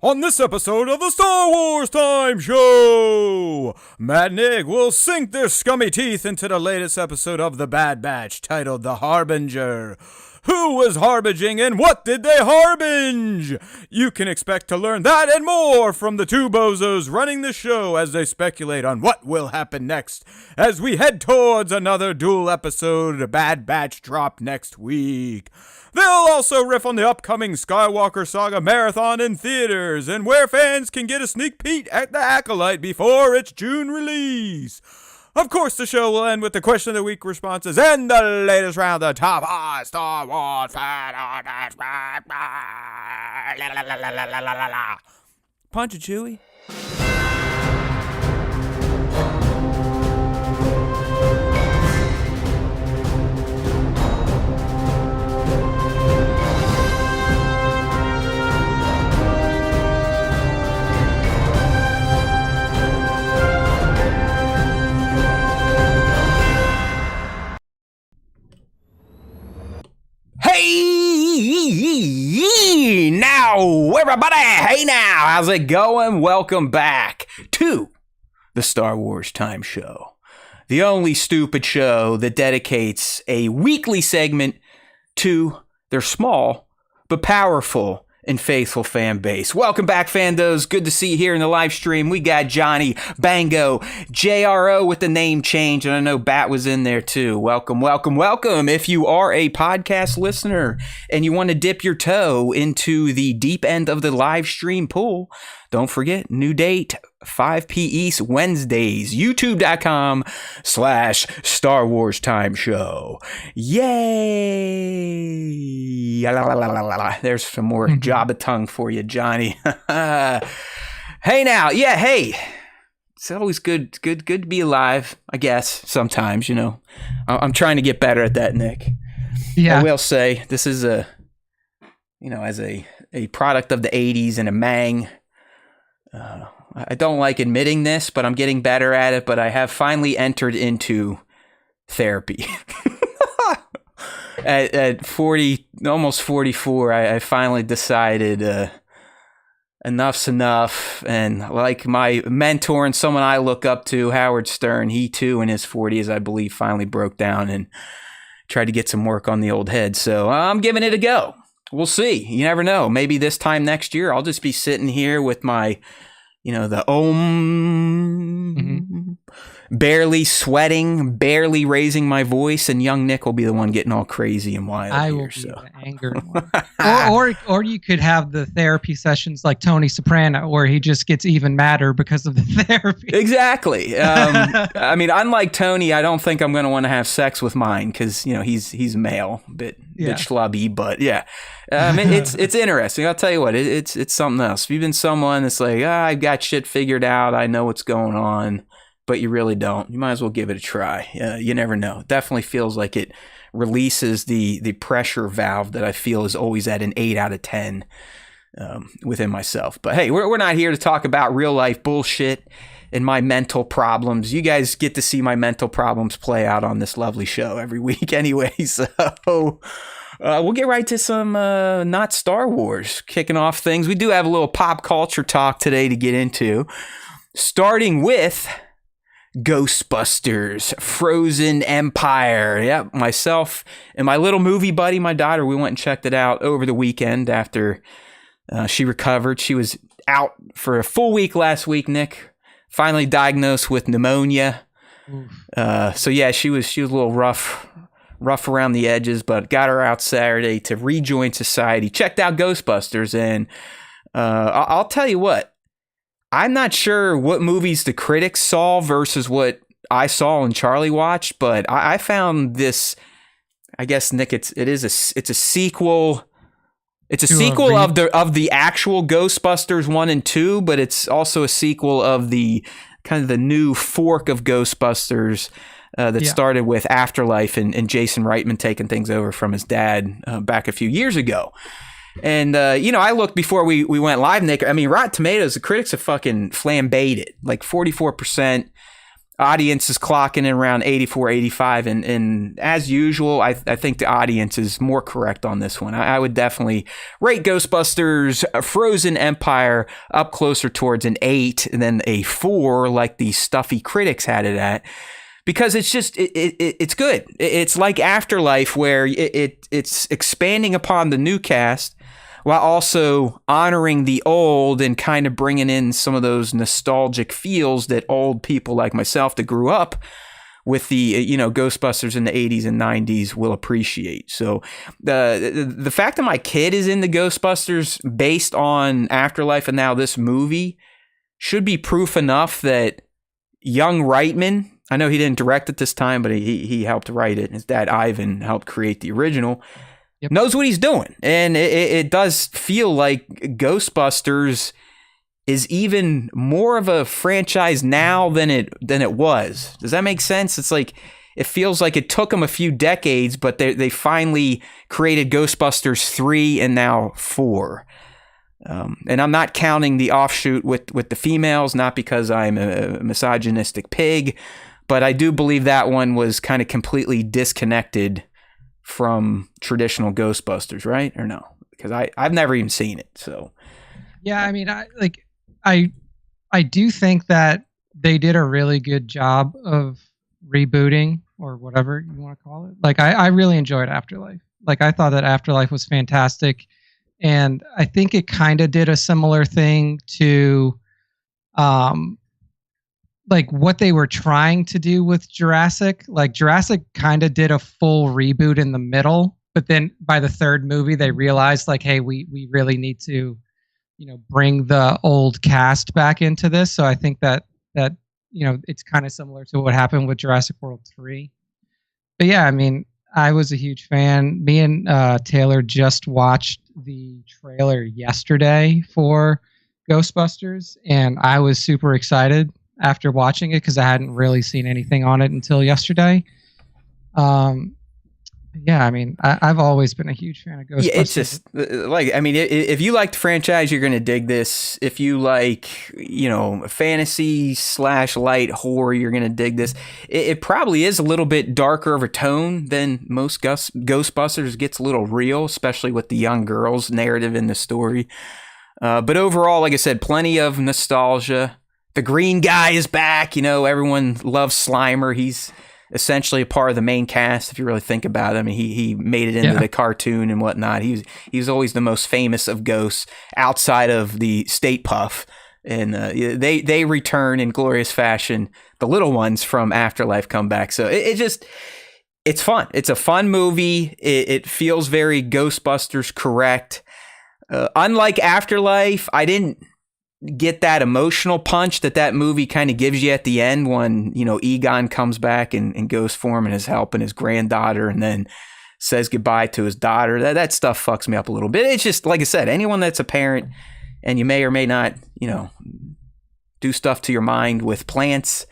On this episode of the Star Wars Time Show, Matt and Nick will sink their scummy teeth into the latest episode of The Bad Batch titled The Harbinger. Who was harbinging and what did they harbinge? You can expect to learn that and more from the two bozos running the show as they speculate on what will happen next as we head towards another dual episode of Bad Batch drop next week. They'll also riff on the upcoming Skywalker Saga marathon in theaters and where fans can get a sneak peek at the Acolyte before its June release. Of course, the show will end with the question of the week responses and the latest round of top 5 Star Wars fan Punch it, Chewie. Hey now, everybody! Hey now, how's it going? Welcome back to the Star Wars Time Show, the only stupid show that dedicates a weekly segment to their small but powerful and faithful fan base. Welcome back, fandos. Good to see you here in the live stream. We got Johnny, Bango, JRO with the name change, and I know Bat was in there too. Welcome, welcome, welcome. If you are a podcast listener and you want to dip your toe into the deep end of the live stream pool, don't forget, new date, 5 p. East Wednesdays, youtube.com/Star Wars Time Show. Yay! There's some more Jabba tongue for you, Johnny. Hey now, yeah, hey. It's always good to be alive, I guess, sometimes, you know. I'm trying to get better at that, Nick. Yeah. I will say, this is as a product of the 80s and a Mang, I don't like admitting this, but I'm getting better at it. But I have finally entered into therapy. At 40, almost 44, I finally decided enough's enough. And like my mentor and someone I look up to, Howard Stern, he too in his 40s, I believe, finally broke down and tried to get some work on the old head. So I'm giving it a go. We'll see. You never know. Maybe this time next year, I'll just be sitting here with my, the barely sweating, barely raising my voice, and young Nick will be the one getting all crazy and wild. I will be the angered one. or you could have the therapy sessions like Tony Soprano, where he just gets even madder because of the therapy. Exactly. I mean, unlike Tony, I don't think I'm going to want to have sex with mine because he's male, bit schlubby, but yeah. It's interesting. I'll tell you what, it's something else. If you've been someone that's like, I've got shit figured out, I know what's going on, but you really don't, you might as well give it a try. You never know. It definitely feels like it releases the pressure valve that I feel is always at an 8 out of 10 within myself. But hey, we're not here to talk about real life bullshit and my mental problems. You guys get to see my mental problems play out on this lovely show every week anyway, so we'll get right to some not Star Wars kicking off things. We do have a little pop culture talk today to get into, starting with Ghostbusters Frozen Empire. Yep, myself and my little movie buddy, my daughter, we went and checked it out over the weekend after she recovered. She was out for a full week last week, Nick. Finally diagnosed with pneumonia. So yeah, she was a little rough around the edges, but got her out Saturday to rejoin society. Checked out Ghostbusters, and I'll tell you what, I'm not sure what movies the critics saw versus what I saw and Charlie watched, but I found this, I guess, Nick, it's a sequel. It's a sequel of the actual Ghostbusters 1 and 2, but it's also a sequel of the kind of the new fork of Ghostbusters that started with Afterlife and Jason Reitman taking things over from his dad back a few years ago. And, I looked before we went live, Nick. I mean, Rotten Tomatoes, the critics have fucking flambéed it, like 44%. Audience is clocking in around 84, 85, and as usual, I think the audience is more correct on this one. I would definitely rate Ghostbusters Frozen Empire up closer towards an 8 than a 4 like the stuffy critics had it at, because it's just, it's good. It's like Afterlife, where it's expanding upon the new cast while also honoring the old and kind of bringing in some of those nostalgic feels that old people like myself that grew up with the Ghostbusters in the 80s and 90s will appreciate. So the fact that my kid is in the Ghostbusters based on Afterlife and now this movie should be proof enough that young Reitman, I know he didn't direct it this time, but he helped write it. His dad Ivan helped create the original. Yep. Knows what he's doing. And it does feel like Ghostbusters is even more of a franchise now than it was. Does that make sense? It's like, it feels like it took them a few decades, but they finally created Ghostbusters 3 and now 4. And I'm not counting the offshoot with the females, not because I'm a misogynistic pig, but I do believe that one was kind of completely disconnected from traditional Ghostbusters, right? Or no? Because I've never even seen it. So yeah, I mean, I do think that they did a really good job of rebooting, or whatever you want to call it. Like, I really enjoyed Afterlife. Like, I thought that Afterlife was fantastic, and I think it kind of did a similar thing to like what they were trying to do with Jurassic. Like, Jurassic kind of did a full reboot in the middle, but then by the third movie they realized, like, hey, we really need to, bring the old cast back into this. So I think that it's kind of similar to what happened with Jurassic World 3. But yeah, I mean, I was a huge fan. Me and Taylor just watched the trailer yesterday for Ghostbusters, and I was super excited after watching it because I hadn't really seen anything on it until yesterday. Yeah, I mean, I've always been a huge fan of Ghostbusters. Yeah, it's just like, I mean, if you like the franchise, you're going to dig this. If you like, fantasy / light horror, you're going to dig this. It probably is a little bit darker of a tone than most Ghostbusters. It gets a little real, especially with the young girl's narrative in the story. But overall, like I said, plenty of nostalgia. The green guy is back. Everyone loves Slimer. He's essentially a part of the main cast, if you really think about it. I mean, he made it into the cartoon and whatnot. He was always the most famous of ghosts outside of the State Puff. And they return in glorious fashion. The little ones from Afterlife come back. So it's fun. It's a fun movie. It feels very Ghostbusters correct. Unlike Afterlife, I didn't get that emotional punch that movie kind of gives you at the end when, Egon comes back in ghost form and is helping his granddaughter and then says goodbye to his daughter. That stuff fucks me up a little bit. It's just, like I said, anyone that's a parent and you may or may not, do stuff to your mind with plants,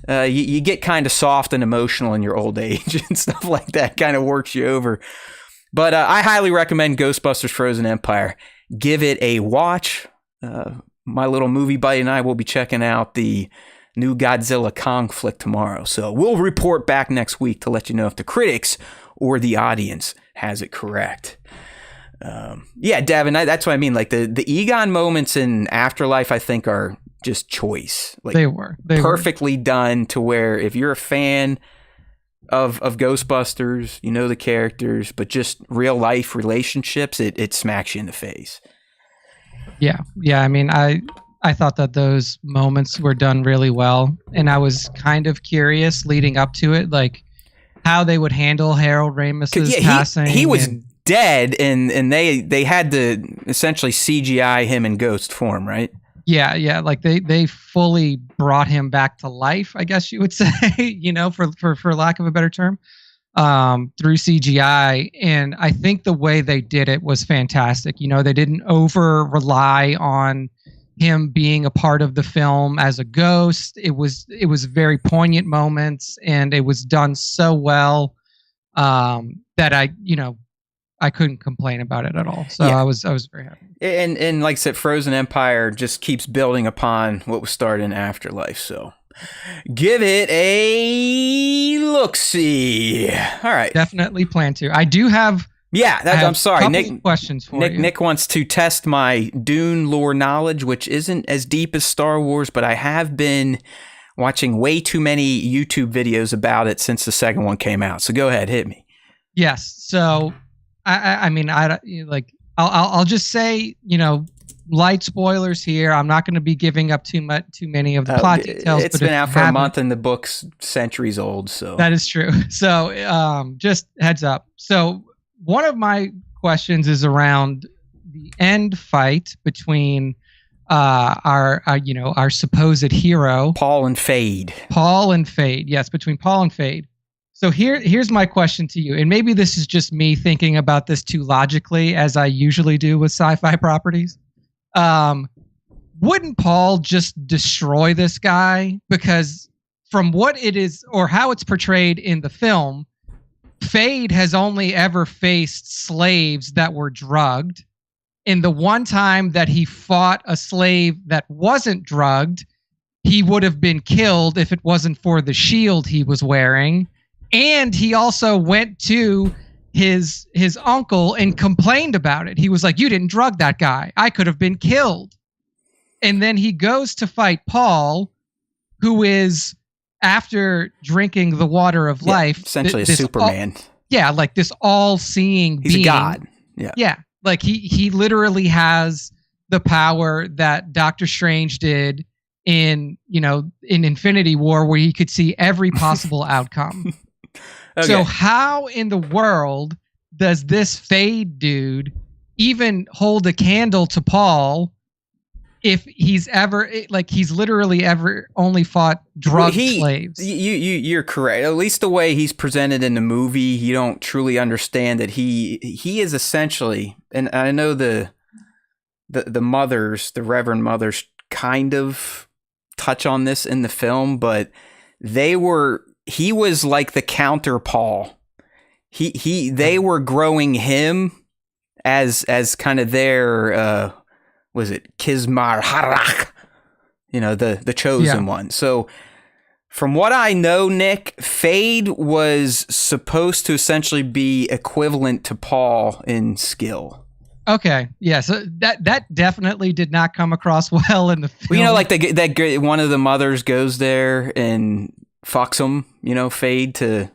you get kind of soft and emotional in your old age and stuff like that kind of works you over. But I highly recommend Ghostbusters Frozen Empire. Give it a watch. My little movie buddy and I will be checking out the new Godzilla Kong flick tomorrow. So we'll report back next week to let you know if the critics or the audience has it correct. Yeah, Devin, that's what I mean. Like the Egon moments in Afterlife, I think are just choice. Like they were perfectly done to where if you're a fan of Ghostbusters, the characters, but just real life relationships, it smacks you in the face. Yeah. I mean, I thought that those moments were done really well, and I was kind of curious leading up to it, like how they would handle Harold Ramis's passing. He was dead, and they had to essentially CGI him in ghost form, right? Yeah. Like they fully brought him back to life, I guess you would say, for lack of a better term. Through CGI, and I think the way they did it was fantastic. They didn't over rely on him being a part of the film as a ghost. It was very poignant moments, and it was done so well that I couldn't complain about it at all. So yeah. I was very happy. And like I said, Frozen Empire just keeps building upon what was started in Afterlife. So give it a look-see. All right. Definitely plan to. I do have. Yeah, I'm sorry. Nick, questions for you. Nick wants to test my Dune lore knowledge, which isn't as deep as Star Wars, but I have been watching way too many YouTube videos about it since the second one came out. So go ahead, hit me. Yes. So, I'll just say, light spoilers here. I'm not going to be giving up too many of the plot details. It's been out for a month, and the book's centuries old. So that is true. So, just heads up. So, one of my questions is around the end fight between our supposed hero, Paul and Fade. Yes, between Paul and Fade. So here's my question to you, and maybe this is just me thinking about this too logically, as I usually do with sci-fi properties. Wouldn't Paul just destroy this guy? Because from what it is, or how it's portrayed in the film, Fade has only ever faced slaves that were drugged. In the one time that he fought a slave that wasn't drugged, he would have been killed if it wasn't for the shield he was wearing. And he also went to his uncle and complained about it. He was like, "You didn't drug that guy. I could have been killed." And then he goes to fight Paul, who is, after drinking the water of life, essentially a Superman. Like this all-seeing being. He's a god. Yeah. Like he literally has the power that Doctor Strange did in Infinity War, where he could see every possible outcome. Okay. So how in the world does this Fade dude even hold a candle to Paul if he's literally ever only fought drug slaves? You're correct. At least the way he's presented in the movie, you don't truly understand that he is essentially, and I know the mothers, the Reverend mothers, kind of touch on this in the film, but he was like the counter Paul. They were growing him as kind of their was it Kismar Harak, the chosen one. So from what I know, Nick, Fade was supposed to essentially be equivalent to Paul in skill. Okay, yeah, so that definitely did not come across well in the film. Well, like that one of the mothers goes there and fucks him, Fade to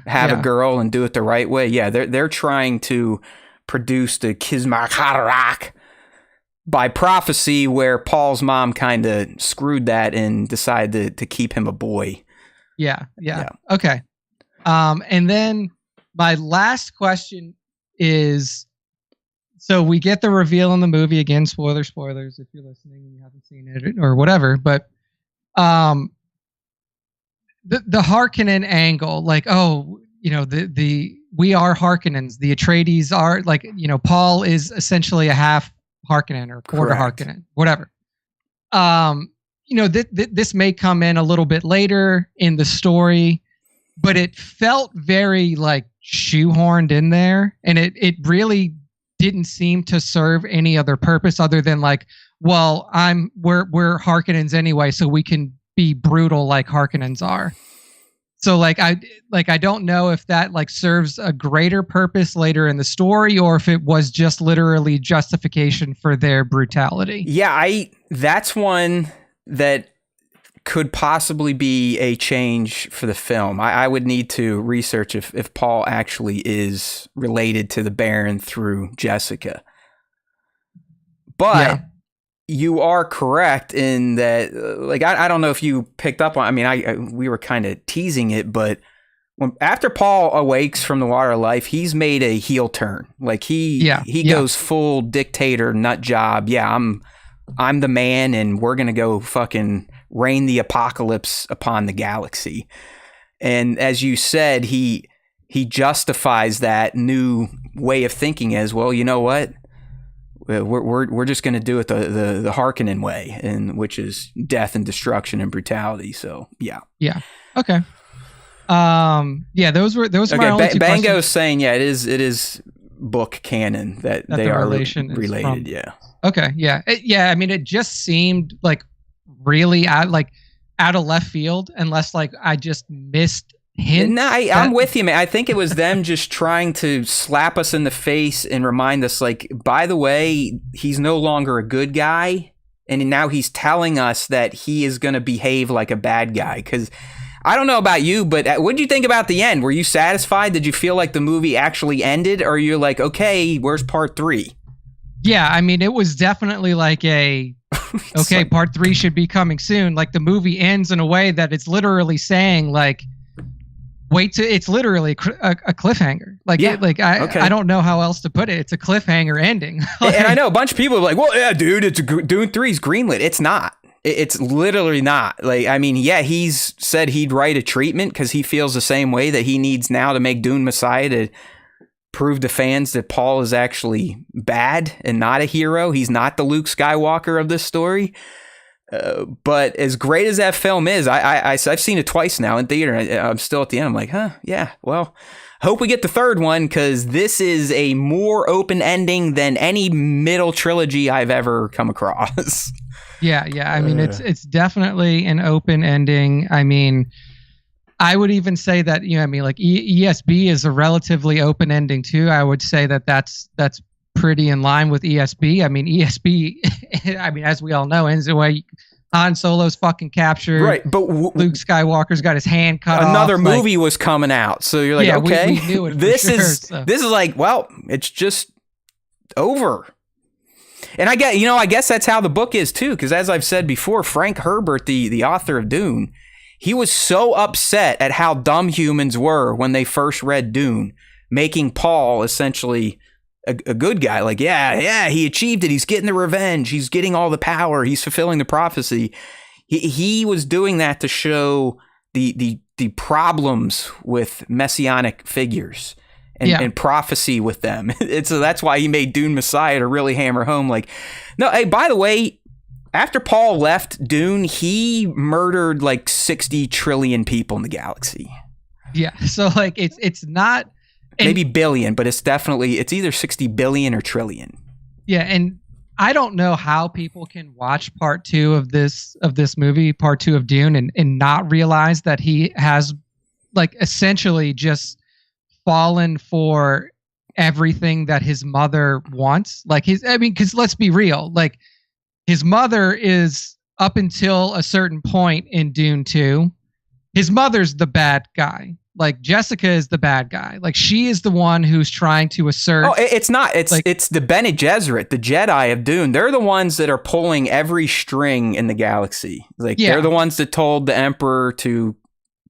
have a girl and do it the right way. Yeah, they're trying to produce the Kismar Harak by prophecy, where Paul's mom kind of screwed that and decided to keep him a boy. Yeah. Okay. And then my last question is, so we get the reveal in the movie, again, spoilers if you're listening and you haven't seen it or whatever, but the Harkonnen angle, like, we are Harkonnens, the Atreides are, like, Paul is essentially a half Harkonnen or quarter Harkonnen, whatever. This may come in a little bit later in the story, but it felt very like shoehorned in there, and it really didn't seem to serve any other purpose other than like, well, we're Harkonnens anyway, so we can be brutal like Harkonnens are. So I don't know if that like serves a greater purpose later in the story, or if it was just literally justification for their brutality. Yeah, that's one that could possibly be a change for the film. I would need to research if Paul actually is related to the Baron through Jessica. But you are correct in that, like, I don't know if you picked up on, we were kind of teasing it, but after Paul awakes from the water of life, he's made a heel turn. Like he goes full dictator nut job. Yeah, I'm the man, and we're going to go fucking rain the apocalypse upon the galaxy. And as you said, he justifies that new way of thinking as, well, you know what? We're just going to do it the Harkonnen way, and which is death and destruction and brutality. So yeah. Okay. Those were my only two Bango's questions. saying it is book canon that they are related. Yeah. Okay. Yeah. It just seemed like really like out of left field unless like I just missed hints. No, I'm with you, man. I think it was them just trying to slap us in the face and remind us, like, by the way, he's no longer a good guy. And now he's telling us that he is going to behave like a bad guy. Because I don't know about you, but what did you think about the end? Were you satisfied? Did you feel like the movie actually ended? Or you're like, okay, where's part 3? Yeah, I mean, it was definitely like okay, like, part 3 should be coming soon. Like the movie ends in a way that it's literally saying like, it's literally a cliffhanger. Like, yeah, I don't know how else to put it. It's a cliffhanger ending. Like, and I know a bunch of people are like, well, yeah, dude, it's Dune 3's greenlit. It's not. It's literally not. Like, I mean, yeah, he's said he'd write a treatment because he feels the same way that he needs now to make Dune Messiah to prove to fans that Paul is actually bad and not a hero. He's not the Luke Skywalker of this story. But as great as that film is, I've seen it twice now in theater. I'm still at the end. I'm like, yeah, well, hope we get the third one because this is a more open ending than any middle trilogy I've ever come across. Yeah. I mean, it's definitely an open ending. I mean, I would even say that, I mean, like ESB is a relatively open ending too. I would say that's pretty in line with ESB. I mean, ESB, I mean, as we all know, ends the way Han Solo's fucking captured. Right, but Luke Skywalker's got his hand cut off. Another movie was coming out, so you're like, okay, we knew it. This is like, well, it's just over. And I guess that's how the book is too, because as I've said before, Frank Herbert, the author of Dune, he was so upset at how dumb humans were when they first read Dune, making Paul essentially a good guy. Like, yeah, he achieved it. He's getting the revenge. He's getting all the power. He's fulfilling the prophecy. He was doing that to show the problems with messianic figures and prophecy with them. So that's why he made Dune Messiah to really hammer home. Like, no, hey, by the way, after Paul left Dune, he murdered like 60 trillion people in the galaxy. Yeah. So like, it's not. Maybe billion, but it's either 60 billion or trillion. Yeah, and I don't know how people can watch part 2 of this movie, part 2 of Dune, and not realize that he has like essentially just fallen for everything that his mother wants. Like because let's be real, like his mother is up until a certain point in Dune 2, his mother's the bad guy. Like Jessica is the bad guy. Like she is the one who's trying to assert. Oh, it's not. It's the Bene Gesserit, the Jedi of Dune. They're the ones that are pulling every string in the galaxy. Like they're the ones that told the Emperor to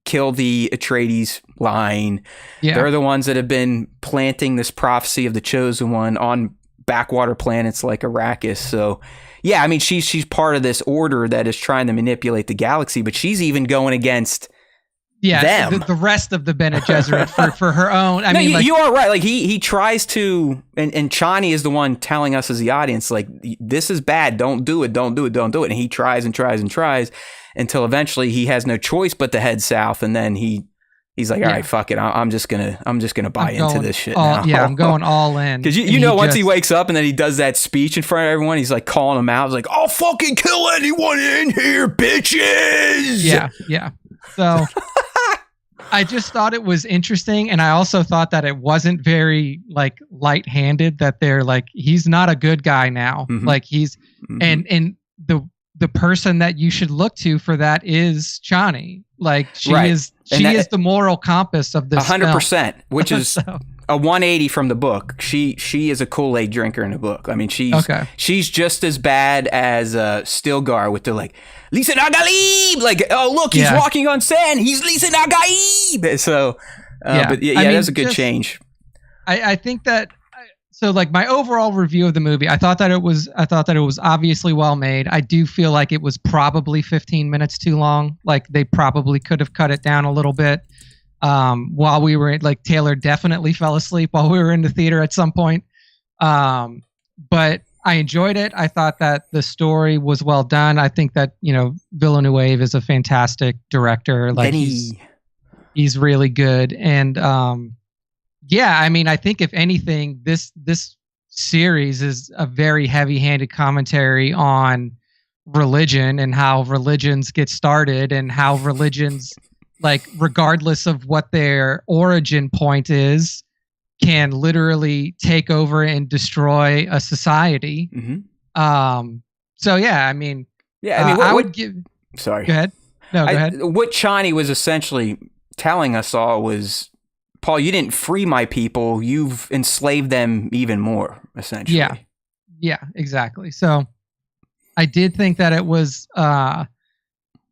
kill the Atreides line. Yeah. They're the ones that have been planting this prophecy of the Chosen One on backwater planets like Arrakis. So yeah, I mean she's part of this order that is trying to manipulate the galaxy, but she's even going against. Yeah, the rest of the Bene Gesserit for her own. I mean, you are right. Like he tries to, and Chani is the one telling us as the audience, like, this is bad. Don't do it. And he tries and tries and tries until eventually he has no choice but to head south. And then he's like, all right, fuck it. I'm just gonna buy into this shit now. Yeah, I'm going all in. Because once he wakes up and then he does that speech in front of everyone, he's like calling them out. He's like, I'll fucking kill anyone in here, bitches. Yeah. So. I just thought it was interesting, and I also thought that it wasn't very like light-handed. That they're like, he's not a good guy now. Mm-hmm. Like he's and the person that you should look to for that is Chani. Like she is the moral compass of this 100%, which is a 180 from the book. She is a Kool-Aid drinker in the book. I mean, she's just as bad as Stilgar with the like Lisa Nagalib. Like, oh look, he's walking on sand. He's Lisa Nagalib. So, but that's a good change. I think that. So like my overall review of the movie, I thought that it was obviously well made. I do feel like it was probably 15 minutes too long. Like they probably could have cut it down a little bit. While we were like Taylor definitely fell asleep while we were in the theater at some point. But I enjoyed it. I thought that the story was well done. I think that, Villeneuve is a fantastic director. Like he's really good. And, I mean, I think if anything, this series is a very heavy-handed commentary on religion and how religions get started and how religions, like, regardless of what their origin point is, can literally take over and destroy a society. So yeah, I mean, I would give. Sorry. Go ahead. No, go ahead. What Chani was essentially telling us all was, Paul, you didn't free my people. You've enslaved them even more, essentially. Yeah, exactly. So I did think that it was a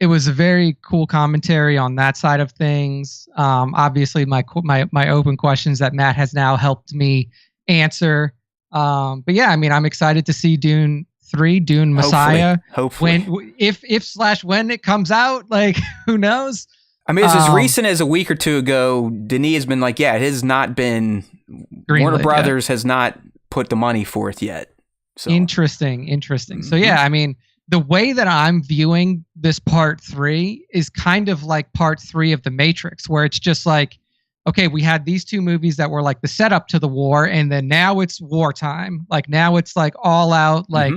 very cool commentary on that side of things. Obviously, my open questions that Matt has now helped me answer. But yeah, I mean, I'm excited to see Dune 3, Dune Messiah. Hopefully. When it comes out, like, who knows? I mean, it's as recent as a week or two ago, Denis has been like, yeah, it has not been, Warner Brothers has not put the money forth yet. So. Interesting. So yeah, I mean, the way that I'm viewing this part 3 is kind of like part 3 of The Matrix, where it's just like, okay, we had these two movies that were like the setup to the war, and then now it's wartime. Like, now it's like all out, like,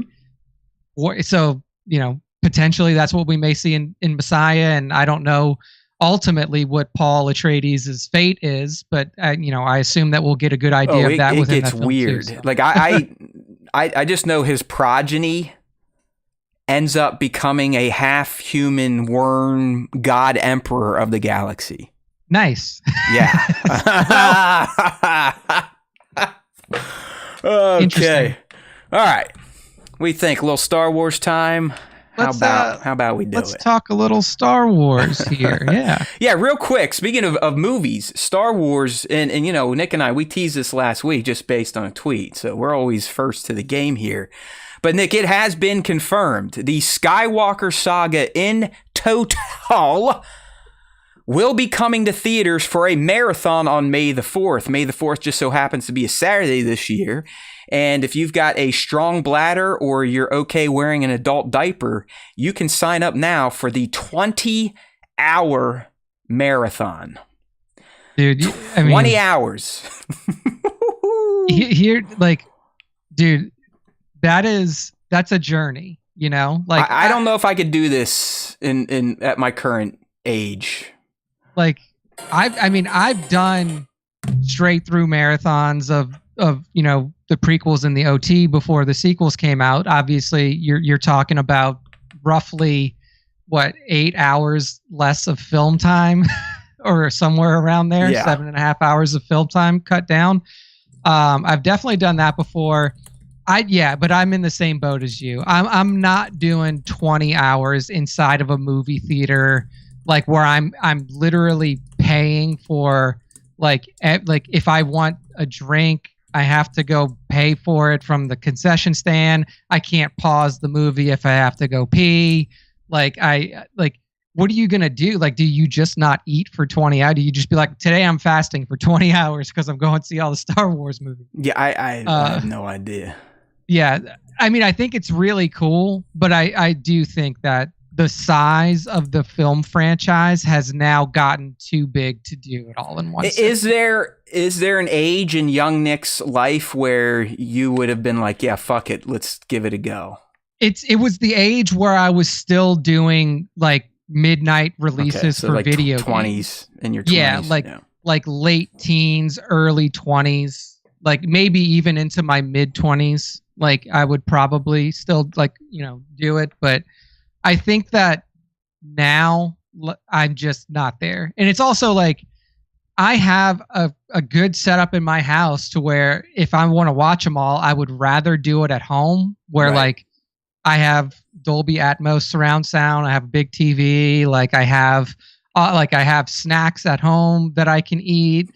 war. So, you know, potentially that's what we may see in Messiah, and I don't know ultimately what Paul Atreides' fate is, but you know, I assume that we'll get a good idea of that within that film. It gets weird. Too, so. Like I just know his progeny ends up becoming a half human worm god emperor of the galaxy. Nice. Yeah. Okay. All right. We think a little Star Wars time. How about we do it? Let's talk a little Star Wars here. Yeah. Yeah, real quick. Speaking of movies, Star Wars, and you know, Nick and I, we teased this last week just based on a tweet. So we're always first to the game here. But Nick, it has been confirmed. The Skywalker saga in total will be coming to theaters for a marathon on May the 4th. May the 4th just so happens to be a Saturday this year. And if you've got a strong bladder or you're okay wearing an adult diaper, you can sign up now for the 20-hour marathon. Dude, I mean, 20 hours. Here, like, dude, that's a journey, you know? Like, I don't know if I could do this in at my current age. Like, I've done straight through marathons of you know, the prequels and the OT before the sequels came out. Obviously, you're talking about roughly 8 hours less of film time, or somewhere around there. 7.5 hours of film time cut down. I've definitely done that before. But I'm in the same boat as you. I'm not doing 20 hours inside of a movie theater, like, where I'm literally paying for, like if I want a drink, I have to go pay for it from the concession stand. I can't pause the movie if I have to go pee. What are you going to do? Like, do you just not eat for 20 hours? Do you just be like, today I'm fasting for 20 hours because I'm going to see all the Star Wars movies? Yeah, I have no idea. Yeah, I mean, I think it's really cool, but I do think that the size of the film franchise has now gotten too big to do it all in one sitting. Is there an age in young Nick's life where you would have been like, yeah, fuck it, let's give it a go? It was the age where I was still doing, like, midnight releases for like video 20s games. In your 20s. Yeah, like late teens, early 20s, like maybe even into my mid 20s. Like, I would probably still, like, you know, do it, but I think that now I'm just not there. And it's also like, I have a good setup in my house to where if I want to watch them all, I would rather do it at home, where like I have Dolby Atmos surround sound, I have a big TV, like I have snacks at home that I can eat,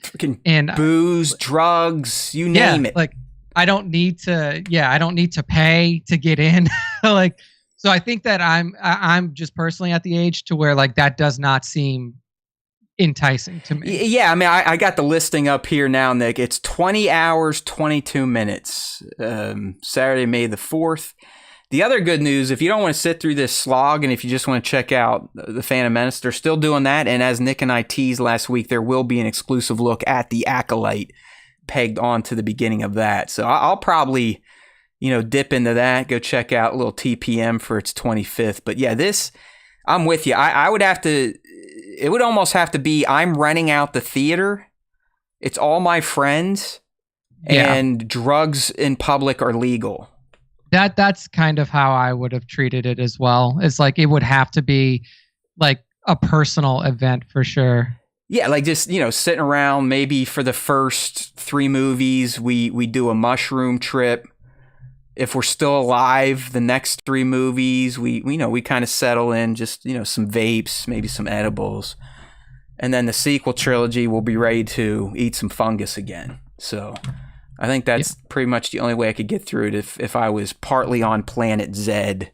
and booze, drugs, you name it. Like, I don't need to pay to get in. Like, so I think that I'm just personally at the age to where, like, that does not seem enticing to me. Yeah, I mean, I got the listing up here now, Nick. It's 20 hours, 22 minutes. Saturday, May the 4th. The other good news, if you don't want to sit through this slog and if you just want to check out The Phantom Menace, they're still doing that. And as Nick and I teased last week, there will be an exclusive look at the Acolyte pegged on to the beginning of that. So I'll probably dip into that. Go check out a little TPM for its 25th. But yeah, I'm with you. I would have to. It would almost have to be I'm renting out the theater. It's all my friends, and drugs in public are legal. That's kind of how I would have treated it as well. It's like it would have to be like a personal event for sure. Yeah, like just, sitting around maybe for the first 3 movies, we do a mushroom trip. If we're still alive, the next 3 movies, we kind of settle in just, some vapes, maybe some edibles. And then the sequel trilogy will be ready to eat some fungus again. So I think that's pretty much the only way I could get through it if I was partly on Planet Z.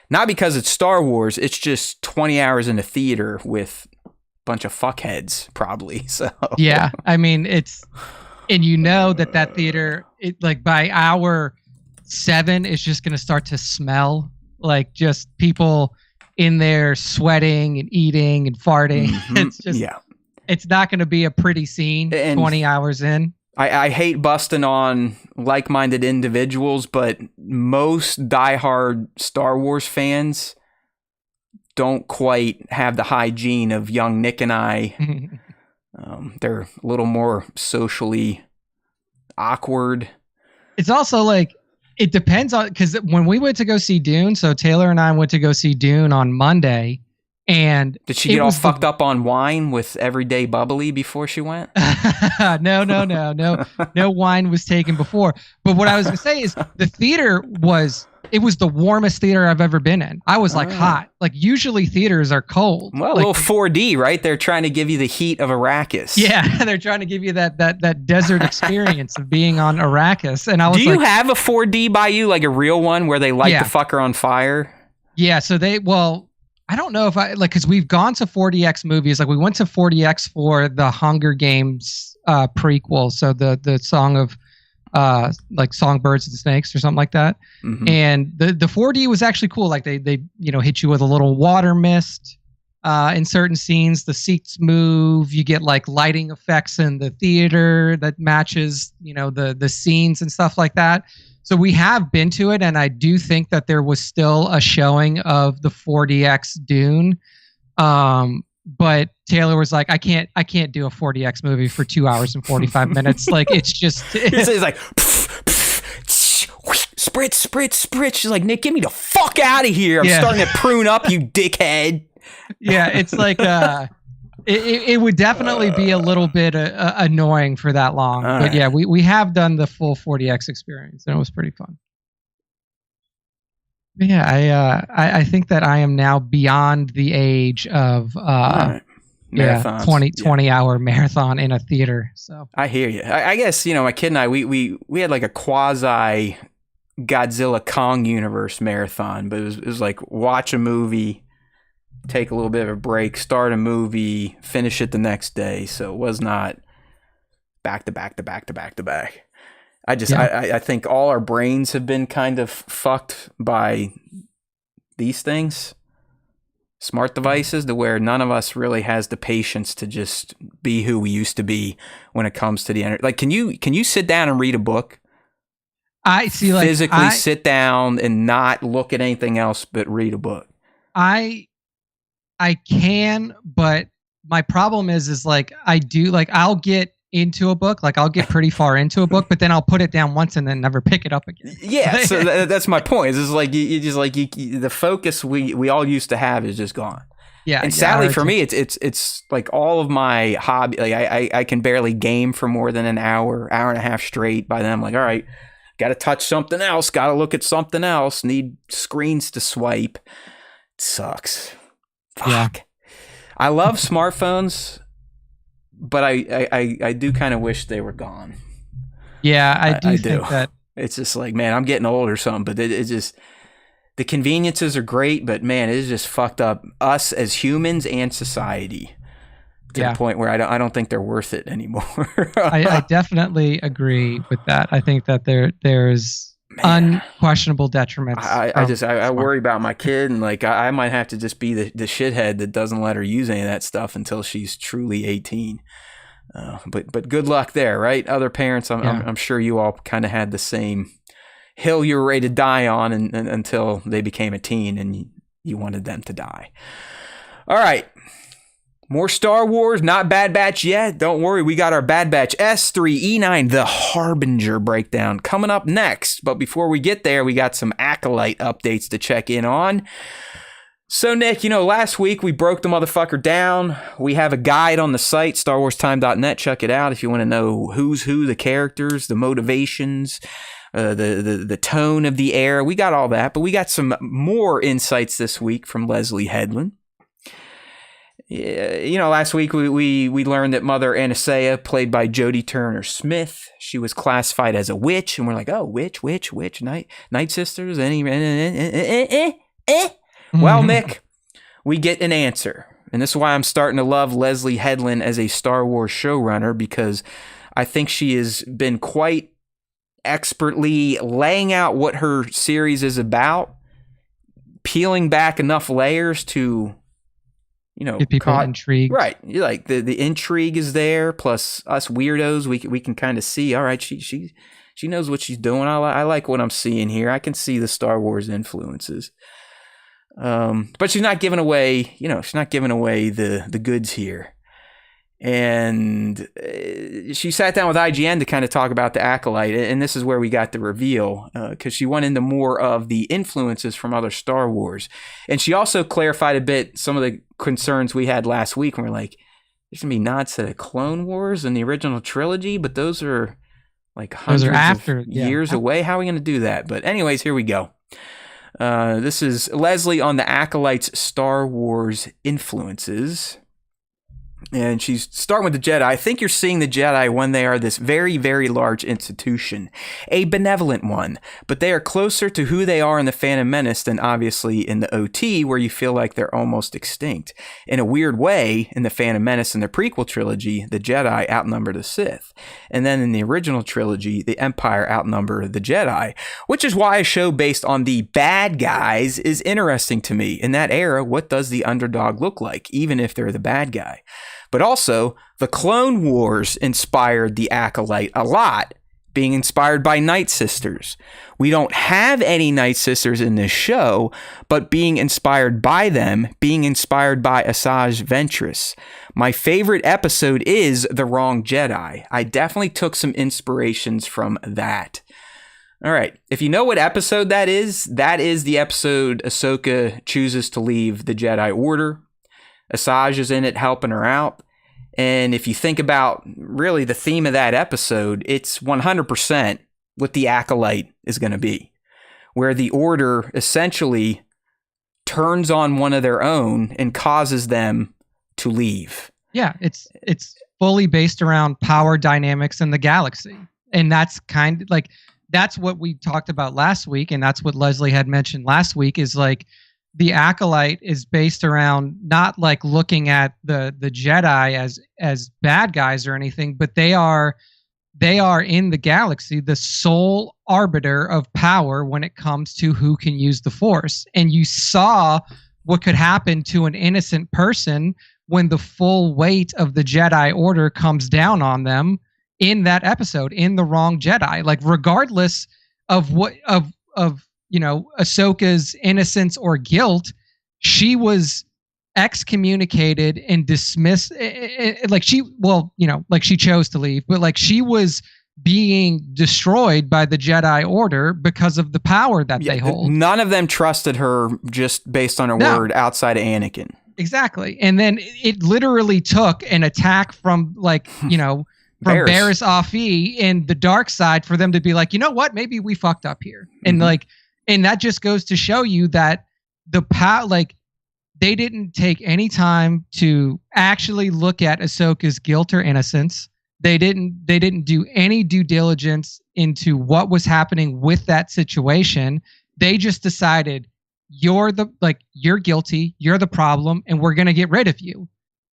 Not because it's Star Wars, it's just 20 hours in a theater with a bunch of fuckheads, probably. So yeah, I mean, and that theater, like by hour 7, it's just going to start to smell like just people in there sweating and eating and farting. Mm-hmm. It's just, it's not going to be a pretty scene 20 hours in. I hate busting on like-minded individuals, but most diehard Star Wars fans don't quite have the hygiene of young Nick and I. They're a little more socially awkward. It's also like, it depends on, because when we went to go see Dune, so Taylor and I went to go see Dune on Monday, and did she get all fucked up on wine with Everyday Bubbly before she went? No wine was taken before. But what I was gonna say is the theater was the warmest theater I've ever been in. I was like hot. Like usually theaters are cold. Well, like, a little 4D, right? They're trying to give you the heat of Arrakis. Yeah, they're trying to give you that desert experience of being on Arrakis. And I was Do you have a 4D by you, like a real one where they light the fucker on fire? Yeah, so I don't know if because we've gone to 4DX movies. Like we went to 4DX for the Hunger Games prequel. So the song of like Songbirds and Snakes or something like that. Mm-hmm. And the 4D was actually cool. Like they hit you with a little water mist in certain scenes. The seats move. You get like lighting effects in the theater that matches the scenes and stuff like that. So we have been to it, and I do think that there was still a showing of the 4DX Dune. But Taylor was like, I can't do a 4DX movie for 2 hours and 45 minutes. Like it's just it's like spritz. She's like, Nick, get me the fuck out of here. I'm starting to prune up, you dickhead. Yeah, it's like it would definitely be a little bit annoying for that long. All but yeah, we have done the full 4DX experience, and it was pretty fun. But yeah, I think that I am now beyond the age of marathons. 20 hour marathon in a theater. So I hear you. I guess my kid and I we had like a quasi Godzilla Kong universe marathon, but it was like watch a movie, take a little bit of a break, start a movie, finish it the next day. So it was not back to back. I think all our brains have been kind of fucked by these things, smart devices, to where none of us really has the patience to just be who we used to be when it comes to the internet. Like, can you sit down and read a book? I see, like physically sit down and not look at anything else but read a book. I can, but my problem is like I do, like I'll get into a book, like I'll get pretty far into a book, but then I'll put it down once and then never pick it up again. Yeah, so that's my point. It's like you just like the focus we all used to have is just gone. Yeah, and sadly for me, it's like all of my hobby. Like I can barely game for more than an hour and a half straight. By then I'm like, all right, got to touch something else, got to look at something else, need screens to swipe. It sucks. Fuck. Yeah. I love smartphones, but I do kind of wish they were gone. Yeah, I do think that. It's just like, man, I'm getting old or something, but it's just, the conveniences are great, but man, it's just fucked up us as humans and society to the point where I don't think they're worth it anymore. I definitely agree with that. I think that there's unquestionable detriments. I worry about my kid, and like I might have to just be the shithead that doesn't let her use any of that stuff until she's truly 18. But good luck there, right? Other parents, I'm sure you all kind of had the same hill you were ready to die on until they became a teen and you wanted them to die. All right. More Star Wars, not Bad Batch yet. Don't worry, we got our Bad Batch S3E9, the Harbinger breakdown coming up next. But before we get there, we got some Acolyte updates to check in on. So, Nick, last week we broke the motherfucker down. We have a guide on the site, StarWarsTime.net. Check it out if you want to know who's who, the characters, the motivations, the tone of the air. We got all that, but we got some more insights this week from Leslie Headland. Last week we learned that Mother Anastasia, played by Jodie Turner-Smith, she was classified as a witch, and we're like, oh, witch, Night Sisters, Well, Nick, we get an answer, and this is why I'm starting to love Leslie Headland as a Star Wars showrunner, because I think she has been quite expertly laying out what her series is about, peeling back enough layers to get people intrigued. Right. Like the intrigue is there, plus us weirdos, we can kind of see, all right, she knows what she's doing. I like what I'm seeing here. I can see the Star Wars influences. But she's not giving away, she's not giving away the goods here. And she sat down with IGN to kind of talk about the Acolyte, and this is where we got the reveal, because she went into more of the influences from other Star Wars. And she also clarified a bit some of the concerns we had last week when we're like, there's going to be nods to the Clone Wars and the original trilogy, but those are like hundreds of years away. How are we going to do that? But anyways, here we go. This is Leslie on the Acolyte's Star Wars influences. And she's starting with the Jedi. I think you're seeing the Jedi when they are this very, very large institution, a benevolent one, but they are closer to who they are in the Phantom Menace than obviously in the OT, where you feel like they're almost extinct. In a weird way, in the Phantom Menace and the prequel trilogy, the Jedi outnumber the Sith. And then in the original trilogy, the Empire outnumber the Jedi, which is why a show based on the bad guys is interesting to me. In that era, what does the underdog look like, even if they're the bad guy? But also, the Clone Wars inspired the Acolyte a lot, being inspired by Night Sisters. We don't have any Night Sisters in this show, but being inspired by them, being inspired by Asajj Ventress. My favorite episode is The Wrong Jedi. I definitely took some inspirations from that. All right, if you know what episode that is the episode Ahsoka chooses to leave the Jedi Order. Asajj is in it helping her out. And if you think about really the theme of that episode, it's 100% what the Acolyte is going to be, where the Order essentially turns on one of their own and causes them to leave. Yeah, it's fully based around power dynamics in the galaxy. And that's kind of like, that's what we talked about last week. And that's what Leslie had mentioned last week is like, the Acolyte is based around not like looking at the Jedi as bad guys or anything, but they are in the galaxy the sole arbiter of power when it comes to who can use the Force. And you saw what could happen to an innocent person when the full weight of the Jedi Order comes down on them in that episode, in The Wrong Jedi. Like regardless of what of Ahsoka's innocence or guilt, she was excommunicated and dismissed. Like she chose to leave, but like she was being destroyed by the Jedi Order because of the power that they hold. None of them trusted her just based on her word outside of Anakin. Exactly. And then it literally took an attack from from Barriss Offee in the dark side for them to be like, you know what, maybe we fucked up here. Mm-hmm. And that just goes to show you that they didn't take any time to actually look at Ahsoka's guilt or innocence. They didn't do any due diligence into what was happening with that situation. They just decided you're guilty, you're the problem, and we're going to get rid of you.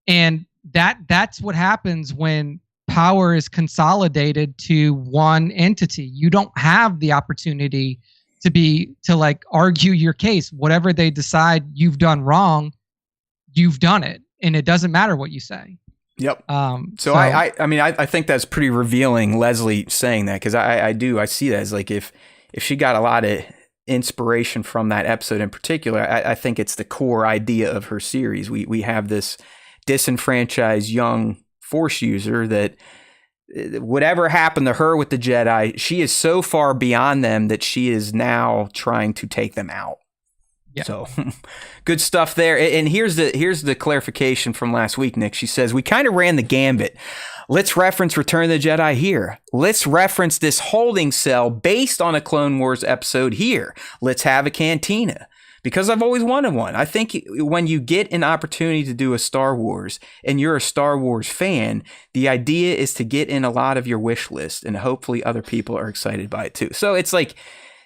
And that's what happens when power is consolidated to one entity. You don't have the opportunity to argue your case. Whatever they decide you've done wrong, you've done it, and it doesn't matter what you say. Yep. I think that's pretty revealing, Leslie saying that, because I see that as like if if she got a lot of inspiration from that episode in particular, I think it's the core idea of her series. We have this disenfranchised young Force user that whatever happened to her with the Jedi, she is so far beyond them that she is now trying to take them out. Yeah. So good stuff there. And here's the clarification from last week, Nick. She says, we kind of ran the gambit. Let's reference Return of the Jedi here. Let's reference this holding cell based on a Clone Wars episode here. Let's have a cantina. Because I've always wanted one. I think when you get an opportunity to do a Star Wars and you're a Star Wars fan, the idea is to get in a lot of your wish list, and hopefully other people are excited by it too. So it's like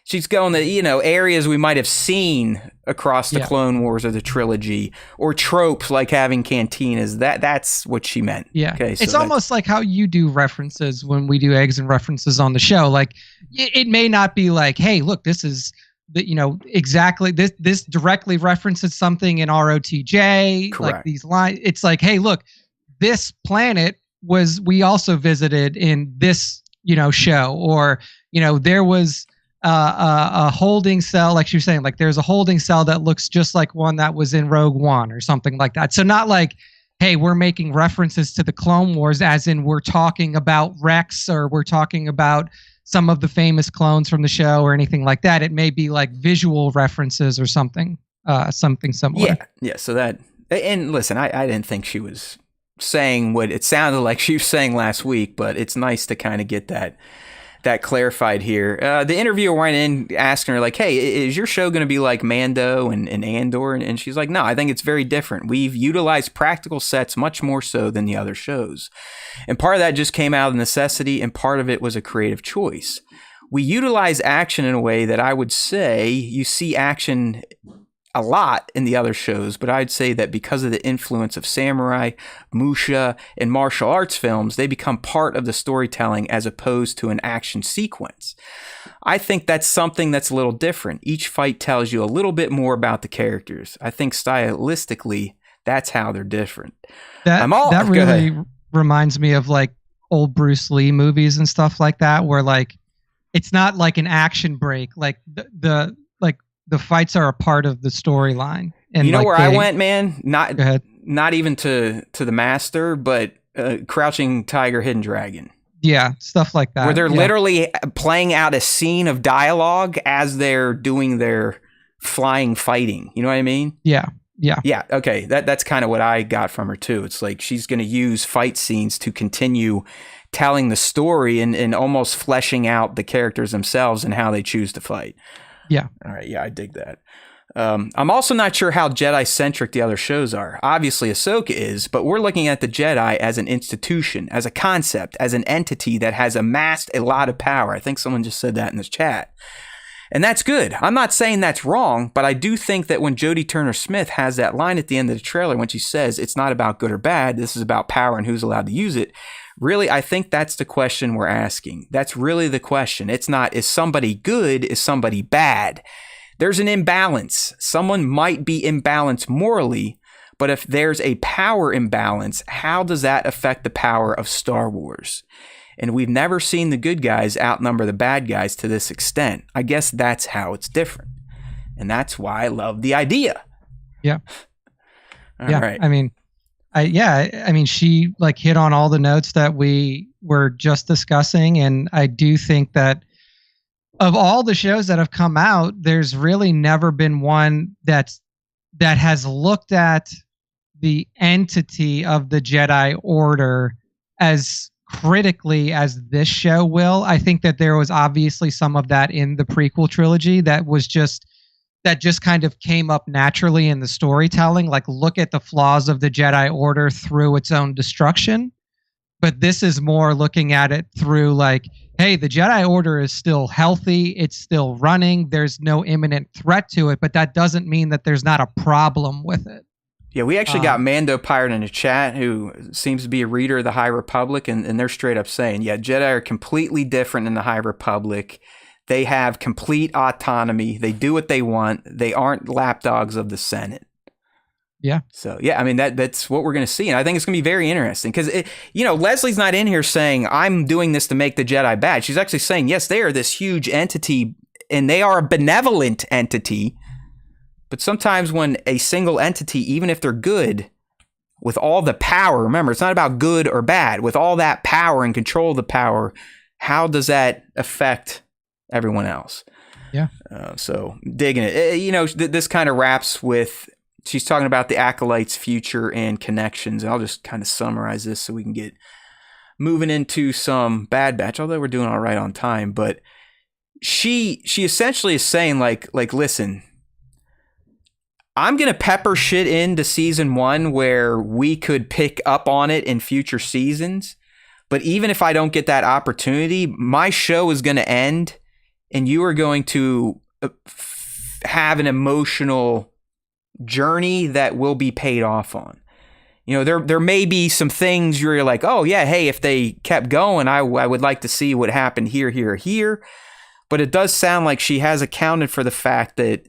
she's going to, areas we might have seen across the Clone Wars or the trilogy, or tropes like having cantinas. That's what she meant. Yeah. Okay, so it's almost like how you do references when we do eggs and references on the show. Like it may not be like, hey, look, this is exactly this directly references something in ROTJ. Correct. Like these lines. It's like, hey, look, this planet we also visited in this, show, or, there was a holding cell, like she was saying, like there's a holding cell that looks just like one that was in Rogue One or something like that. So not like, hey, we're making references to the Clone Wars as in we're talking about Rex or we're talking about some of the famous clones from the show or anything like that. It may be like visual references or something similar. Yeah. So that, and listen, I didn't think she was saying what it sounded like she was saying last week, but it's nice to kind of get that clarified here. The interviewer went in asking her, like, hey, is your show going to be like Mando and Andor? And she's like, no, I think it's very different. We've utilized practical sets much more so than the other shows. And part of that just came out of necessity, and part of it was a creative choice. We utilize action in a way that I would say you see action a lot in the other shows, but I'd say that because of the influence of samurai, Musha, and martial arts films, they become part of the storytelling as opposed to an action sequence. I think that's something that's a little different. Each fight tells you a little bit more about the characters. I think stylistically, that's how they're different. That really reminds me of like old Bruce Lee movies and stuff like that, where like it's not like an action break, like the fights are a part of the storyline. And you know, like, where I went, man? Not even to the Master, but Crouching Tiger, Hidden Dragon. Yeah, stuff like that. Where they're literally playing out a scene of dialogue as they're doing their flying fighting. You know what I mean? Yeah. Okay, that's kind of what I got from her too. It's like she's going to use fight scenes to continue telling the story and almost fleshing out the characters themselves and how they choose to fight. Yeah. All right. Yeah, I dig that. I'm also not sure how Jedi-centric the other shows are. Obviously, Ahsoka is, but we're looking at the Jedi as an institution, as a concept, as an entity that has amassed a lot of power. I think someone just said that in this chat. And that's good. I'm not saying that's wrong, but I do think that when Jodie Turner-Smith has that line at the end of the trailer when she says it's not about good or bad, this is about power and who's allowed to use it, really, I think that's the question we're asking. That's really the question. It's not, is somebody good? Is somebody bad? There's an imbalance. Someone might be imbalanced morally, but if there's a power imbalance, how does that affect the power of Star Wars? And we've never seen the good guys outnumber the bad guys to this extent. I guess that's how it's different. And that's why I love the idea. Yeah. All right. I mean, she like hit on all the notes that we were just discussing. And I do think that of all the shows that have come out, there's really never been one that has looked at the entity of the Jedi Order as critically as this show will. I think that there was obviously some of that in the prequel trilogy that just kind of came up naturally in the storytelling. Like, look at the flaws of the Jedi Order through its own destruction. But this is more looking at it through like, hey, the Jedi Order is still healthy. It's still running. There's no imminent threat to it, but that doesn't mean that there's not a problem with it. Yeah, we actually got Mando Pirate in the chat, who seems to be a reader of the High Republic, and they're straight up saying, yeah, Jedi are completely different in the High Republic. They have complete autonomy. They do what they want. They aren't lapdogs of the Senate. Yeah. So, yeah, I mean, that's what we're going to see. And I think it's going to be very interesting because, Leslie's not in here saying, I'm doing this to make the Jedi bad. She's actually saying, yes, they are this huge entity and they are a benevolent entity. But sometimes when a single entity, even if they're good, with all the power, remember, it's not about good or bad, with all that power and control of the power, how does that affect everyone else? Yeah. So digging it. This kind of wraps with, she's talking about the Acolyte's future and connections. I'll just kind of summarize this so we can get moving into some Bad Batch, although we're doing all right on time. But she essentially is saying, like, listen, I'm going to pepper shit into season 1 where we could pick up on it in future seasons. But even if I don't get that opportunity, my show is going to end and you are going to have an emotional journey that will be paid off on. There may be some things where you're like, oh yeah, hey, if they kept going, I would like to see what happened here. But it does sound like she has accounted for the fact that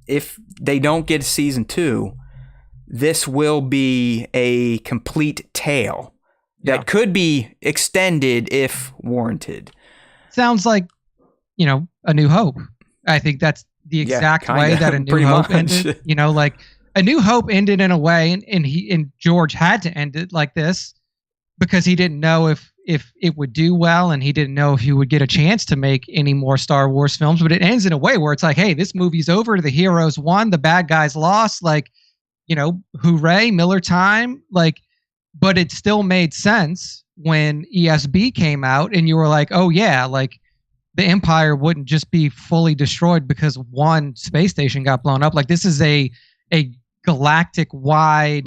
if they don't get season 2, this will be a complete tale that could be extended if warranted. Sounds like, A New Hope. I think that's the exact way that A New Hope ended. Like A New Hope ended in a way, and George had to end it like this because he didn't know if it would do well, and he didn't know if he would get a chance to make any more Star Wars films. But it ends in a way where it's like, hey, this movie's over. The heroes won. The bad guys lost. Like, hooray, Miller time. Like, but it still made sense when ESB came out, and you were like, oh yeah, like the Empire wouldn't just be fully destroyed because one space station got blown up. Like, this is a galactic wide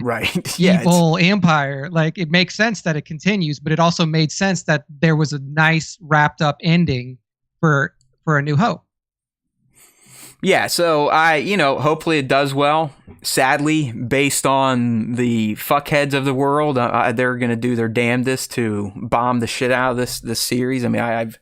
evil empire. Like, it makes sense that it continues, but it also made sense that there was a nice wrapped up ending for A New Hope. Yeah, so hopefully it does well. Sadly, based on the fuckheads of the world, they're going to do their damnedest to bomb the shit out of this series. I mean,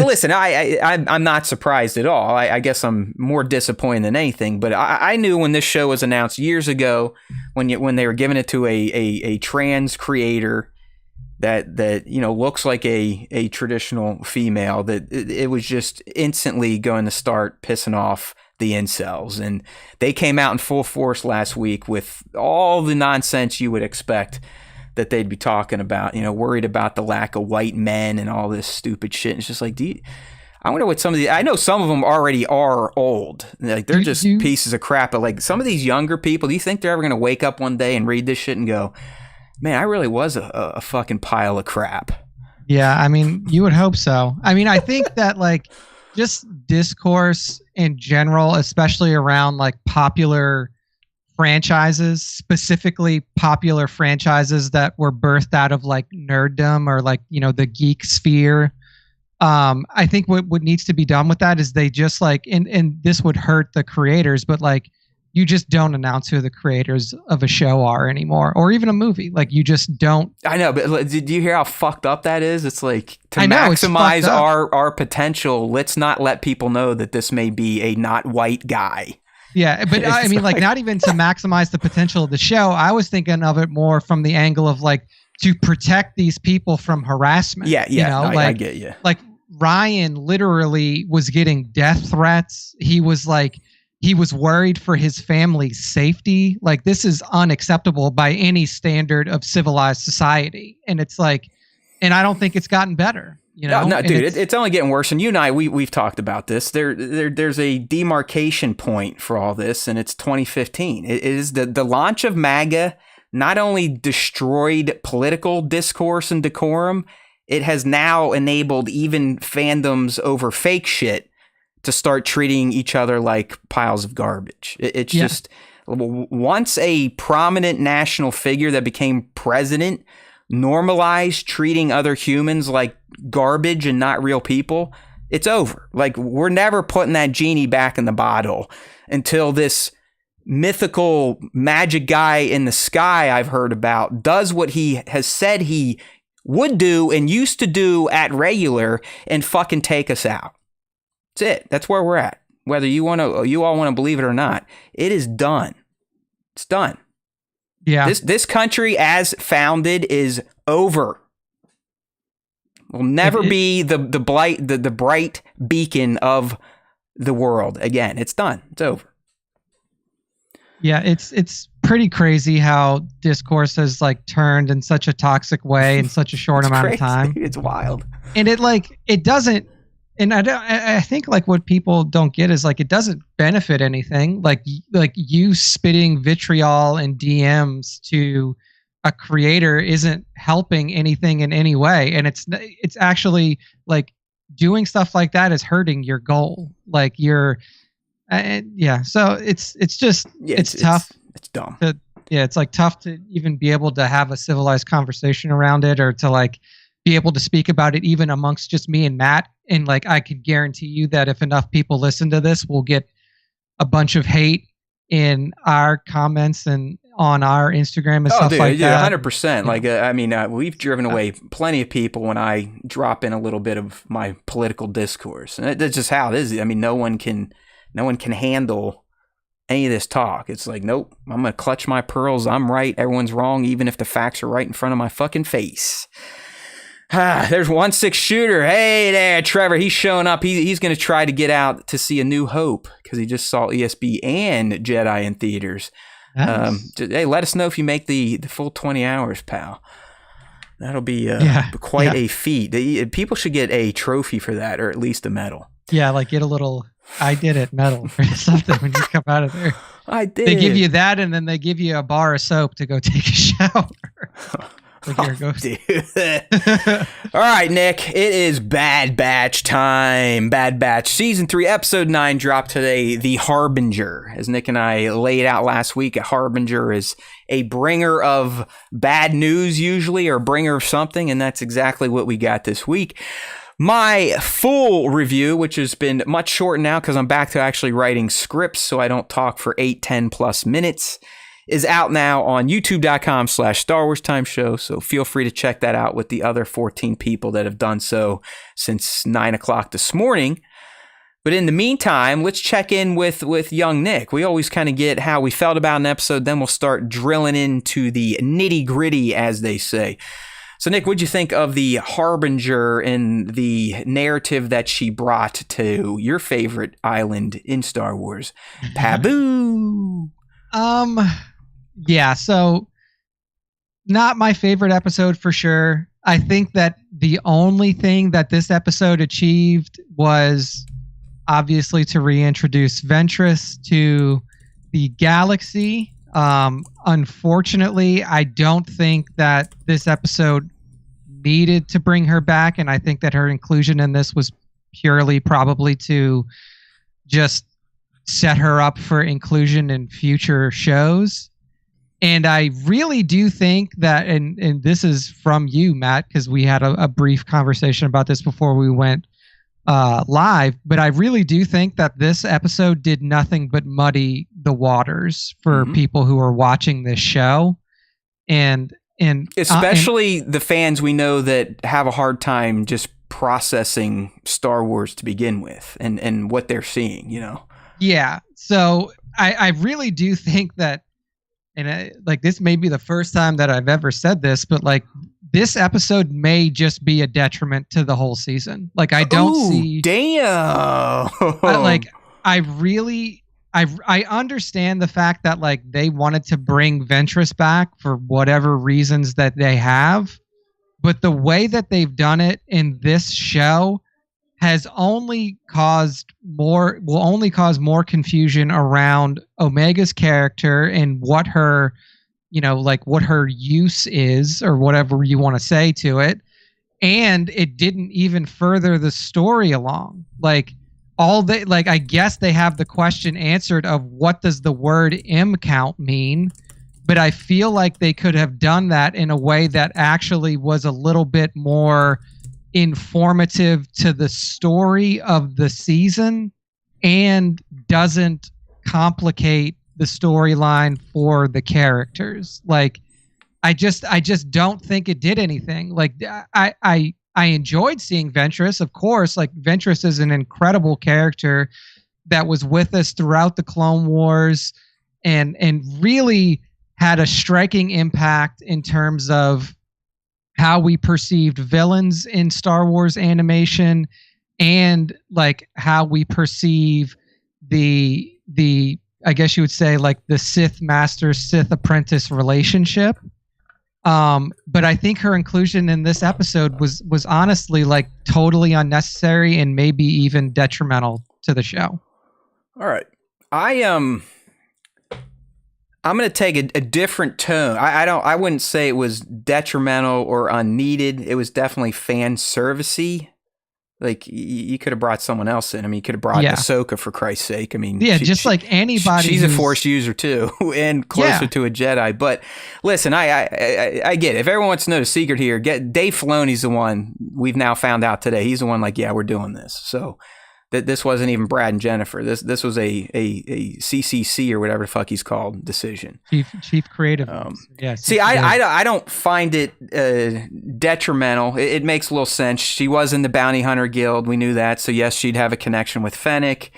listen, I'm not surprised at all. I guess I'm more disappointed than anything. But I knew when this show was announced years ago, when they were giving it to a trans creator that looks like a traditional female, that it was just instantly going to start pissing off the incels. And they came out in full force last week with all the nonsense you would expect that they'd be talking about, worried about the lack of white men and all this stupid shit. And it's just like, I wonder what I know some of them already are old. Like, they're just pieces of crap. But like some of these younger people, do you think they're ever going to wake up one day and read this shit and go, man, I really was a fucking pile of crap? Yeah, I mean, you would hope so. I mean, I think that like just discourse in general, especially around like popular franchises, specifically popular franchises that were birthed out of like nerddom or like, the geek sphere. I think what needs to be done with that is they just like, and this would hurt the creators, but like, you just don't announce who the creators of a show are anymore, or even a movie. Like, you just don't. I know, but did you hear how fucked up that is? It's like, to maximize our potential, let's not let people know that this may be a not white guy. Yeah, but I mean, like, not even to maximize the potential of the show. I was thinking of it more from the angle of like to protect these people from harassment. Yeah, I get you. Like, Ryan literally was getting death threats. He was worried for his family's safety. Like, this is unacceptable by any standard of civilized society. And it's like, and I don't think it's gotten better. No, dude, it's only getting worse. And you and I, we've talked about this. There's a demarcation point for all this, and it's 2015. It is the launch of MAGA not only destroyed political discourse and decorum, it has now enabled even fandoms over fake shit to start treating each other like piles of garbage. It's just, once a prominent national figure that became president normalized treating other humans like garbage and not real people, it's over. Like, we're never putting that genie back in the bottle until this mythical magic guy in the sky I've heard about does what he has said he would do and used to do at regular and fucking take us out. That's it. That's where we're at. Whether you all want to believe it or not, it is done. It's done. Yeah. This country as founded is over. Will never be the bright beacon of the world again. It's done. It's over. Yeah, it's pretty crazy how discourse has like turned in such a toxic way in such a short amount of time. It's wild. And it doesn't, and I think like what people don't get is like it doesn't benefit anything. Like you spitting vitriol and DMs to a creator isn't helping anything in any way, and it's actually like doing stuff like that is hurting your goal. Like you're, So it's just it's tough. It's dumb. It's like tough to even be able to have a civilized conversation around it, or to like be able to speak about it even amongst just me and Matt. And like I could guarantee you that if enough people listen to this, we'll get a bunch of hate in our comments and on our Instagram and stuff like that. 100%. Like, I mean, we've driven away plenty of people when I drop in a little bit of my political discourse, and that's just how it is. I mean, no one can handle any of this talk. It's like, nope, I'm gonna clutch my pearls. I'm right, everyone's wrong, even if the facts are right in front of my fucking face. There's 1-6 shooter. Hey there, Trevor. He's showing up. He's going to try to get out to see A New Hope because he just saw ESB and Jedi in theaters. Nice. Hey, let us know if you make the full 20 hours, pal. That'll be quite a feat. People should get a trophy for that, or at least a medal. Yeah, like get a little "I did it" medal or something when you come out of there. I did. They give you that, and then they give you a bar of soap to go take a shower. Like dude. All right, Nick. It is Bad Batch time. Bad Batch Season 3, Episode 9 dropped today. The Harbinger. As Nick and I laid out last week, a Harbinger is a bringer of bad news usually, or a bringer of something, and that's exactly what we got this week. My full review, which has been much shorter now because I'm back to actually writing scripts so I don't talk for 8-10 plus minutes, is out now on youtube.com/Star Wars Time Show. So feel free to check that out with the other 14 people that have done so since 9 o'clock this morning. But in the meantime, let's check in with young Nick. We always kind of get how we felt about an episode, then we'll start drilling into the nitty gritty, as they say. So Nick, what'd you think of the Harbinger and the narrative that she brought to your favorite island in Star Wars, Pabu? Yeah, so not my favorite episode for sure. I think that the only thing that this episode achieved was obviously to reintroduce Ventress to the galaxy. Unfortunately, I don't think that this episode needed to bring her back, and I think that her inclusion in this was purely probably to just set her up for inclusion in future shows. And I really do think that, and this is from you, Matt, because we had a brief conversation about this before we went live, but I really do think that this episode did nothing but muddy the waters for people who are watching this show. And especially the fans we know that have a hard time just processing Star Wars to begin with and what they're seeing, you know? Yeah. So I really do think that, and like this may be the first time that I've ever said this, but like this episode may just be a detriment to the whole season. Like I don't see. Damn. I understand the fact that like they wanted to bring Ventress back for whatever reasons that they have, but the way that they've done it in this show has only will only cause more confusion around Omega's character and what her, what her use is, or whatever you want to say to it. And it didn't even further the story along. I guess they have the question answered of what does the word M count mean, but I feel like they could have done that in a way that actually was a little bit more informative to the story of the season and doesn't complicate the storyline for the characters. Like, I just don't think it did anything. Like, I enjoyed seeing Ventress, of course. Like, Ventress is an incredible character that was with us throughout the Clone Wars and really had a striking impact in terms of how we perceived villains in Star Wars animation, and like how we perceive the I guess you would say like the Sith master Sith apprentice relationship. But I think her inclusion in this episode was honestly like totally unnecessary and maybe even detrimental to the show. All right. I'm going to take a different tone. I wouldn't say it was detrimental or unneeded. It was definitely fan servicey. Like you could have brought someone else in. I mean, you could have brought Ahsoka for Christ's sake. I mean, just like anybody. She's a Force user too, and closer to a Jedi. But listen, I get it. If everyone wants to know the secret here, Dave Filoni's the one we've now found out today. He's the one like, yeah, we're doing this. So that this wasn't even Brad and Jennifer. This was a CCC or whatever the fuck he's called decision. Chief creative. See, I don't find it detrimental. It makes a little sense. She was in the Bounty Hunter Guild. We knew that. So yes, she'd have a connection with Fennec,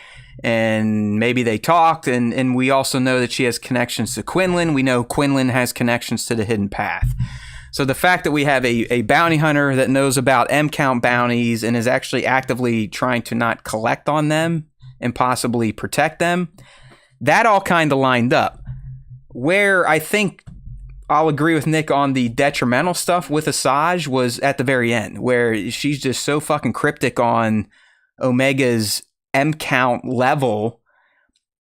and maybe they talked. And we also know that she has connections to Quinlan. We know Quinlan has connections to the Hidden Path. So the fact that we have a bounty hunter that knows about M-count bounties and is actually actively trying to not collect on them and possibly protect them, that all kind of lined up. Where I think I'll agree with Nick on the detrimental stuff with Asajj was at the very end, where she's just so fucking cryptic on Omega's M-count level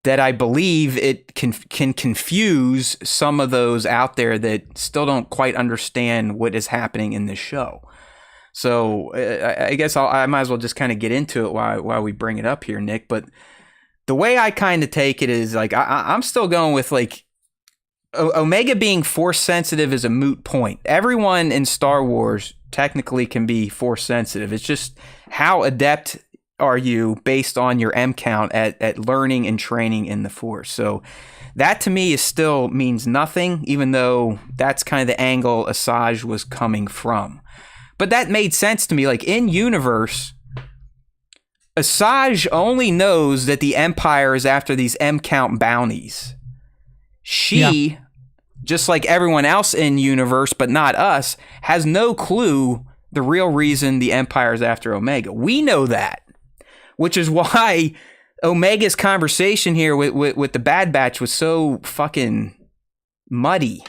that I believe it can confuse some of those out there that still don't quite understand what is happening in this show. So I guess I might as well just kind of get into it while we bring it up here, Nick. But the way I kind of take it is like I'm still going with like Omega being Force sensitive is a moot point. Everyone in Star Wars technically can be Force sensitive. It's just how adept are you based on your M count at learning and training in the Force. So that to me is still means nothing, even though that's kind of the angle Asajj was coming from. But that made sense to me. Like in universe, Asajj only knows that the Empire is after these M count bounties. She, just like everyone else in universe, but not us, has no clue the real reason the Empire is after Omega. We know that. Which is why Omega's conversation here with the Bad Batch was so fucking muddy.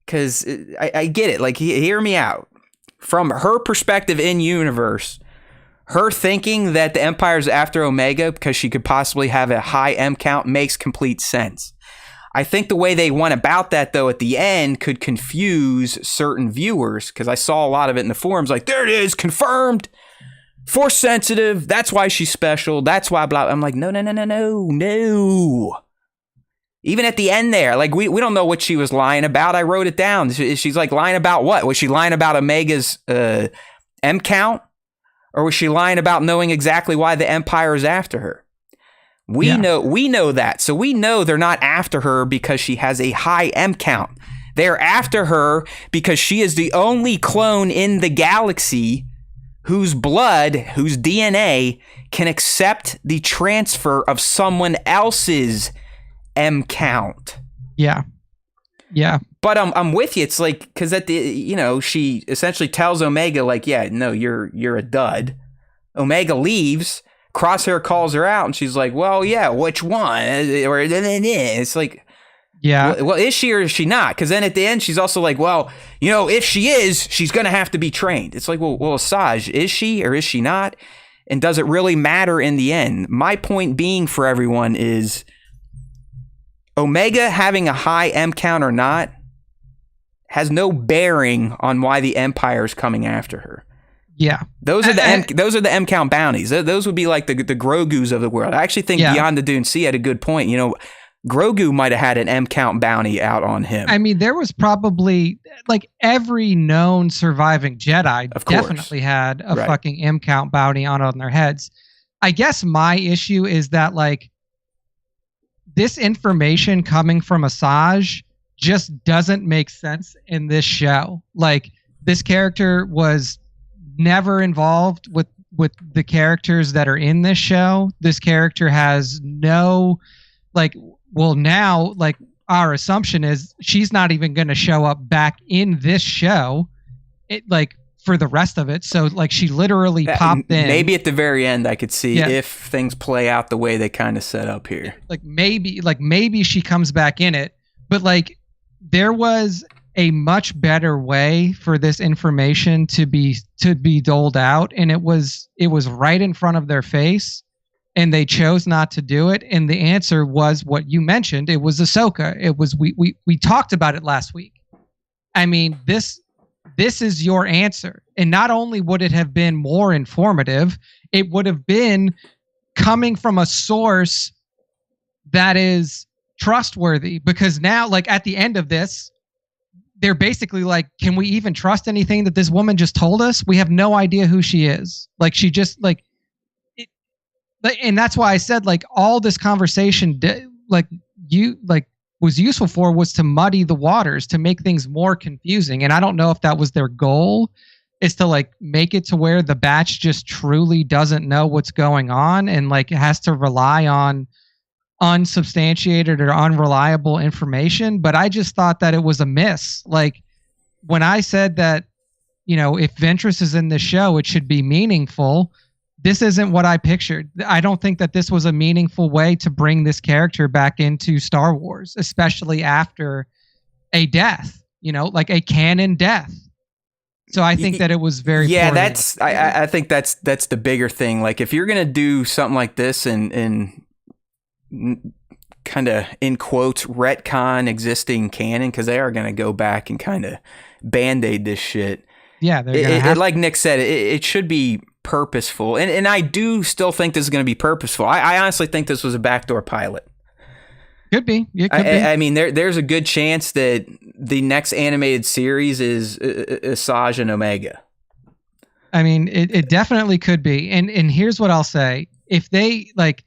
Because I get it. Like, hear me out. From her perspective in universe, her thinking that the Empire's after Omega because she could possibly have a high M count makes complete sense. I think the way they went about that, though, at the end could confuse certain viewers. Because I saw a lot of it in the forums. Like, there it is, confirmed. Force sensitive, that's why she's special, that's why blah. I'm like, no. Even at the end there, like we don't know what she was lying about. I wrote it down. She's like lying about what? Was she lying about Omega's M count? Or was she lying about knowing exactly why the Empire is after her? We know that. So we know they're not after her because she has a high M count. They're after her because she is the only clone in the galaxy whose blood, whose DNA can accept the transfer of someone else's M count. Yeah. But I'm with you. It's like, because at the, she essentially tells Omega, like, yeah, no, you're a dud. Omega leaves. Crosshair calls her out, and she's like, well, yeah, which one? Or it's like, yeah. Well, is she or is she not? Because then at the end, she's also like, well, if she is, she's going to have to be trained. It's like, well, Asajj, is she or is she not? And does it really matter in the end? My point being for everyone is Omega having a high M count or not has no bearing on why the Empire is coming after her. Yeah, those are the M count bounties. Those would be like the Grogus of the world. I actually think Beyond the Dune Sea had a good point. Grogu might have had an M count bounty out on him. I mean, there was probably like every known surviving Jedi definitely had a fucking M count bounty on their heads. I guess my issue is that like this information coming from Asajj just doesn't make sense in this show. Like this character was never involved with the characters that are in this show. This character has no now our assumption is she's not even going to show up back in this show. it like for the rest of it. So like she literally popped in. Maybe at the very end I could see if things play out the way they kind of set up here. Like maybe she comes back in it, but like there was a much better way for this information to be doled out, and it was right in front of their face, and they chose not to do it. And the answer was what you mentioned. It was Ahsoka. It was we talked about it last week. I mean, this is your answer. And not only would it have been more informative, it would have been coming from a source that is trustworthy, because now, like at the end of this, they're basically like, can we even trust anything that this woman just told us? We have no idea who she is. Like she just and that's why I said like all this conversation was useful for was to muddy the waters, to make things more confusing. And I don't know if that was their goal, is to like make it to where the batch just truly doesn't know what's going on and like has to rely on unsubstantiated or unreliable information. But I just thought that it was a miss. Like when I said that, you know, if Ventress is in the show, it should be meaningful. This isn't what I pictured. I don't think that this was a meaningful way to bring this character back into Star Wars, especially after a death, you know, like a canon death. So I think that it was very I think that's the bigger thing. Like if you're gonna do something like this and kind of in quotes retcon existing canon, because they are gonna go back and kind of band-aid this shit. Yeah, they're like Nick said, it should be purposeful, and I do still think this is going to be purposeful. I honestly think this was a backdoor pilot. Could be. It could be. I mean, there's a good chance that the next animated series is Asajj and Omega. I mean, it definitely could be. And here's what I'll say: if they like,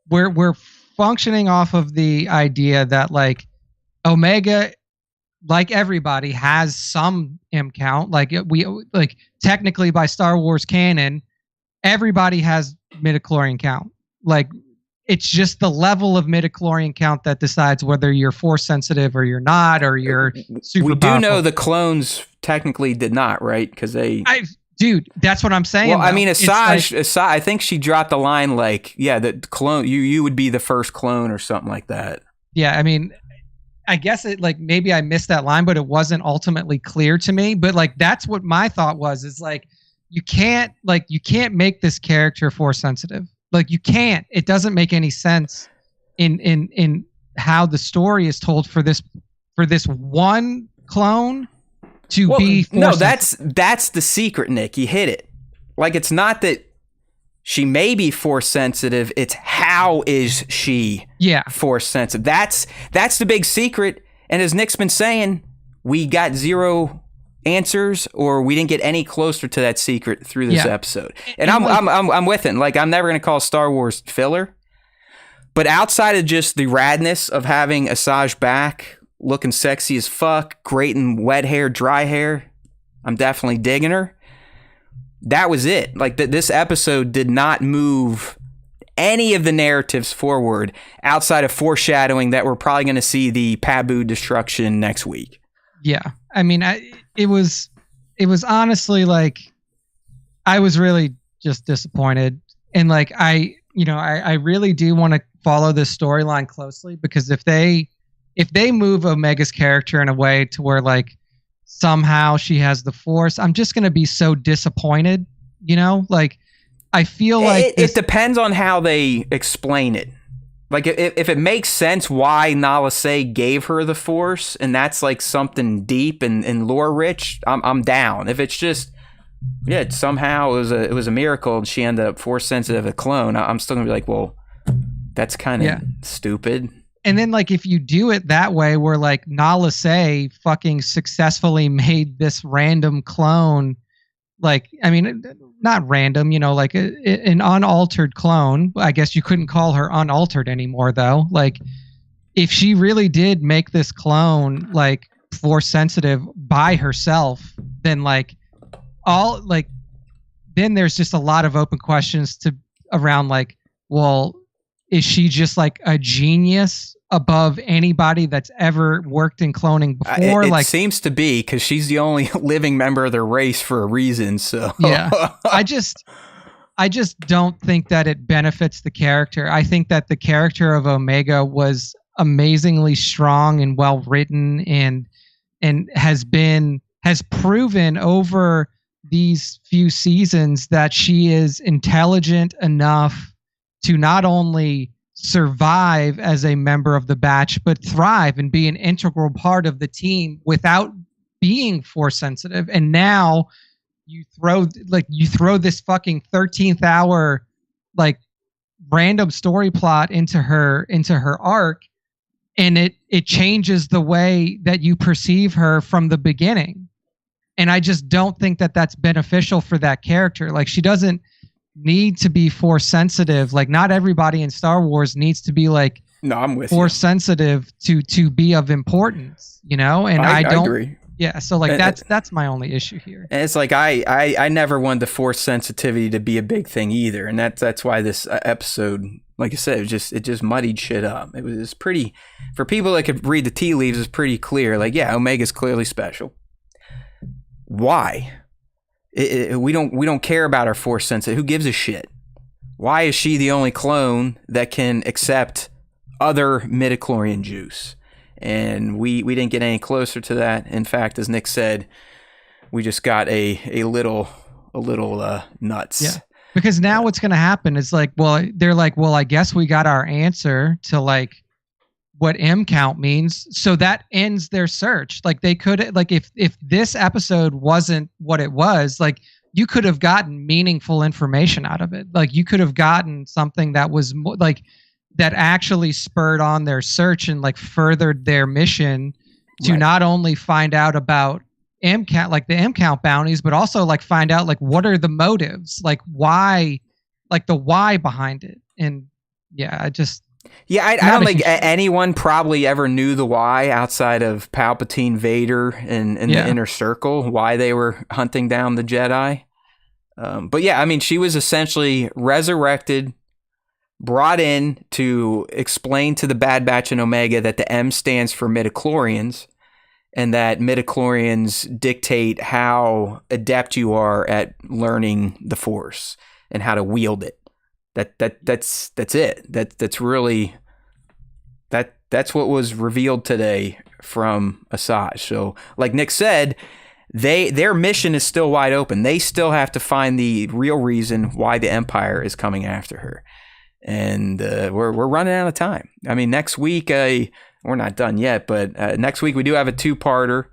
we're functioning off of the idea that like Omega, like everybody, has some M count. Like we like technically by Star Wars canon, everybody has midichlorian count. Like it's just the level of midichlorian count that decides whether you're force sensitive or you're not, or you're super. We do know the clones technically did not, right? Because dude, that's what I'm saying. Well, I mean, Asajj, I think she dropped the line like, yeah, the clone, you would be the first clone or something like that. Yeah, I mean, I guess it like maybe I missed that line, but it wasn't ultimately clear to me. But like that's what my thought was, is like you can't make this character force sensitive. Like you can't. It doesn't make any sense in how the story is told for this one clone to be force no, sensitive. That's the secret, Nick. You hit it. Like it's not that she may be force sensitive, it's how is she force sensitive. That's the big secret. And as Nick's been saying, we got zero answers, or we didn't get any closer to that secret through this episode. And I'm with it. Like I'm never gonna call Star Wars filler. But outside of just the radness of having Asajj back, looking sexy as fuck, great in wet hair, dry hair, I'm definitely digging her. That was it. Like this episode did not move any of the narratives forward outside of foreshadowing that we're probably going to see the Pabu destruction next week. Yeah. I mean, it was honestly like, I was really just disappointed. And like, I really do want to follow this storyline closely, because if they move Omega's character in a way to where like somehow she has the force, I'm just going to be so disappointed, you know? Like I feel like it depends on how they explain it. Like if it makes sense why Nala Se gave her the force, and that's like something deep and lore rich, I'm down. If it's just somehow it was a miracle and she ended up force sensitive, a clone, I'm still gonna be like, well, that's kind of stupid. And then like if you do it that way, where like Nala Se fucking successfully made this random clone, like I mean not random, you know, like an unaltered clone. I guess you couldn't call her unaltered anymore though. Like if she really did make this clone like force sensitive by herself, then like then there's just a lot of open questions around like, well, is she just like a genius above anybody that's ever worked in cloning before? It seems to be, because she's the only living member of their race for a reason. So yeah, I just don't think that it benefits the character. I think that the character of Omega was amazingly strong and well written, and has proven over these few seasons that she is intelligent enough to not only survive as a member of the batch, but thrive and be an integral part of the team without being force sensitive. And now you throw this fucking 13th hour like random story plot into her arc, and it changes the way that you perceive her from the beginning. And I just don't think that that's beneficial for that character. Like, she doesn't need to be force sensitive. Like, not everybody in Star Wars needs to be like, no, I'm with force sensitive to be of importance, you know? And I don't agree. Yeah, so like that's my only issue here. And it's like I never wanted the force sensitivity to be a big thing either, and that's why this episode, like I said, it just muddied shit up. It was pretty, for people that could read the tea leaves, it's pretty clear. Like, yeah, Omega's clearly special. Why? We don't care about our force sensitive. Who gives a shit? Why is she the only clone that can accept other midichlorian juice? And we didn't get any closer to that. In fact, as Nick said, we just got a little nuts. Yeah. Because now what's going to happen is like, they're like, well, I guess we got our answer to like what M count means. So that ends their search. Like, they could, like, if this episode wasn't what it was, like, you could have gotten meaningful information out of it. Like, you could have gotten something that was like, that actually spurred on their search and like furthered their mission to not only find out about M count, like the M count bounties, but also like find out like what are the motives, like why, like the why behind it. And yeah, I don't think anyone probably ever knew the why outside of Palpatine, Vader, and the Inner Circle, why they were hunting down the Jedi. But yeah, I mean, she was essentially resurrected, brought in to explain to the Bad Batch and Omega that the M stands for midichlorians, and that midichlorians dictate how adept you are at learning the Force and how to wield it. That's it. That's really that's what was revealed today from Asajj. So, like Nick said, their mission is still wide open. They still have to find the real reason why the Empire is coming after her. And we're running out of time. I mean, next week, we're not done yet, but next week we do have a two-parter.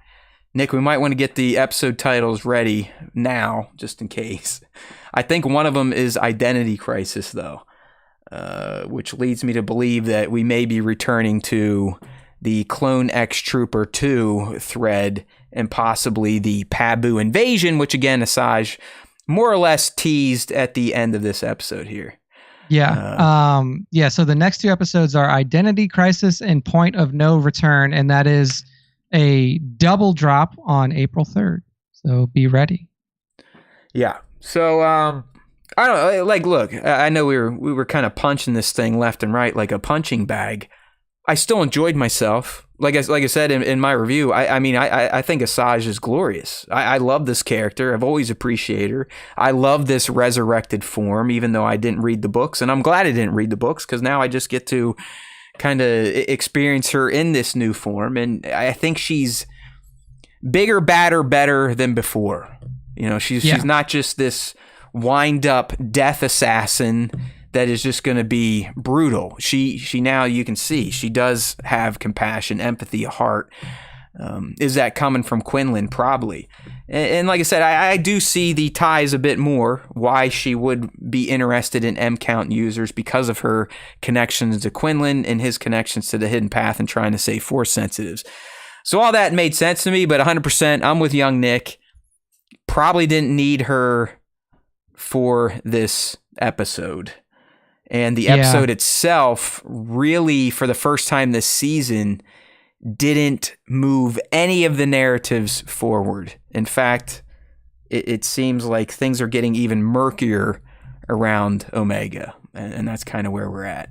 Nick, we might want to get the episode titles ready now, just in case. I think one of them is Identity Crisis, though, which leads me to believe that we may be returning to the Clone X Trooper 2 thread and possibly the Pabu invasion, which, again, Asajj more or less teased at the end of this episode here. Yeah. So the next two episodes are Identity Crisis and Point of No Return, and that is a double drop on April 3rd. So be ready. Yeah. So I don't know. Like, look, I know we were kind of punching this thing left and right like a punching bag. I still enjoyed myself. Like I said in my review, I think Asajj is glorious. I love this character. I've always appreciated her. I love this resurrected form, even though I didn't read the books. And I'm glad I didn't read the books, because now I just get to kind of experience her in this new form. And I think she's bigger, badder, better than before. You know, she's not just this wind-up death assassin that is just going to be brutal. She now, you can see, she does have compassion, empathy, a heart. Is that coming from Quinlan? Probably. And like I said, I do see the ties a bit more, why she would be interested in M-count users, because of her connections to Quinlan and his connections to the Hidden Path and trying to save Force sensitives. So all that made sense to me, but 100%, I'm with young Nick. Probably didn't need her for this episode. And the episode itself really, for the first time this season, didn't move any of the narratives forward. In fact, it seems like things are getting even murkier around Omega. And that's kind of where we're at.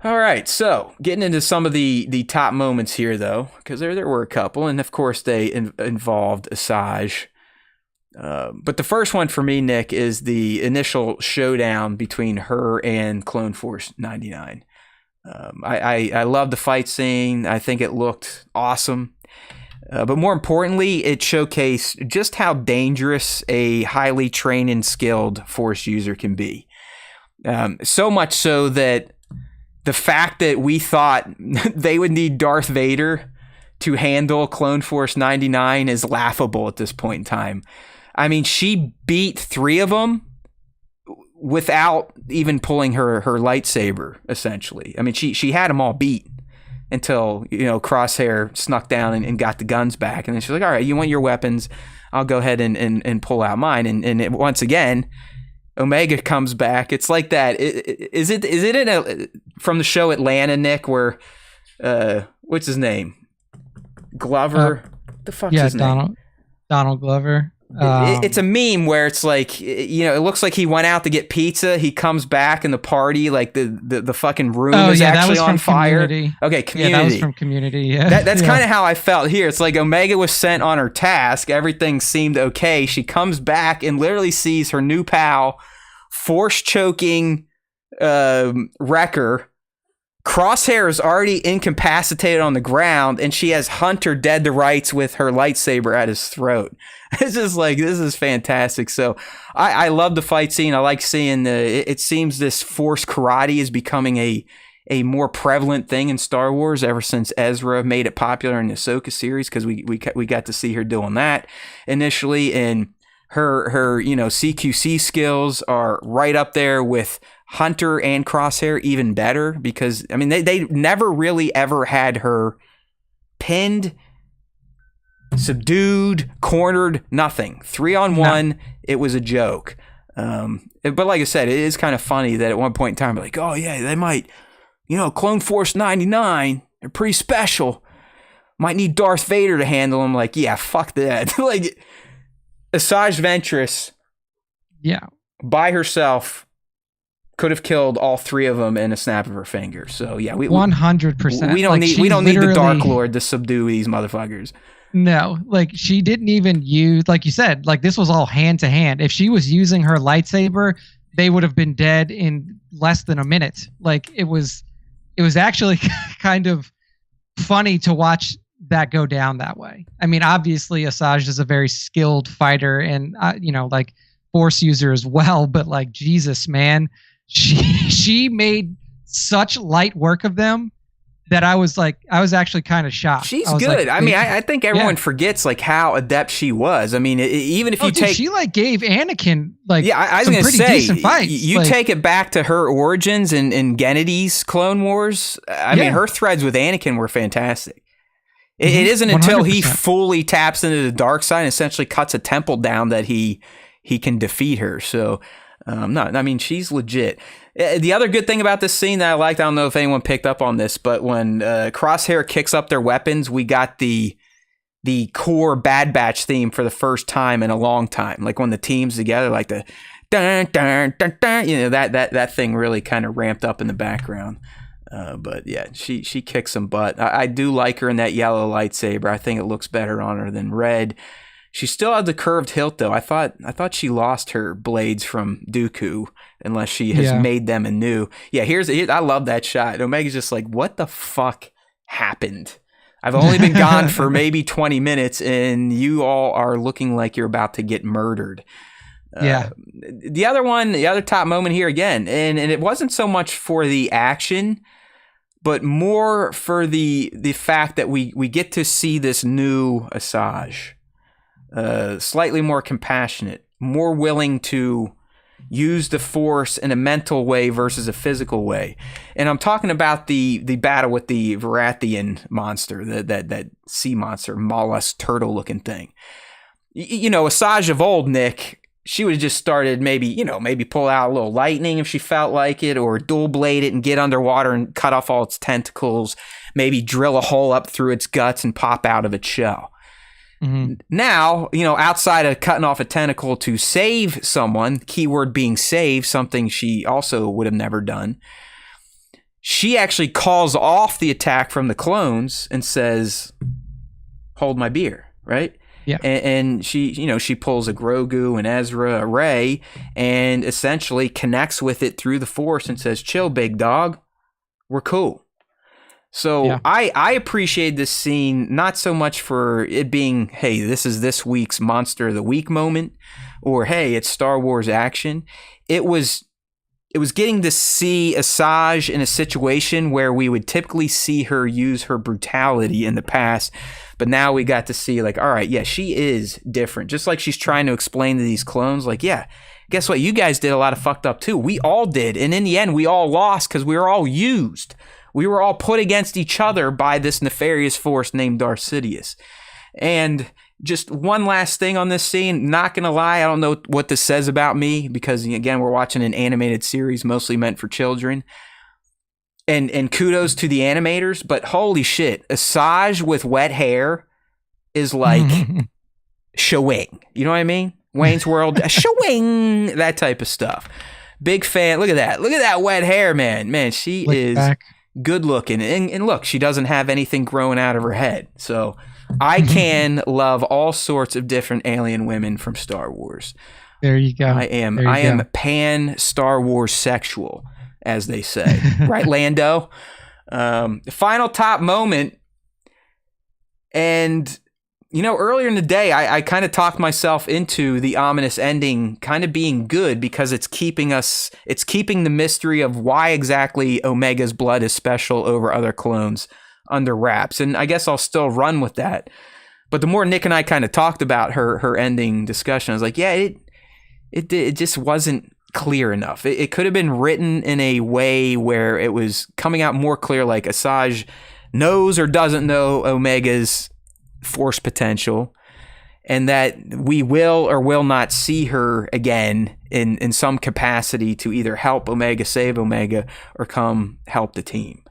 All right, so getting into some of the top moments here, though, because there were a couple, and of course they involved Asajj. But the first one for me, Nick, is the initial showdown between her and Clone Force 99. I love the fight scene. I think it looked awesome. But more importantly, it showcased just how dangerous a highly trained and skilled Force user can be. So much so that the fact that we thought they would need Darth Vader to handle Clone Force 99 is laughable at this point in time. I mean, she beat 3 of them without even pulling her lightsaber, essentially. I mean, she had them all beat until, Crosshair snuck down and got the guns back. And then she's like, all right, you want your weapons? I'll go ahead and pull out mine. And once again, Omega comes back. It's like that. Is it from the show Atlanta, Nick, where what's his name? Glover? The fuck's his name? Donald Glover. It's a meme where it's like, it looks like he went out to get pizza. He comes back in the party, like the fucking room is actually on fire. Community. Okay, Community. Yeah, that was from Community. Yeah, that's kind of how I felt here. It's like Omega was sent on her task. Everything seemed okay. She comes back and literally sees her new pal force choking Wrecker. Crosshair is already incapacitated on the ground, and she has Hunter dead to rights with her lightsaber at his throat. It's just like, this is fantastic. So I love the fight scene. I like seeing it seems this force karate is becoming a more prevalent thing in Star Wars ever since Ezra made it popular in the Ahsoka series, because we got to see her doing that initially, and her CQC skills are right up there with Hunter and Crosshair, even better, because I mean they never really ever had her pinned, subdued, cornered, nothing. 3-on-1, no. It was a joke. But like I said, it is kind of funny that at one point in time, like, oh yeah, they might, Clone Force 99, they're pretty special. Might need Darth Vader to handle them. Like, yeah, fuck that. Like, Asajj Ventress, yeah, by herself, could have killed all 3 of them in a snap of her finger. So yeah, 100%. We don't need the Dark Lord to subdue these motherfuckers. No, like she didn't even use, like you said, like this was all hand to hand. If she was using her lightsaber, they would have been dead in less than a minute. Like it was actually kind of funny to watch that go down that way. I mean, obviously Asajj is a very skilled fighter and like Force user as well, but like Jesus, man, she made such light work of them that I was actually kind of shocked. She's good. Like, I mean, I think everyone forgets like how adept she was. I mean, even if she like gave Anakin like I was some gonna pretty say decent fights. You take it back to her origins in Gennedy's Clone Wars. I mean, her threads with Anakin were fantastic. It isn't until 100%. he fully taps into the dark side and essentially cuts a temple down that he can defeat her. So, no, I mean, she's legit. The other good thing about this scene that I liked, I don't know if anyone picked up on this, but when Crosshair kicks up their weapons, we got the core Bad Batch theme for the first time in a long time. Like when the team's together, like the dun dun dun dun, that thing really kind of ramped up in the background. But yeah, she kicks some butt. I do like her in that yellow lightsaber. I think it looks better on her than red. She still had the curved hilt though. I thought she lost her blades from Dooku, unless she has made them anew. Yeah, I love that shot. Omega's just like, what the fuck happened? I've only been gone for maybe 20 minutes, and you all are looking like you're about to get murdered. The other top moment here again, and it wasn't so much for the action, but more for the fact that we get to see this new Asajj. Slightly more compassionate, more willing to use the Force in a mental way versus a physical way. And I'm talking about the battle with the Varathian monster, that sea monster, mollusk turtle looking thing. Asajj of old, Nick, she would have just started maybe pull out a little lightning if she felt like it, or dual blade it and get underwater and cut off all its tentacles, maybe drill a hole up through its guts and pop out of its shell. Mm-hmm. Now, outside of cutting off a tentacle to save someone, keyword being save, something she also would have never done, she actually calls off the attack from the clones and says, hold my beer, right? Yeah. And she, she pulls a Grogu, an Ezra, a Rey, and essentially connects with it through the Force and says, chill, big dog. We're cool. So yeah. I appreciate this scene, not so much for it being, hey, this is this week's Monster of the Week moment, or hey, it's Star Wars action. It was getting to see Asajj in a situation where we would typically see her use her brutality in the past, but now we got to see, like, all right, yeah, she is different. Just like she's trying to explain to these clones, like, yeah, guess what? You guys did a lot of fucked up too. We all did. And in the end, we all lost because we were all used. We were all put against each other by this nefarious force named Darth Sidious. And just one last thing on this scene, not going to lie, I don't know what this says about me because, again, we're watching an animated series mostly meant for children. And kudos to the animators, but holy shit, Asajj with wet hair is like showing. You know what I mean? Wayne's World, showing, that type of stuff. Big fan. Look at that. Look at that wet hair, man. Man, she is good looking. And look, she doesn't have anything growing out of her head. So I can love all sorts of different alien women from Star Wars. There you go. I am pan Star Wars sexual, as they say. Right, Lando? Final top moment. And, earlier in the day, I kind of talked myself into the ominous ending kind of being good because it's keeping the mystery of why exactly Omega's blood is special over other clones under wraps. And I guess I'll still run with that. But the more Nick and I kind of talked about her ending discussion, I was like, yeah, it just wasn't clear enough. It could have been written in a way where it was coming out more clear, like Asajj knows or doesn't know Omega's force potential, and that we will or will not see her again in some capacity to either help Omega save Omega or come help the team.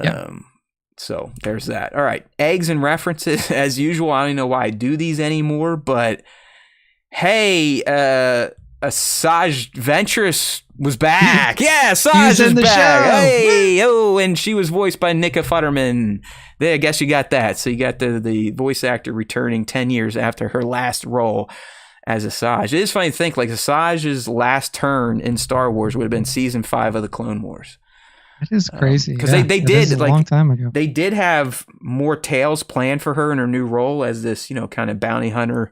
Yep. So there's that. All right. Eggs and references as usual. I don't even know why I do these anymore, but hey, Asajj Ventress was back. Yeah, Asajj is back. Show. Hey, oh, and she was voiced by Nika Futterman. I guess you got that. So you got the voice actor returning 10 years after her last role as Asajj. It is funny to think, like, Asajj's last turn in Star Wars would have been season 5 of the Clone Wars. That is crazy. Because they did, like, a long time ago. They did have more tales planned for her in her new role as this, kind of bounty hunter,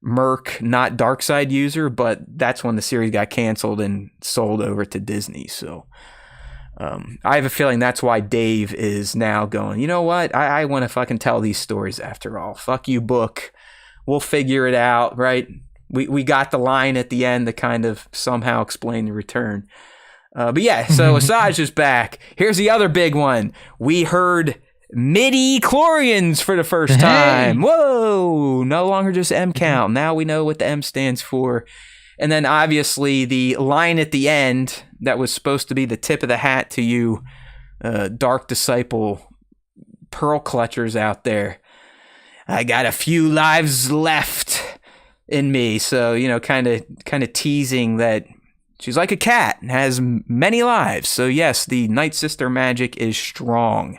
merc, not dark side user, but that's when the series got canceled and sold over to Disney. So I have a feeling that's why Dave is now going, you know what? I want to fucking tell these stories after all. Fuck you, book. We'll figure it out, right? We got the line at the end to kind of somehow explain the return. But yeah, so Asajj is back. Here's the other big one. We heard midi-chlorians for the first time. Whoa! No longer just M count. Now we know what the M stands for. And then obviously the line at the end that was supposed to be the tip of the hat to you, Dark Disciple pearl clutchers out there. I got a few lives left in me. So, kind of teasing that she's like a cat and has many lives. So yes, the Night Sister magic is strong.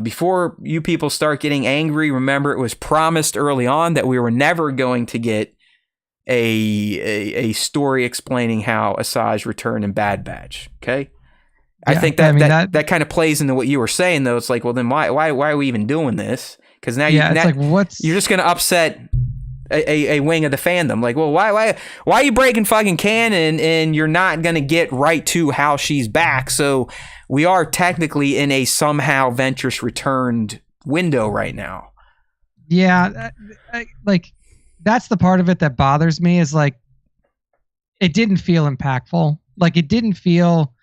Before you people start getting angry, remember it was promised early on that we were never going to get a story explaining how Asajj returned in Bad Batch. Okay, yeah, I think that kind of plays into what you were saying, though. It's like, well, then why are we even doing this? Because now you're just going to upset a wing of the fandom. Like, well, why are you breaking fucking canon and you're not going to get right to how she's back? So we are technically in a somehow Ventress returned window right now. Yeah, like that's the part of it that bothers me is like it didn't feel impactful. Like it didn't feel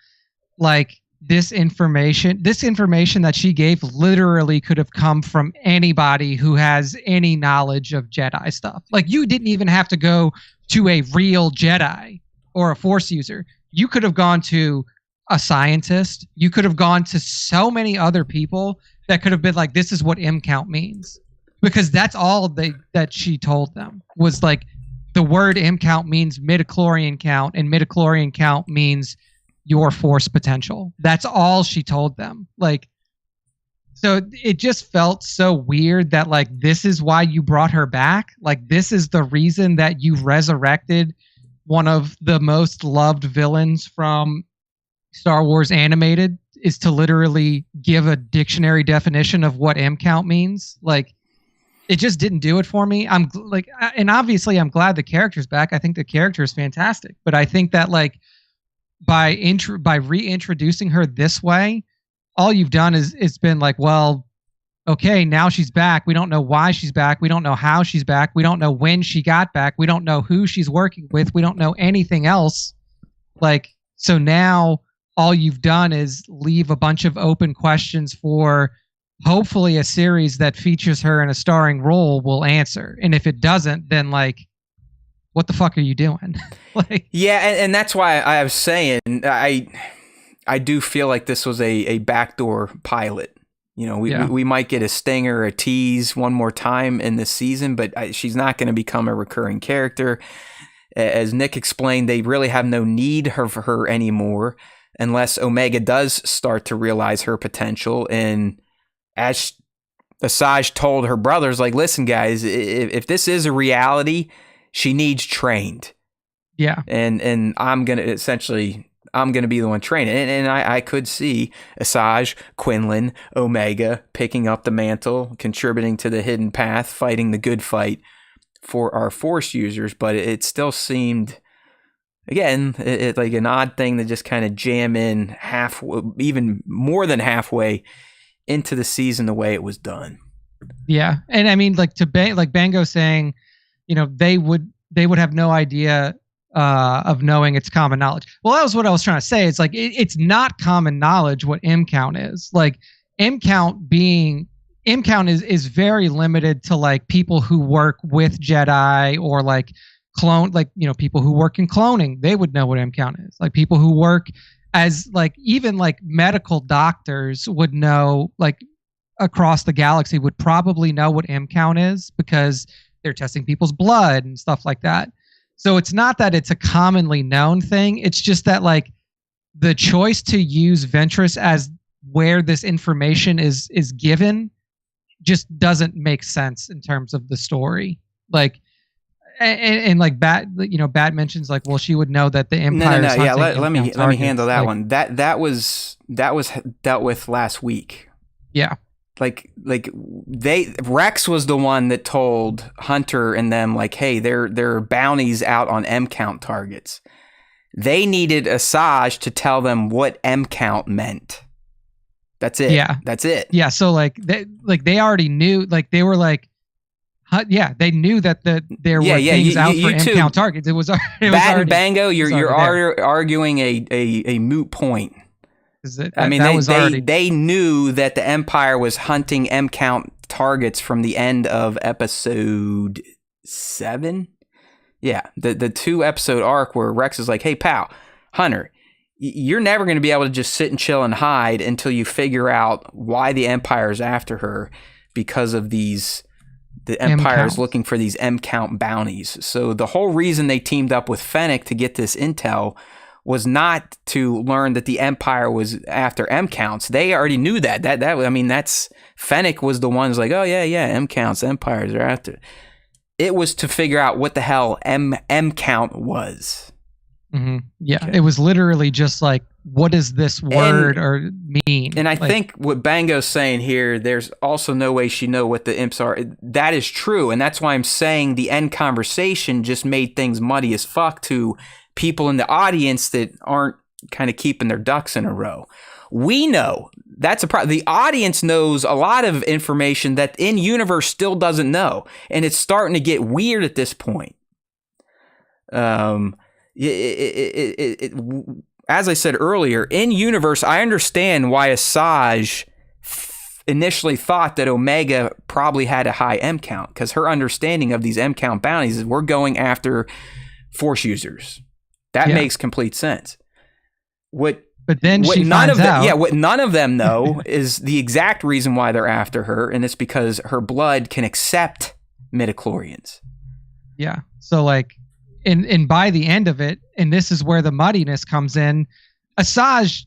like this information that she gave literally could have come from anybody who has any knowledge of Jedi stuff. Like you didn't even have to go to a real Jedi or a Force user. You could have gone to a scientist. You could have gone to so many other people that could have been like, this is what M count means. Because that's all that she told them was like the word M count means midichlorian count, and midichlorian count means your force potential. That's all she told them. Like, so it just felt so weird that like this is why you brought her back. Like this is the reason that you resurrected one of the most loved villains from Star Wars animated, is to literally give a dictionary definition of what M count means. Like it just didn't do it for me. And obviously I'm glad the character's back. I think the character is fantastic, but I think that like by reintroducing her this way, all you've done is it's been like, well, okay, now she's back. We don't know why she's back. We don't know how she's back. We don't know when she got back. We don't know who she's working with. We don't know anything else. Like, so now all you've done is leave a bunch of open questions for hopefully a series that features her in a starring role will answer. And if it doesn't, then like, what the fuck are you doing? Like, yeah, and that's why I was saying I do feel like this was a backdoor pilot. You know, we might get a stinger or a tease one more time in this season, but she's not going to become a recurring character. As Nick explained, they really have no need for her anymore unless Omega does start to realize her potential. And as Asajj told her brothers, like, listen, guys, if this is a reality, she needs trained. Yeah. And I'm going to be the one training. And I could see Asajj, Quinlan, Omega picking up the mantle, contributing to the hidden path, fighting the good fight for our Force users. But it still seemed, again, it like an odd thing to just kind of jam in even more than halfway into the season the way it was done. Yeah. And I mean, like like Bango saying, you know, they would have no idea of knowing it's common knowledge. Well, that was what I was trying to say. It's like it's not common knowledge what M count is. Like M count is very limited to like people who work with Jedi or like clone, like, you know, people who work in cloning. They would know what M count is. Like people who work as like even like medical doctors would know, like across the galaxy would probably know what M count is because they're testing people's blood and stuff like that. So it's not that it's a commonly known thing. It's just that like the choice to use Ventress as where this information is given just doesn't make sense in terms of the story. Like, and like Bat mentions like, well, she would know that the Empire. No. Yeah, let me handle that one. That was dealt with last week. Yeah. Like Rex was the one that told Hunter and them like, hey, there are bounties out on M count targets. They needed Asajj to tell them what M count meant. That's it. Yeah, that's it. Yeah, so like they already knew. Like they were like, they knew that there were things out for M count targets. It was Bat and Bango. You're arguing a moot point. They knew that the Empire was hunting M count targets from the end of episode 7. Yeah, the 2-episode arc where Rex is like, hey, pal, Hunter, you're never going to be able to just sit and chill and hide until you figure out why the Empire is after her because of the Empire is looking for these M count bounties. So the whole reason they teamed up with Fennec to get this intel was not to learn that the Empire was after M counts. They already knew that. That's Fennec was the ones like, oh yeah, M counts, Empires are after. It was to figure out what the hell M count was. Mm-hmm. Yeah, okay. It was literally just like, what does this word or mean? And I think what Bango's saying here, there's also no way she know what the imps are. That is true, and that's why I'm saying the end conversation just made things muddy as fuck to people in the audience that aren't kind of keeping their ducks in a row. We know that's a problem. The audience knows a lot of information that in-universe still doesn't know, and it's starting to get weird at this point. As I said earlier, in-universe, I understand why Asajj initially thought that Omega probably had a high M count, because her understanding of these M count bounties is we're going after Force users. That makes complete sense. What none of them know is the exact reason why they're after her, and it's because her blood can accept midichlorians. Yeah. So like, and by the end of it, and this is where the muddiness comes in, Asajj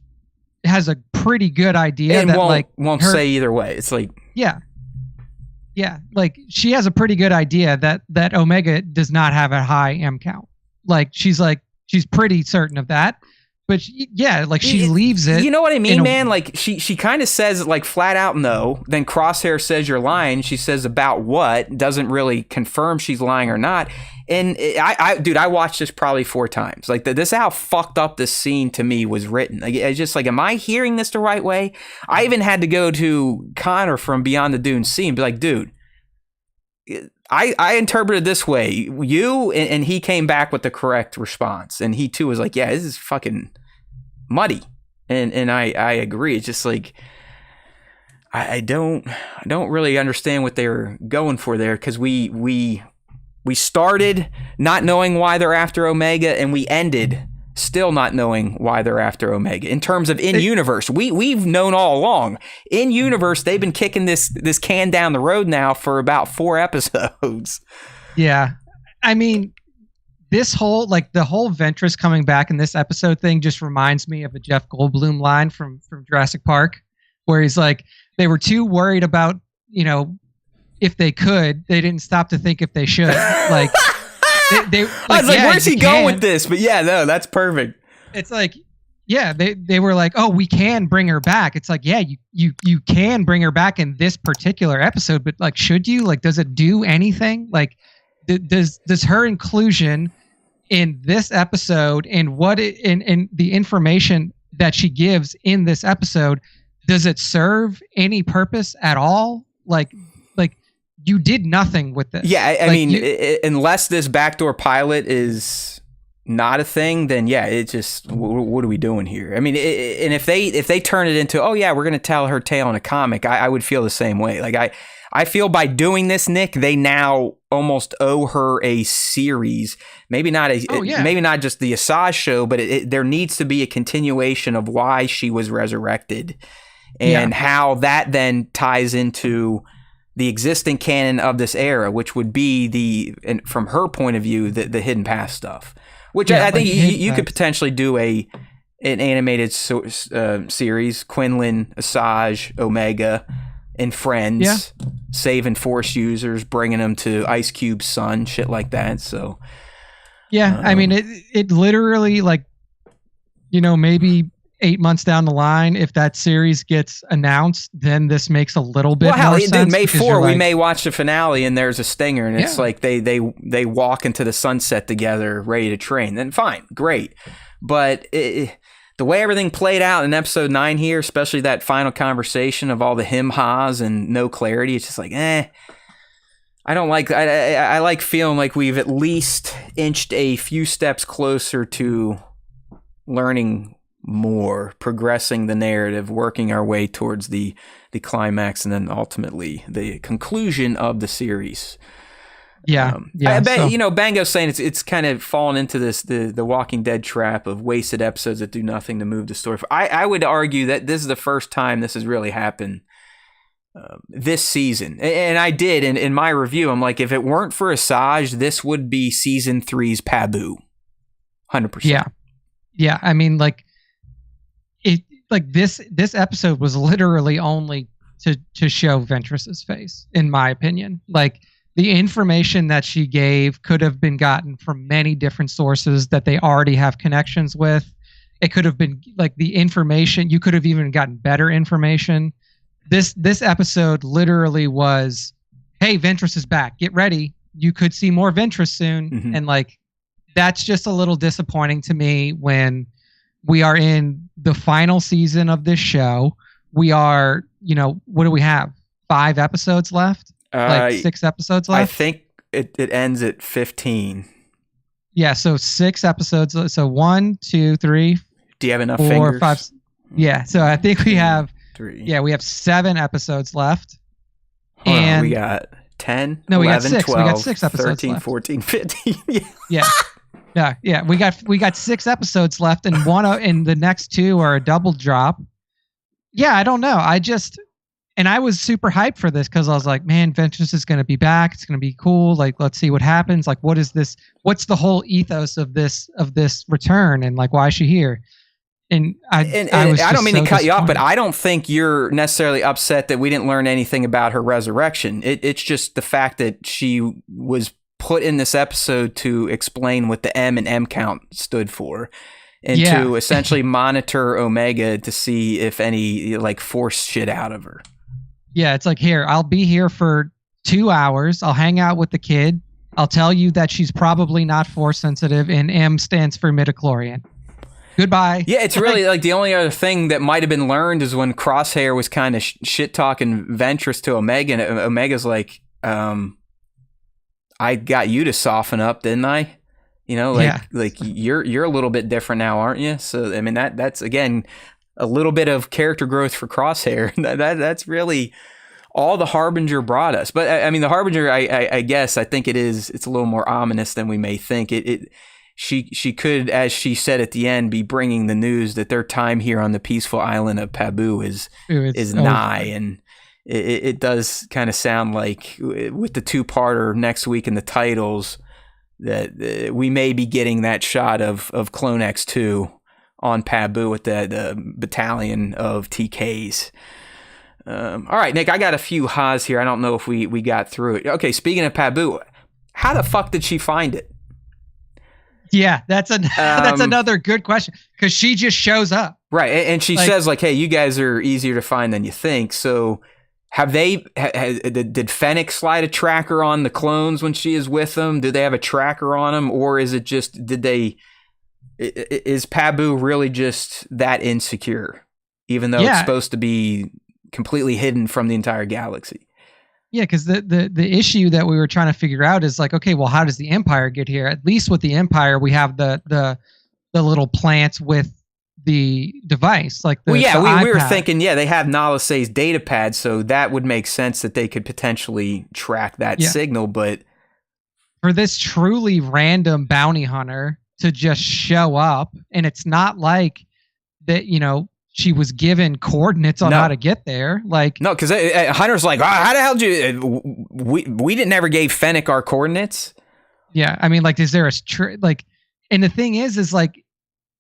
has a pretty good idea and that won't say either way. It's like, yeah, like she has a pretty good idea that Omega does not have a high M count. Like she's pretty certain of that. But she leaves it. You know what I mean, man? Like she kind of says like flat out no. Then Crosshair says you're lying. She says about what? Doesn't really confirm she's lying or not. And I watched this probably 4 times. Like this is how fucked up this scene to me was written. Like it's just like, am I hearing this the right way? I even had to go to Connor from Beyond the Dune scene and be like, dude, I interpreted this way. You and he came back with the correct response, and he too was like, "Yeah, this is fucking muddy," and I agree. It's just like I don't really understand what they were going for there, because we started not knowing why they're after Omega, and we ended still not knowing why they're after Omega. In terms of in-universe, we've known all along. In-universe, they've been kicking this can down the road now for about 4 episodes. Yeah. I mean, this whole, like, the whole Ventress coming back in this episode thing just reminds me of a Jeff Goldblum line from Jurassic Park, where he's like, they were too worried about, if they could, they didn't stop to think if they should. Like, I was like, where's he going with this? But yeah, no, that's perfect. It's like, yeah, they were like, oh, we can bring her back. It's like, yeah, you can bring her back in this particular episode, but like, should you? Like, does it do anything? Like, does her inclusion in this episode and in the information that she gives in this episode, does it serve any purpose at all? Like you did nothing with this. Yeah, I mean, unless this backdoor pilot is not a thing, then yeah, it just, what are we doing here? I mean, and if they turn it into, oh yeah, we're going to tell her tale in a comic, I would feel the same way. Like I feel by doing this, Nick, they now almost owe her a series. Maybe not maybe not just the Asajj show, but there needs to be a continuation of why she was resurrected and how that then ties into the existing canon of this era, which would be and from her point of view, the hidden past stuff, which I think you could potentially do an animated series, Quinlan, Asajj, Omega, and friends, saving Force users, bringing them to Ice Cube's son, shit like that. So, yeah, I mean, it literally, like, maybe 8 months down the line, if that series gets announced, then this makes a little bit more sense. Dude, May 4, we may watch the finale and there's a stinger, and it's like they walk into the sunset together, ready to train. Then fine, great. But the way everything played out in episode 9 here, especially that final conversation of all the him-ha's and no clarity, it's just like, I don't like. I like feeling like we've at least inched a few steps closer to learning more, progressing the narrative, working our way towards the climax, and then ultimately the conclusion of the series. Yeah. I bet Bango's saying it's kind of fallen into this the Walking Dead trap of wasted episodes that do nothing to move the story. I would argue that this is the first time this has really happened this season, and I did in my review. I'm like, if it weren't for Asajj, this would be season 3's Pabu, 100%. Yeah. I mean, like. This episode was literally only to show Ventress's face, in my opinion. Like, the information that she gave could have been gotten from many different sources that they already have connections with. It could have been like the information, you could have even gotten better information. This episode literally was, hey, Ventress is back. Get ready. You could see more Ventress soon. Mm-hmm. And like, that's just a little disappointing to me when we are in the final season of this show. We are, what do we have? 5 episodes left? 6 episodes left? I think it ends at 15. Yeah, so 6 episodes. So 1, 2, 3. Do you have enough 4, fingers? 5. Yeah, so I think we have 3. Yeah, we have 7 episodes left. And we got 10, no, 11, we got 6. 12, We got 6 episodes 13, left. 14, 15. Yeah. Yeah. We got 6 episodes left, and and the next 2 are a double drop. Yeah, I don't know. I was super hyped for this because I was like, man, Ventress is going to be back. It's going to be cool. Like, let's see what happens. Like, what is this? What's the whole ethos of this return? And like, why is she here? And And I was I don't just mean to so cut you off, but disappointed. I don't think you're necessarily upset that we didn't learn anything about her resurrection. It's just the fact that she was put in this episode to explain what the M and M count stood for, and Yeah. to essentially monitor Omega to see if any like force shit out of her. Yeah, it's like, here, I'll be here for 2 hours. I'll hang out with the kid. I'll tell you that she's probably not force sensitive, and M stands for midichlorian. Goodbye. Yeah, it's really like the only other thing that might have been learned is when Crosshair was kind of shit talking Ventress to Omega, and Omega's like, I got you to soften up, didn't I? You know, like you're a little bit different now, aren't you? So I mean that's again a little bit of character growth for Crosshair. That's really all the Harbinger brought us. But I mean the Harbinger, I guess I think it's a little more ominous than we may think. She could, as she said at the end, be bringing the news that their time here on the peaceful island of Pabu is nigh, and it does kind of sound like with the two-parter next week in the titles that we may be getting that shot of Clone X2 on Pabu with the battalion of TKs. All right, Nick, I got a few ha's here. I don't know if we got through it. Okay, speaking of Pabu, how the fuck did she find it? Yeah, that's another good question, because she just shows up. Right, and she says like, hey, you guys are easier to find than you think. So did Fennec slide a tracker on the clones when she is with them? Do they have a tracker on them? Or is it just, is Pabu really just that insecure, even though it's supposed to be completely hidden from the entire galaxy? Yeah, because the issue that we were trying to figure out is like, okay, well, how does the Empire get here? At least with the Empire, we have the little plants with the device, like the we were thinking, they have Nala Se's data pad, so that would make sense that they could potentially track that signal. But for this truly random bounty hunter to just show up, and it's not like that, she was given coordinates on how to get there. Like, no, because Hunter's like, how the hell did you? We didn't ever gave Fennec our coordinates. Yeah, I mean, like, is there and the thing is like,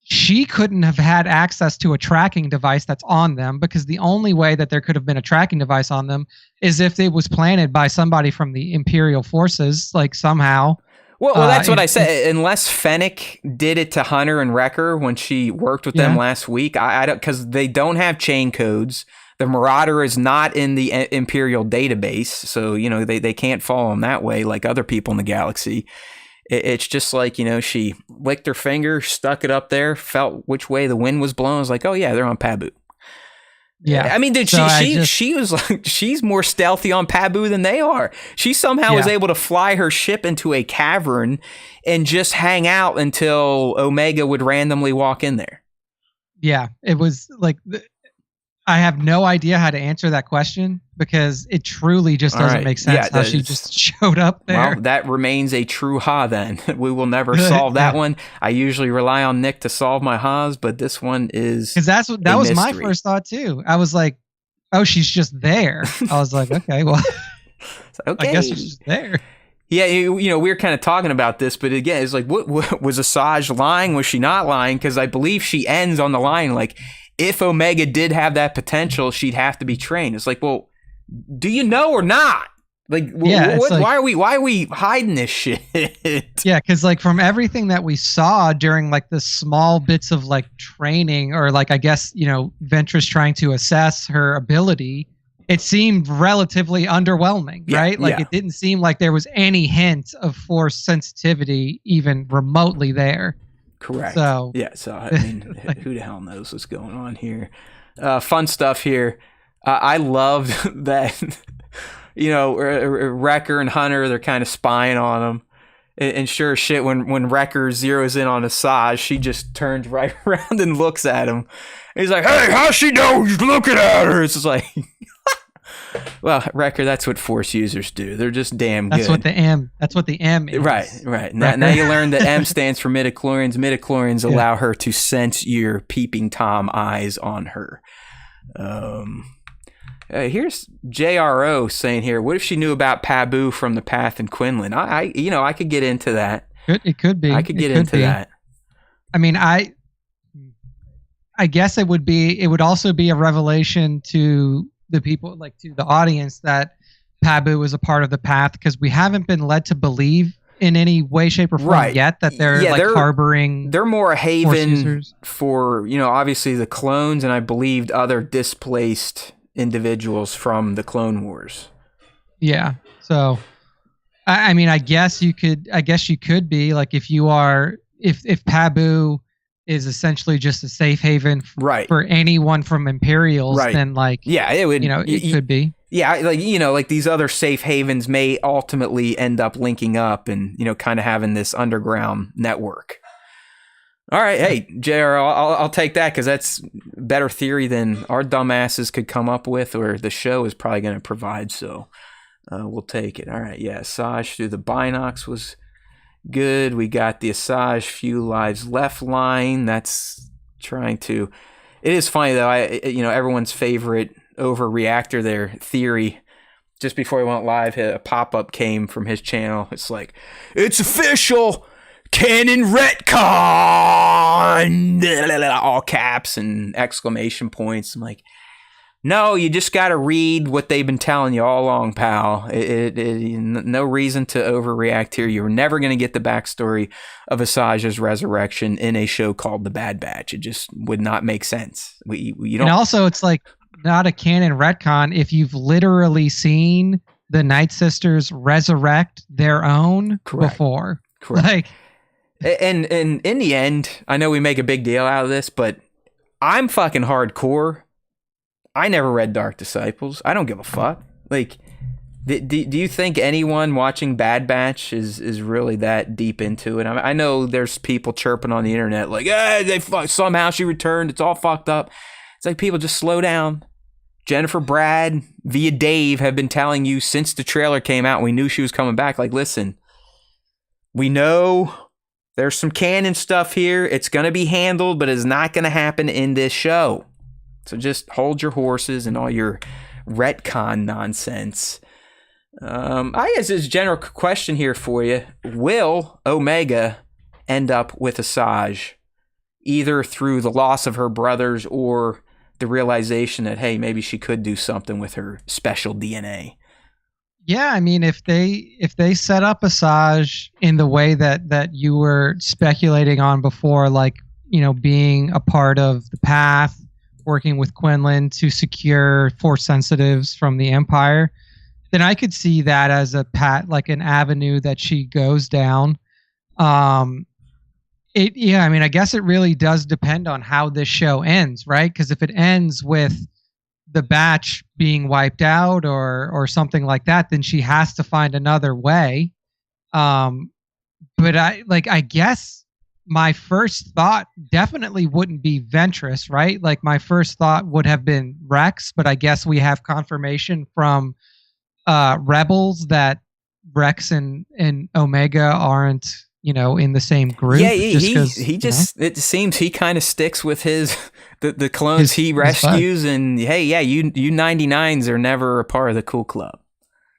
she couldn't have had access to a tracking device that's on them, because the only way that there could have been a tracking device on them is if it was planted by somebody from the Imperial forces, like somehow. Well, that's what I said. Unless Fennec did it to Hunter and Wrecker when she worked with them last week, I don't, because they don't have chain codes. The Marauder is not in the Imperial database, so they can't follow him that way like other people in the galaxy. It's just like she licked her finger, stuck it up there, felt which way the wind was blowing. Was like, oh yeah, they're on Pabu. Yeah, I mean, dude, she was like, she's more stealthy on Pabu than they are. She somehow was able to fly her ship into a cavern and just hang out until Omega would randomly walk in there. Yeah, it was like, I have no idea how to answer that question, because it truly just doesn't make sense how she just showed up there. Well, that remains a true ha then. We will never solve that one. I usually rely on Nick to solve my ha's, but this one is, because that was my first thought too. I was like, oh, she's just there. I was like, okay, well, I guess she's just there. Yeah, we were kind of talking about this, but again, it's like, what was Asajj lying? Was she not lying? Because I believe she ends on the line like, if Omega did have that potential, she'd have to be trained. It's like, well, do you know or not? Like, why are we hiding this shit? Yeah, because like from everything that we saw during like the small bits of like training, or like, I guess, Ventress trying to assess her ability, it seemed relatively underwhelming, right? Like it didn't seem like there was any hint of force sensitivity even remotely there. Correct. So I mean, who the hell knows what's going on here? Fun stuff here. I loved that, Wrecker and Hunter, they're kind of spying on him. And sure as shit, when Wrecker zeroes in on Asajj, she just turns right around and looks at him. He's like, hey, how's she know he's looking at her? It's just like, well, Wrecker, that's what Force users do. They're just damn good. That's what the M is. Right. Now you learn that M stands for midichlorians. Midichlorians allow her to sense your peeping Tom eyes on her. Here's JRO saying here, what if she knew about Pabu from the Path and Quinlan? I could get into that. It could be. I could get into that. I mean, I I guess it would also be a revelation to the people, like to the audience, that Pabu is a part of the path, because we haven't been led to believe in any way, shape, or form yet that they're harboring. They're more a haven users for, obviously the clones, and I believed other displaced individuals from the Clone Wars. Yeah. So, I mean, I guess you could be like, if Pabu is essentially just a safe haven for anyone from Imperials, then like, yeah, it would, it could be. Yeah, like these other safe havens may ultimately end up linking up and, kind of having this underground network. All right, hey, JR, I'll take that, because that's better theory than our dumbasses could come up with, or the show is probably going to provide, so we'll take it. All right, yeah, Asajj through the Binocs was good. We got the Asajj few lives left line. That's trying to... It is funny, though, everyone's favorite overreactor there, Theory, just before he went live, a pop-up came from his channel. It's like, it's official, canon retcon, all caps and exclamation points. I'm like, no, you just got to read what they've been telling you all along, pal. No reason to overreact here. You're never going to get the backstory of Asajj's resurrection in a show called The Bad Batch. It just would not make sense. You don't. And also, it's like, not a canon retcon if you've literally seen the Night Sisters resurrect their own before. Correct. Like, and in the end, I know we make a big deal out of this, but I'm fucking hardcore. I never read Dark Disciples. I don't give a fuck. Like, do you think anyone watching Bad Batch is really that deep into it? I know there's people chirping on the internet like, somehow she returned. It's all fucked up. It's like, people, just slow down. Jennifer Brad via Dave have been telling you since the trailer came out, we knew she was coming back. Like, listen, we know there's some canon stuff here. It's going to be handled, but it's not going to happen in this show. So just hold your horses and all your retcon nonsense. I guess there's a general question here for you. Will Omega end up with Asajj, either through the loss of her brothers or the realization that, hey, maybe she could do something with her special DNA? Yeah, I mean, if they set up Asajj in the way that you were speculating on before, like, being a part of the path, working with Quinlan to secure Force sensitives from the Empire, then I could see that as like an avenue that she goes down. I mean, I guess it really does depend on how this show ends, right? Because if it ends with the batch being wiped out or something like that, then she has to find another way. But I guess my first thought definitely wouldn't be Ventress, right? Like, my first thought would have been Rex, but I guess we have confirmation from Rebels that Rex and Omega aren't, in the same group. Yeah, it seems he kind of sticks with the clones he rescues, and hey, yeah, you 99s are never a part of the cool club.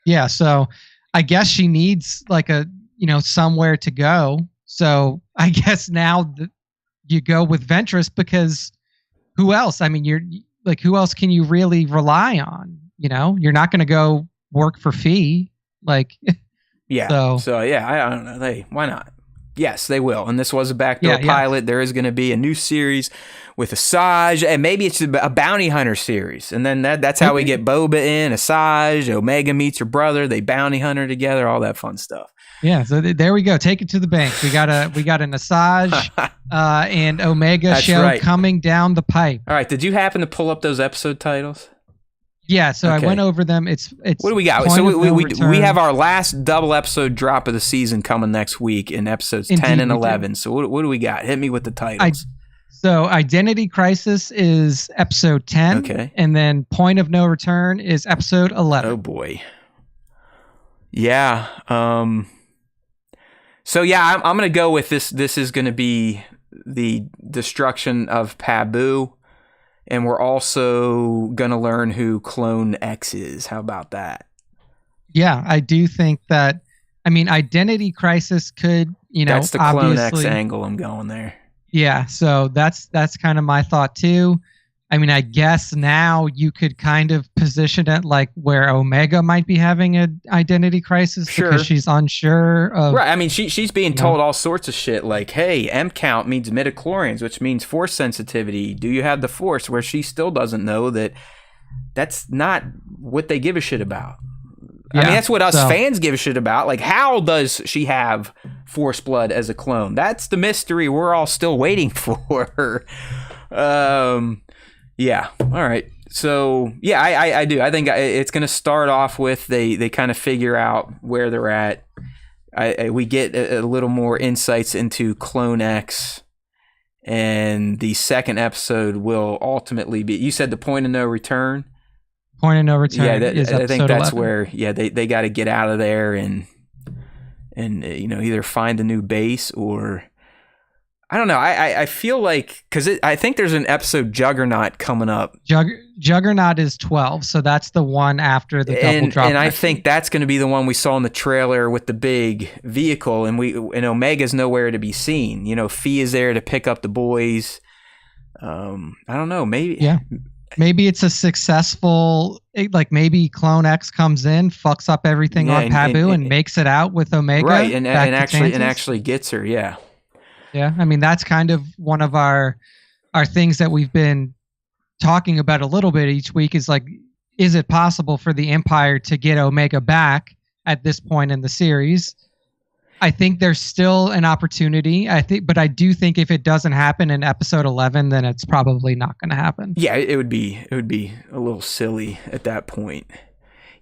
Yeah, so I guess she needs like somewhere to go. So I guess now you go with Ventress, because who else? I mean, you're like, who else can you really rely on? You're not going to go work for Fee, like. Yeah. So yeah, I don't know. Why not? Yes, they will. And this was a backdoor pilot. There is going to be a new series with Asajj, and maybe it's a bounty hunter series. And then that's how we get Boba in, Asajj, Omega meets her brother, they bounty hunter together, all that fun stuff. Yeah, so there we go. Take it to the bank. We got an Asajj and Omega show coming down the pipe. All right, did you happen to pull up those episode titles? Yeah, so okay. I went over them. It's what do we got? So we have our last double episode drop of the season coming next week in episodes 10 and 11. So what do we got? Hit me with the titles. So Identity Crisis is episode 10. Okay. And then Point of No Return is episode 11. Oh boy. Yeah. So yeah, I'm going to go with this. This is going to be the destruction of Pabu. And we're also going to learn who Clone X is. How about that? Yeah, I do think that, I mean, Identity Crisis could, That's the Clone X angle I'm going there. Yeah, so that's kind of my thought too. I mean, I guess now you could kind of position it like where Omega might be having an identity crisis because Sure. she's unsure of, Right. I mean, she's being you know, told all sorts of shit like, hey, M count means midichlorians, which means force sensitivity. Do you have the force? Where she still doesn't know that that's not what they give a shit about. I mean, that's what us fans give a shit about. Like, how does she have force blood as a clone? That's the mystery we're all still waiting for. Yeah. All right. So, yeah, I do. I think it's going to start off with they kind of figure out where they're at. We get a little more insights into Clone X, and the second episode will ultimately be, you said, the point of no return. Point of no return. Yeah, is I think that's 11. where they got to get out of there and either find a new base or I don't know. I feel like because I think there's an episode Juggernaut coming up. Juggernaut is 12, so that's the one after the double drop. And I think that's going to be the one we saw in the trailer with the big vehicle, and Omega's nowhere to be seen. Fee is there to pick up the boys. I don't know. Maybe it's a successful, like maybe Clone X comes in, fucks up everything on Pabu, and makes it out with Omega, right? And actually gets her. Yeah. Yeah, I mean that's kind of one of our things that we've been talking about a little bit each week is like, is it possible for the Empire to get Omega back at this point in the series? I think there's still an opportunity. But I do think if it doesn't happen in episode 11, then it's probably not going to happen. Yeah, it would be a little silly at that point.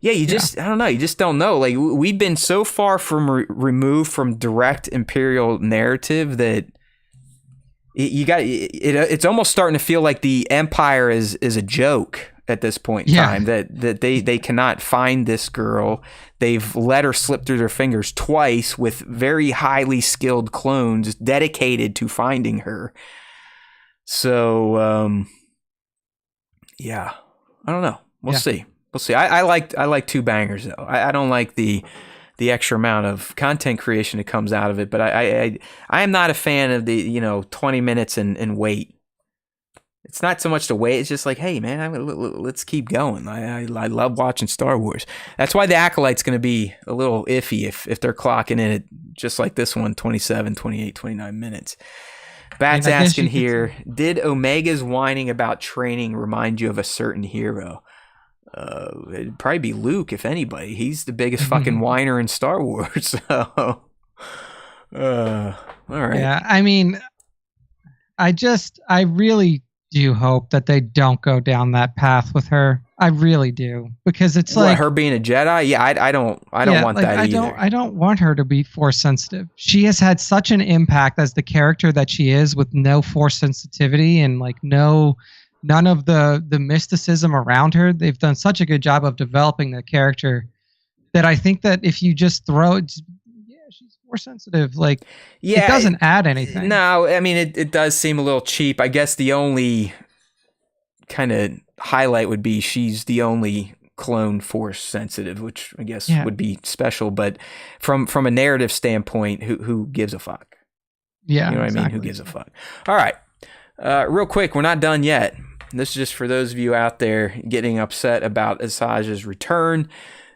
Yeah, I don't know. You just don't know. Like, we've been so far from removed from direct Imperial narrative that it's almost starting to feel like the Empire is a joke at this point in time. That they cannot find this girl. They've let her slip through their fingers twice with very highly skilled clones dedicated to finding her. So, yeah, I don't know. We'll see. We'll see. I like two bangers though. I don't like the extra amount of content creation that comes out of it, but I am not a fan of the 20 minutes and wait. It's not so much the wait. It's just like, hey man, let's keep going. I love watching Star Wars. That's why the Acolyte's going to be a little iffy if they're clocking in at just like this one, 27, 28, 29 minutes. Bat's asking here, did Omega's whining about training remind you of a certain hero? It'd probably be Luke, if anybody. He's the biggest fucking whiner in Star Wars. So, all right. Yeah, I mean, I really do hope that they don't go down that path with her. I really do, because it's like her being a Jedi. Yeah, I don't want that either. I don't want her to be force sensitive. She has had such an impact as the character that she is, with no force sensitivity and like none of the mysticism around her. They've done such a good job of developing the character that I think that if you just throw it, she's force sensitive. Like, it doesn't add anything. No, I mean, it does seem a little cheap. I guess the only kind of highlight would be she's the only clone force sensitive, which I guess would be special. But from a narrative standpoint, who gives a fuck? Yeah, you know what I mean? Who gives a fuck? All right. Real quick, we're not done yet. This is just for those of you out there getting upset about Asajj's return.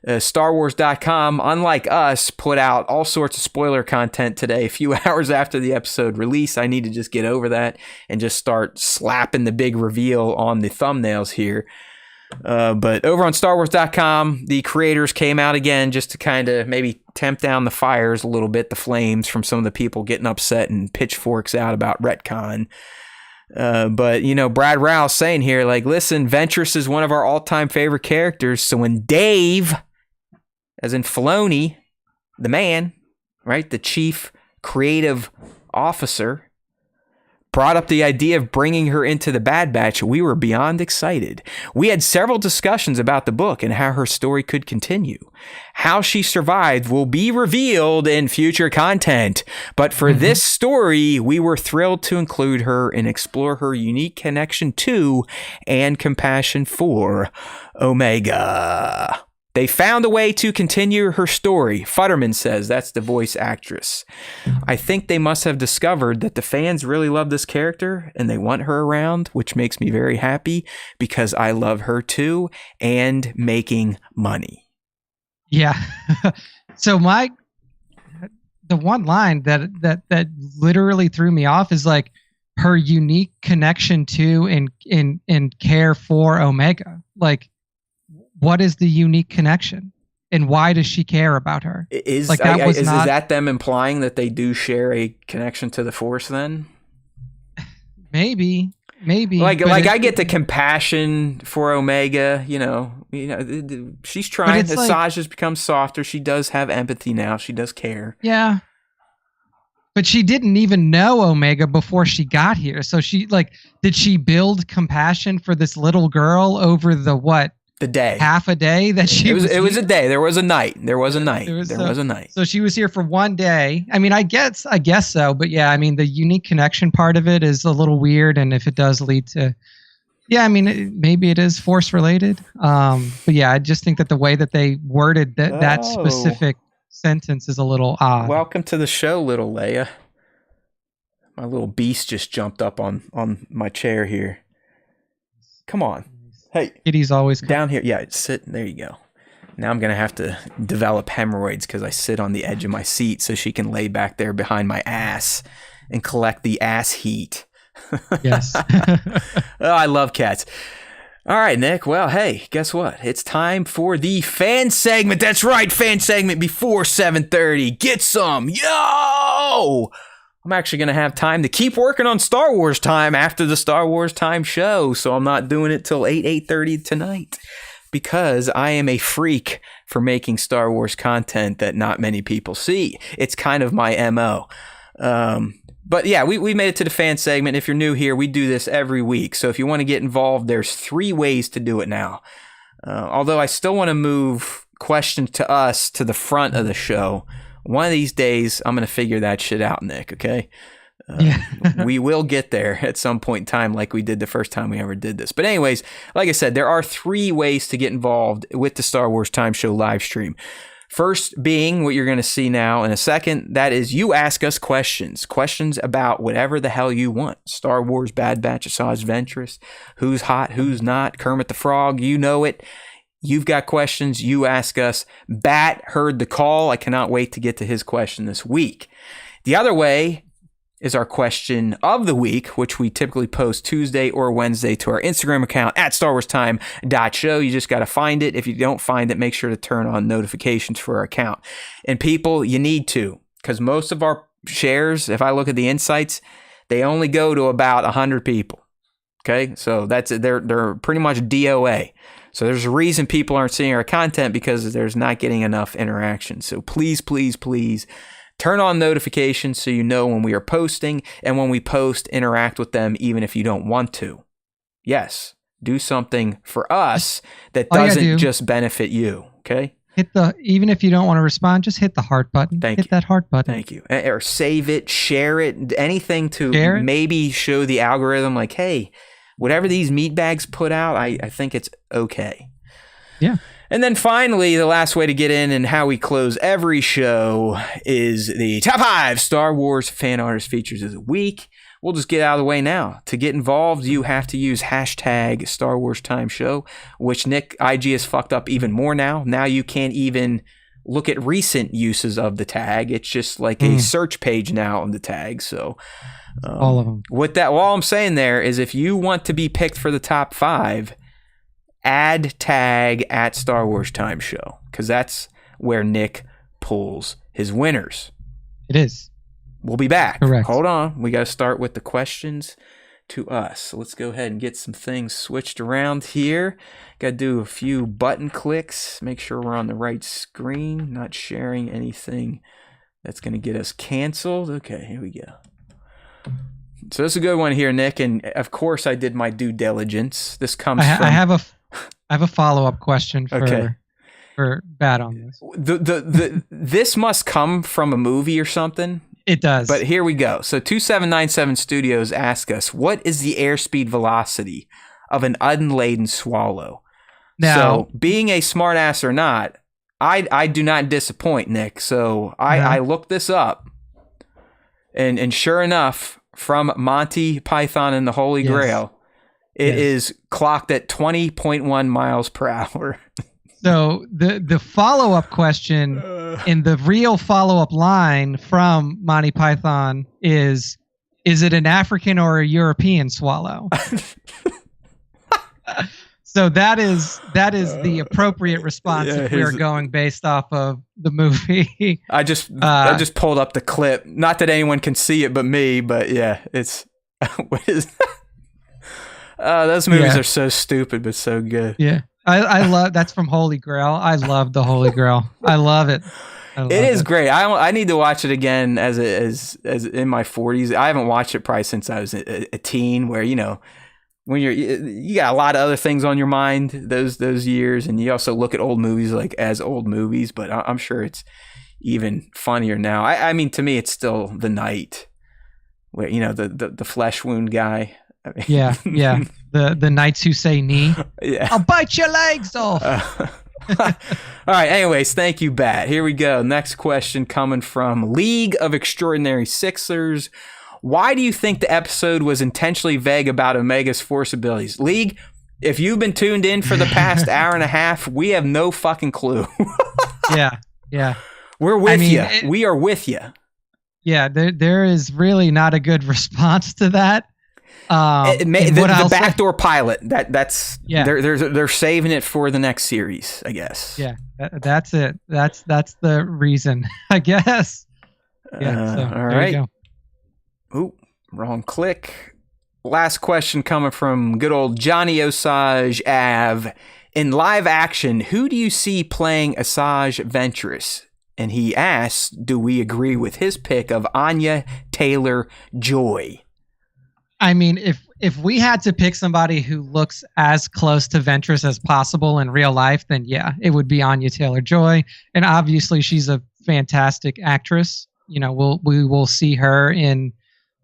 StarWars.com, unlike us, put out all sorts of spoiler content today, a few hours after the episode release. I need to just get over that and just start slapping the big reveal on the thumbnails here. But over on StarWars.com, the creators came out again just to kind of maybe temp down the fires a little bit, the flames from some of the people getting upset and pitchforks out about retcon. But Brad Rouse saying here, like, listen, Ventress is one of our all-time favorite characters. So when Dave, as in Filoni, the man, right, the chief creative officer, brought up the idea of bringing her into the Bad Batch, we were beyond excited. We had several discussions about the book and how her story could continue. How she survived will be revealed in future content. But for this story, we were thrilled to include her and explore her unique connection to and compassion for Omega. They found a way to continue her story. Futterman says, that's the voice actress. I think they must have discovered that the fans really love this character and they want her around, which makes me very happy because I love her too and making money. Yeah. So the one line that literally threw me off is like her unique connection to and care for Omega. Like, what is the unique connection, and why does she care about her? Is is that them implying that they do share a connection to the Force? Then maybe. Like I get the compassion for Omega. You know, she's trying. As Saja's become softer, she does have empathy now. She does care. Yeah. But she didn't even know Omega before she got here. So did she build compassion for this little girl over the day, half a day that she was? It was a day. There was a night. There was a night. So she was here for one day. I mean, I guess so. But yeah, I mean, the unique connection part of it is a little weird. And if it does lead to, yeah, I mean, maybe it is Force related. But yeah, I just think that the way that they worded that specific sentence is a little odd. Welcome to the show, little Leia. My little beast just jumped up on my chair here. Come on. Hey. Kitty's always down here. Yeah, sit. There you go. Now I'm going to have to develop hemorrhoids because I sit on the edge of my seat so she can lay back there behind my ass and collect the ass heat. Yes. Oh, I love cats. All right, Nick. Well, hey, guess what? It's time for the fan segment. That's right, fan segment before 7:30. Get some. Yo! I'm actually going to have time to keep working on Star Wars time after the Star Wars time show, so I'm not doing it till 8:30 tonight because I am a freak for making Star Wars content that not many people see. It's kind of my MO. But yeah, we made it to the fan segment. If you're new here, we do this every week. So if you want to get involved, there's 3 ways to do it now. Although I still want to move questions to us to the front of the show. One of these days, I'm going to figure that shit out, Nick, okay? We will get there at some point in time like we did the first time we ever did this. But anyways, like I said, there are 3 ways to get involved with the Star Wars Time Show live stream. First being what you're going to see now in a second, that is you ask us questions about whatever the hell you want. Star Wars, Bad Batch, Asajj Ventress, who's hot, who's not, Kermit the Frog, you know it. You've got questions, you ask us. Bat heard the call. I cannot wait to get to his question this week. The other way is our question of the week, which we typically post Tuesday or Wednesday to our Instagram account at StarWarsTime.show. You just got to find it. If you don't find it, make sure to turn on notifications for our account. And people, you need to, because most of our shares, if I look at the insights, they only go to about 100 people. Okay, so that's it. They're pretty much DOA. So there's a reason people aren't seeing our content because there's not getting enough interaction. So please, please, please turn on notifications so you know when we are posting, and when we post, interact with them even if you don't want to. Yes, do something for us that doesn't just benefit you, okay? Even if you don't want to respond, just hit the heart button. Hit that heart button. Thank you. Or save it, share it, anything to maybe show the algorithm like, hey, whatever these meatbags put out, I think it's okay. Yeah. And then finally, the last way to get in and how we close every show is the top 5 Star Wars fan artist features of the week. We'll just get out of the way now. To get involved, you have to use hashtag Star Wars Time Show, which Nick IG has fucked up even more now. Now you can't even look at recent uses of the tag. It's just like a search page now on the tag. So all of them. With that, all I'm saying there is if you want to be picked for the top 5, add tag at Star Wars Time Show, because that's where Nick pulls his winners. It is. We'll be back. Correct. Hold on. We got to start with the questions to us. So let's go ahead and get some things switched around here. Got to do a few button clicks. Make sure we're on the right screen. Not sharing anything that's going to get us canceled. Okay, here we go. So this is a good one here, Nick. And of course, I did my due diligence. This comes from... I have a follow-up question for Bat on this. This must come from a movie or something. It does. But here we go. So 2797 Studios ask us, what is the airspeed velocity of an unladen swallow? Now, So being a smartass or not, I do not disappoint, Nick. So I looked this up, and sure enough, from Monty Python and the Holy Grail, it is clocked at 20.1 miles per hour. So the follow-up question in the real follow-up line from Monty Python is it an African or a European swallow? So that is the appropriate response if we're going based off of the movie. I just pulled up the clip. Not that anyone can see it but me, but yeah, it's what is those movies are so stupid but so good. Yeah. I love that's from Holy Grail. I love the Holy Grail. I love it. It is great. I need to watch it again as in my 40s. I haven't watched it probably since I was a teen, where when you got a lot of other things on your mind those years, and you also look at old movies like as old movies. But I'm sure it's even funnier now. I mean, to me, it's still The Night, where the flesh wound guy. I mean, yeah. The knights who say knee. Yeah. I'll bite your legs off. All right. Anyways, thank you, Bat. Here we go. Next question coming from League of Extraordinary Sixers. Why do you think the episode was intentionally vague about Omega's force abilities? League, if you've been tuned in for the past hour and a half, we have no fucking clue. Yeah. We're with you. We are with you. Yeah, there is really not a good response to that. The backdoor pilot. They're saving it for the next series, I guess. Yeah, that's it. That's the reason, I guess. Yeah. So, all right. Ooh, wrong click. Last question coming from good old Johnny Osage Ave. In live action, who do you see playing Asajj Ventress? And he asks, do we agree with his pick of Anya Taylor-Joy? I mean, if we had to pick somebody who looks as close to Ventress as possible in real life, then yeah, it would be Anya Taylor-Joy. And obviously, she's a fantastic actress. We will see her in.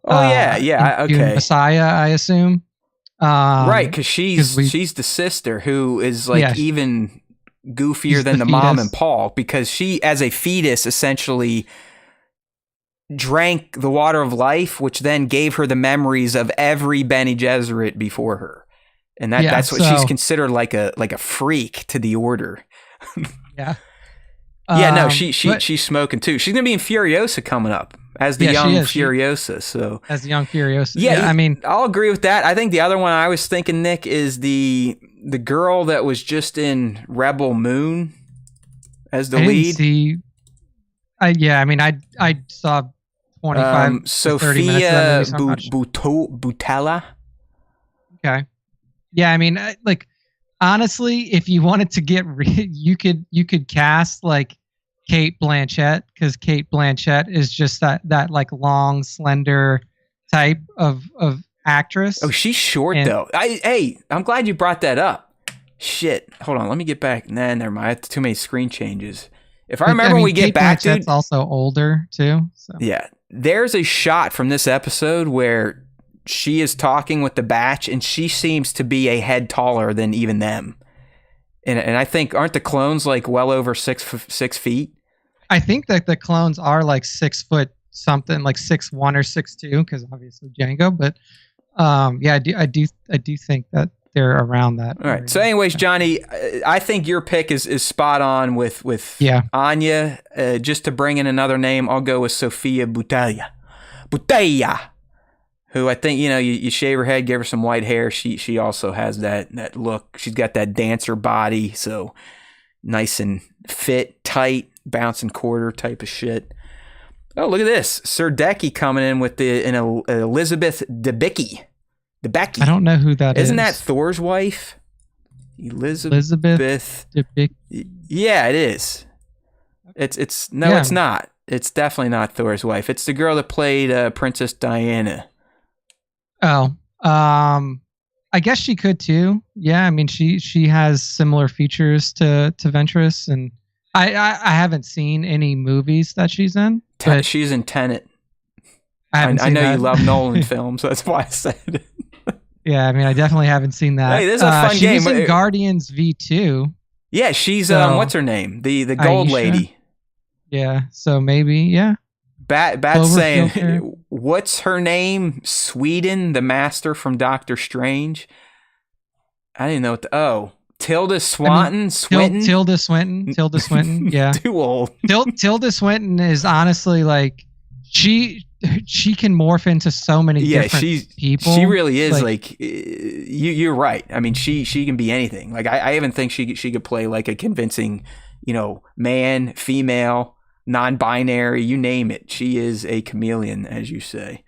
Okay. Messiah, I assume. Right, because she's the sister who is even goofier than the mom and Paul, because she, as a fetus, essentially drank the water of life, which then gave her the memories of every Bene Gesserit before her, and that's what she's considered like a freak to the order. Yeah. She's smoking too. She's gonna be in Furiosa coming up as the young Furiosa. So as the young Furiosa. Yeah, I mean, I'll agree with that. I think the other one I was thinking, Nick, is the girl that was just in Rebel Moon as the lead. I saw 25 Sophia Boutella. Okay. Yeah, I mean, honestly, if you wanted to get you could cast like Kate Blanchett, because Kate Blanchett is just that like long, slender type of actress. Oh, she's short though. I'm glad you brought that up. Shit. Hold on, let me get back. Nah, never mind. I had too many screen changes. If I remember when we get back, dude. Blanchett's also older too. So. Yeah. There's a shot from this episode where she is talking with the batch, and she seems to be a head taller than even them. And I think, aren't the clones like well over 6 feet? I think that the clones are like 6 foot something, like 6'1" or 6'2", because obviously Django. But I do think that they're around that. All right. So, anyways, Johnny, I think your pick is spot on with Anya. Just to bring in another name, I'll go with Sophia Boutella, who I think, you shave her head, give her some white hair. She also has that look. She's got that dancer body, so nice and fit, tight, bouncing quarter type of shit. Oh, look at this. Sir Decky coming in with an Elizabeth Debicki. I don't know who that is. Isn't that Thor's wife? Elizabeth Debicki. Yeah, it is. It's not. It's definitely not Thor's wife. It's the girl that played Princess Diana. Oh, I guess she could too. Yeah, I mean she has similar features to Ventress, and I haven't seen any movies that she's in. She's in Tenet. I know you love Nolan films, so that's why I said it. Yeah, I mean, I definitely haven't seen that. Hey, this is a fun she game. was in Guardians V2. Yeah, she's So, what's her name? The gold Aisha? lady. Yeah, so maybe, yeah. Bat's saying, Cloverfield. what's her name? Sweden, the master from Doctor Strange. I didn't know what Tilda Swinton. Tilda Swinton. Tilda Swinton. Yeah. Too old. Tilda Swinton is honestly like she can morph into so many different people. She really is like you're right. I mean, she can be anything. Like I even think she could play like a convincing, man, female, non-binary, you name it. She is a chameleon, as you say.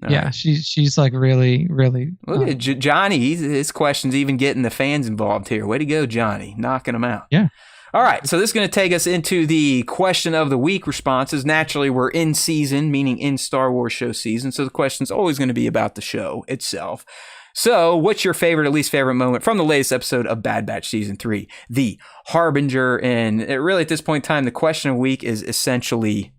Yeah, right. She's like really, really. Look at Johnny. His questions even getting the fans involved here. Way to go, Johnny. Knocking them out. Yeah. All right, so this is going to take us into the question of the week responses. Naturally, we're in season, meaning in Star Wars show season, so the question's always going to be about the show itself. So, what's your favorite or least favorite moment from the latest episode of Bad Batch Season 3, The Harbinger? And really, at this point in time, the question of the week is essentially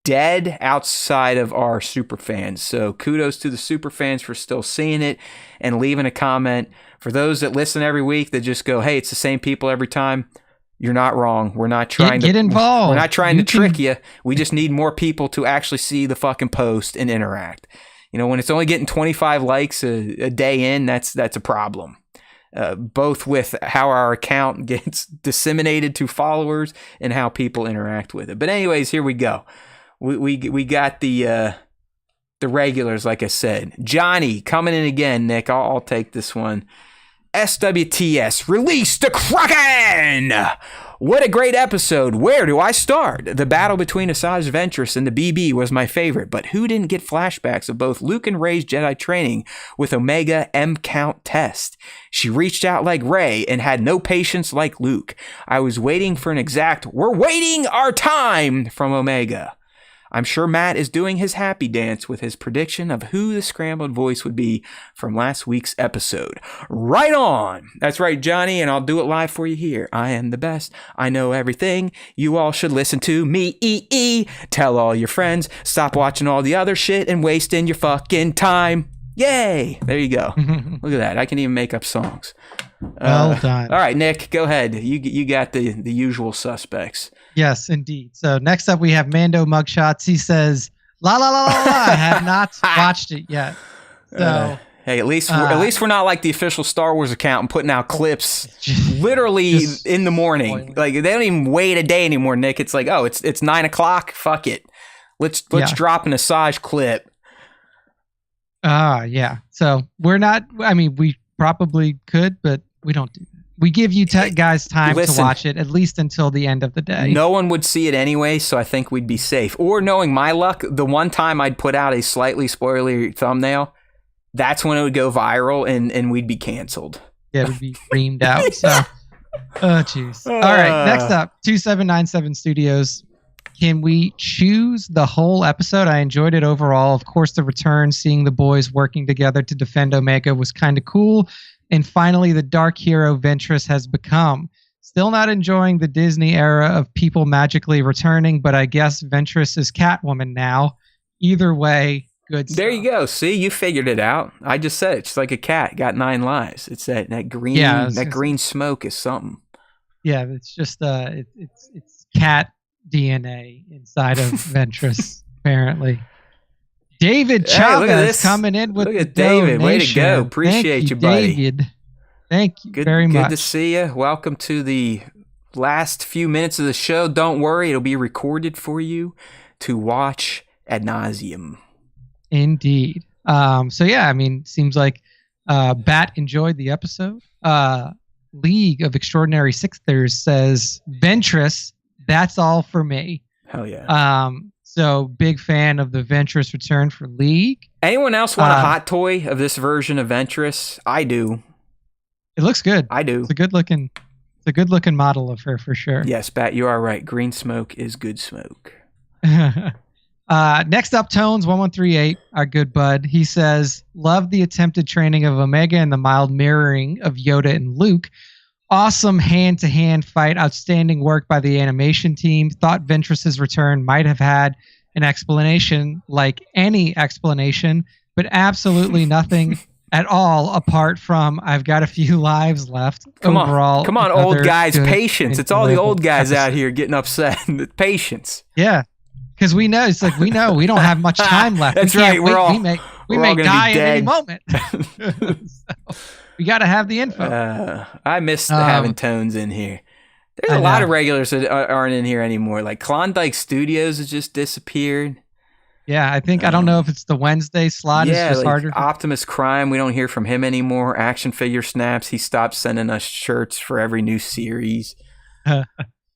dead outside of our super fans. So kudos to the super fans for still seeing it and leaving a comment. For those that listen every week that just go, hey, it's the same people every time, you're not wrong. We're not trying to get involved. We're not trying to trick you. We just need more people to actually see the fucking post and interact. When it's only getting 25 likes a day in, that's a problem. Both with how our account gets disseminated to followers and how people interact with it. But anyways, here we go. We got the regulars, like I said. Johnny coming in again, Nick. I'll take this one. SWTS, release the Kraken! What a great episode. Where do I start? The battle between Asajj Ventress and the BB was my favorite, but who didn't get flashbacks of both Luke and Rey's Jedi training with Omega M-Count test? She reached out like Rey and had no patience like Luke. I was waiting for an exact, we're waiting our time from Omega. I'm sure Matt is doing his happy dance with his prediction of who the scrambled voice would be from last week's episode. Right on! That's right, Johnny, and I'll do it live for you here. I am the best. I know everything. You all should listen to me. Tell all your friends. Stop watching all the other shit and wasting your fucking time. Yay! There you go. Look at that. I can even make up songs. Well done. All right, Nick, go ahead. You got the usual suspects. Yes, indeed. So next up we have Mando Mugshots. He says, la la la la la, I have not watched it yet. So hey, at least we're not like the official Star Wars account and putting out clips literally in the morning. Like they don't even wait a day anymore, Nick. It's like, oh, it's 9 o'clock. Fuck it. Let's drop an Asajj clip. Yeah. So we're not, I mean, we probably could, but we don't do that. We give you guys time to watch it, at least until the end of the day. No one would see it anyway, so I think we'd be safe. Or knowing my luck, the one time I'd put out a slightly spoilery thumbnail, that's when it would go viral and we'd be canceled. Yeah, it would be reamed out. So, oh, jeez. All right, next up, 2797 Studios. Can we choose the whole episode? I enjoyed it overall. Of course, the return, seeing the boys working together to defend Omega was kind of cool. And finally, the dark hero Ventress has become. Still not enjoying the Disney era of people magically returning, but I guess Ventress is Catwoman now. Either way, good stuff. There you go. See, you figured it out. I just said it's like a cat got 9 lives. It's that green green smoke is something. Yeah, it's just it's cat DNA inside of Ventress, apparently. David Chavez coming in with the David. Donation. Way to go. Appreciate you, buddy. David. Thank you very much. Good to see you. Welcome to the last few minutes of the show. Don't worry, it'll be recorded for you to watch ad nauseum. Indeed. So yeah, I mean, seems like Bat enjoyed the episode. League of Extraordinary Sixthers says, Ventress, that's all for me. Hell yeah. So big fan of the Ventress return for League. Anyone else want a hot toy of this version of Ventress? I do. It looks good. I do. It's a good looking model of her for sure. Yes, Bat, you are right. Green smoke is good smoke. Next up, Tones 1138, our good bud. He says, love the attempted training of Omega and the mild mirroring of Yoda and Luke. Awesome hand-to-hand fight. Outstanding work by the animation team. Thought Ventress's return might have had an explanation, like any explanation, but absolutely nothing at all, apart from I've got a few lives left. Come overall, on, old guys, patience. It's all the old guys out here getting upset. Patience. Yeah, because we know we don't have much time left. That's right. We may die at any moment. So we got to have the info. I miss having Tones in here. There's a lot of regulars that aren't in here anymore. Like Klondike Studios has just disappeared. Yeah, I think I don't know if it's the Wednesday slot. Yeah, it's just like harder. Optimus Prime, we don't hear from him anymore. Action Figure Snaps, he stopped sending us shirts for every new series.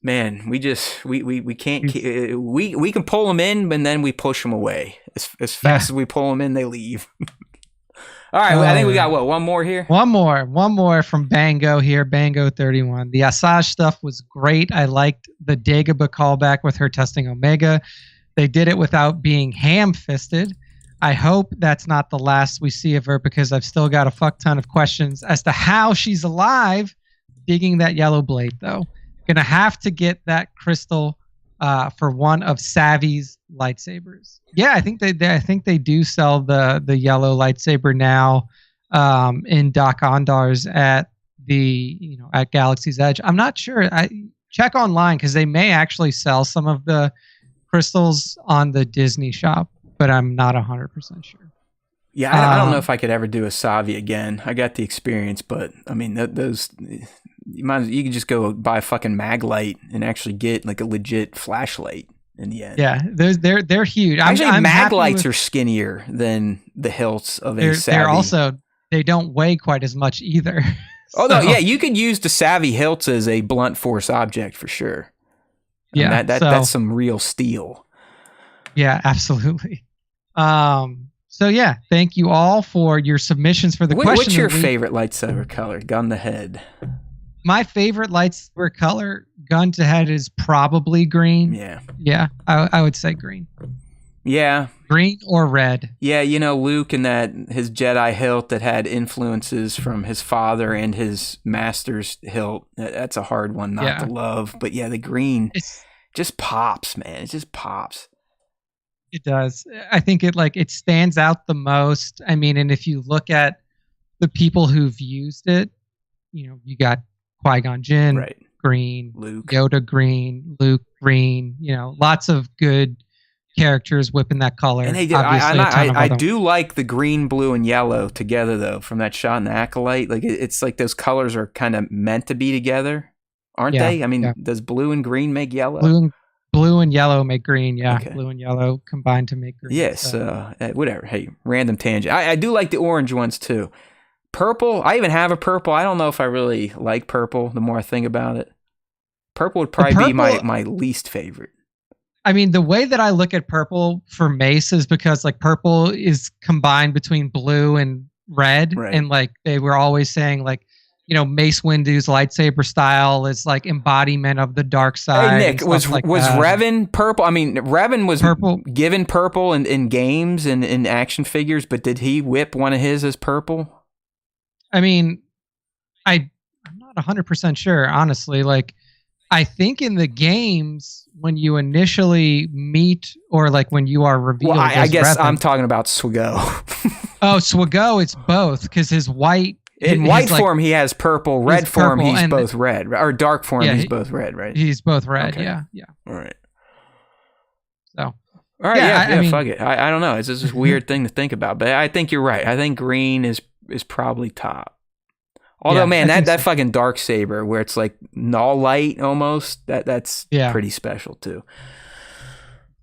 Man, we can't. We can pull them in, but then we push them away. As fast as we pull them in, they leave. All right, I think we got one more here. One more from Bango here. Bango 31. The Asajj stuff was great. I liked the Dagobah callback with her testing Omega. They did it without being ham-fisted. I hope that's not the last we see of her, because I've still got a fuck ton of questions as to how she's alive digging that yellow blade, though. Gonna have to get that crystal for one of Savvy's lightsabers. Yeah, I think they do sell the yellow lightsaber now in Doc Ondar's at at Galaxy's Edge. I'm not sure. I check online because they may actually sell some of the crystals on the Disney shop, but I'm not 100% sure. Yeah, I don't know if I could ever do a Savi again. I got the experience, but I mean those. You can just go buy a fucking mag light and actually get like a legit flashlight in the end. Yeah, they're huge. Actually, mag lights are skinnier than the hilts of a Savvy. They don't weigh quite as much either. Oh no, yeah, you could use the Savvy hilts as a blunt force object for sure. Yeah, that's some real steel. Yeah, absolutely. So yeah, thank you all for your submissions for the question. What's your favorite lightsaber color? Gun to head. My favorite lightsaber color, gun to head, is probably green. Yeah, I would say green. Yeah, green or red. Yeah, Luke and his Jedi hilt that had influences from his father and his master's hilt. That's a hard one not to love. But yeah, the green just pops, man. It just pops. It does. I think it stands out the most. I mean, and if you look at the people who've used it, you got Qui-Gon Jinn, right. Green, Luke, Yoda Green, Luke Green, lots of good characters whipping that color. And they did. I do like the green, blue, and yellow together though, from that shot in the Acolyte. Like it's like those colors are kind of meant to be together, aren't they? I mean, does blue and green make yellow? Blue and yellow make green, yeah. Okay. Blue and yellow combine to make green. Yes, whatever. Hey, random tangent. I do like the orange ones too. Purple, I even have a purple. I don't know if I really like purple the more I think about it. Purple would probably be my least favorite. I mean, the way that I look at purple for Mace is because purple is combined between blue and red. Right. And they were always saying Mace Windu's lightsaber style is embodiment of the dark side. Hey Nick, was Revan purple? I mean, Revan was purple. Given purple in games and in action figures, but did he whip one of his as purple? I mean, I'm not 100% sure, honestly. I think in the games, when you initially meet or when you are revealed, I guess Revan, I'm talking about Swago. Oh, Swago, it's both because his white. In white form, he has purple. Red form, he's both red. Or dark form, he's both red, right? He's both red, okay. Yeah. All right. So. All right, I mean, fuck it. I don't know. It's just this weird thing to think about. But I think you're right. I think green is probably top. Although, man, that fucking dark saber where it's all light almost, that's pretty special too.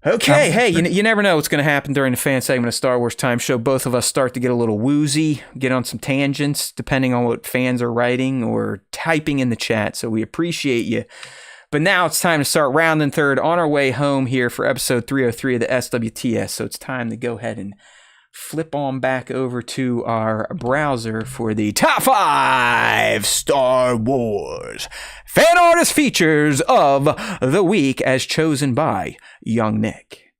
Okay, hey, you never know what's going to happen during the fan segment of Star Wars Time Show. Both of us start to get a little woozy, get on some tangents, depending on what fans are writing or typing in the chat. So we appreciate you. But now it's time to start rounding third on our way home here for episode 303 of the SWTS. So it's time to go ahead and flip on back over to our browser for the top 5 Star Wars fan artist features of the week as chosen by Young Nick.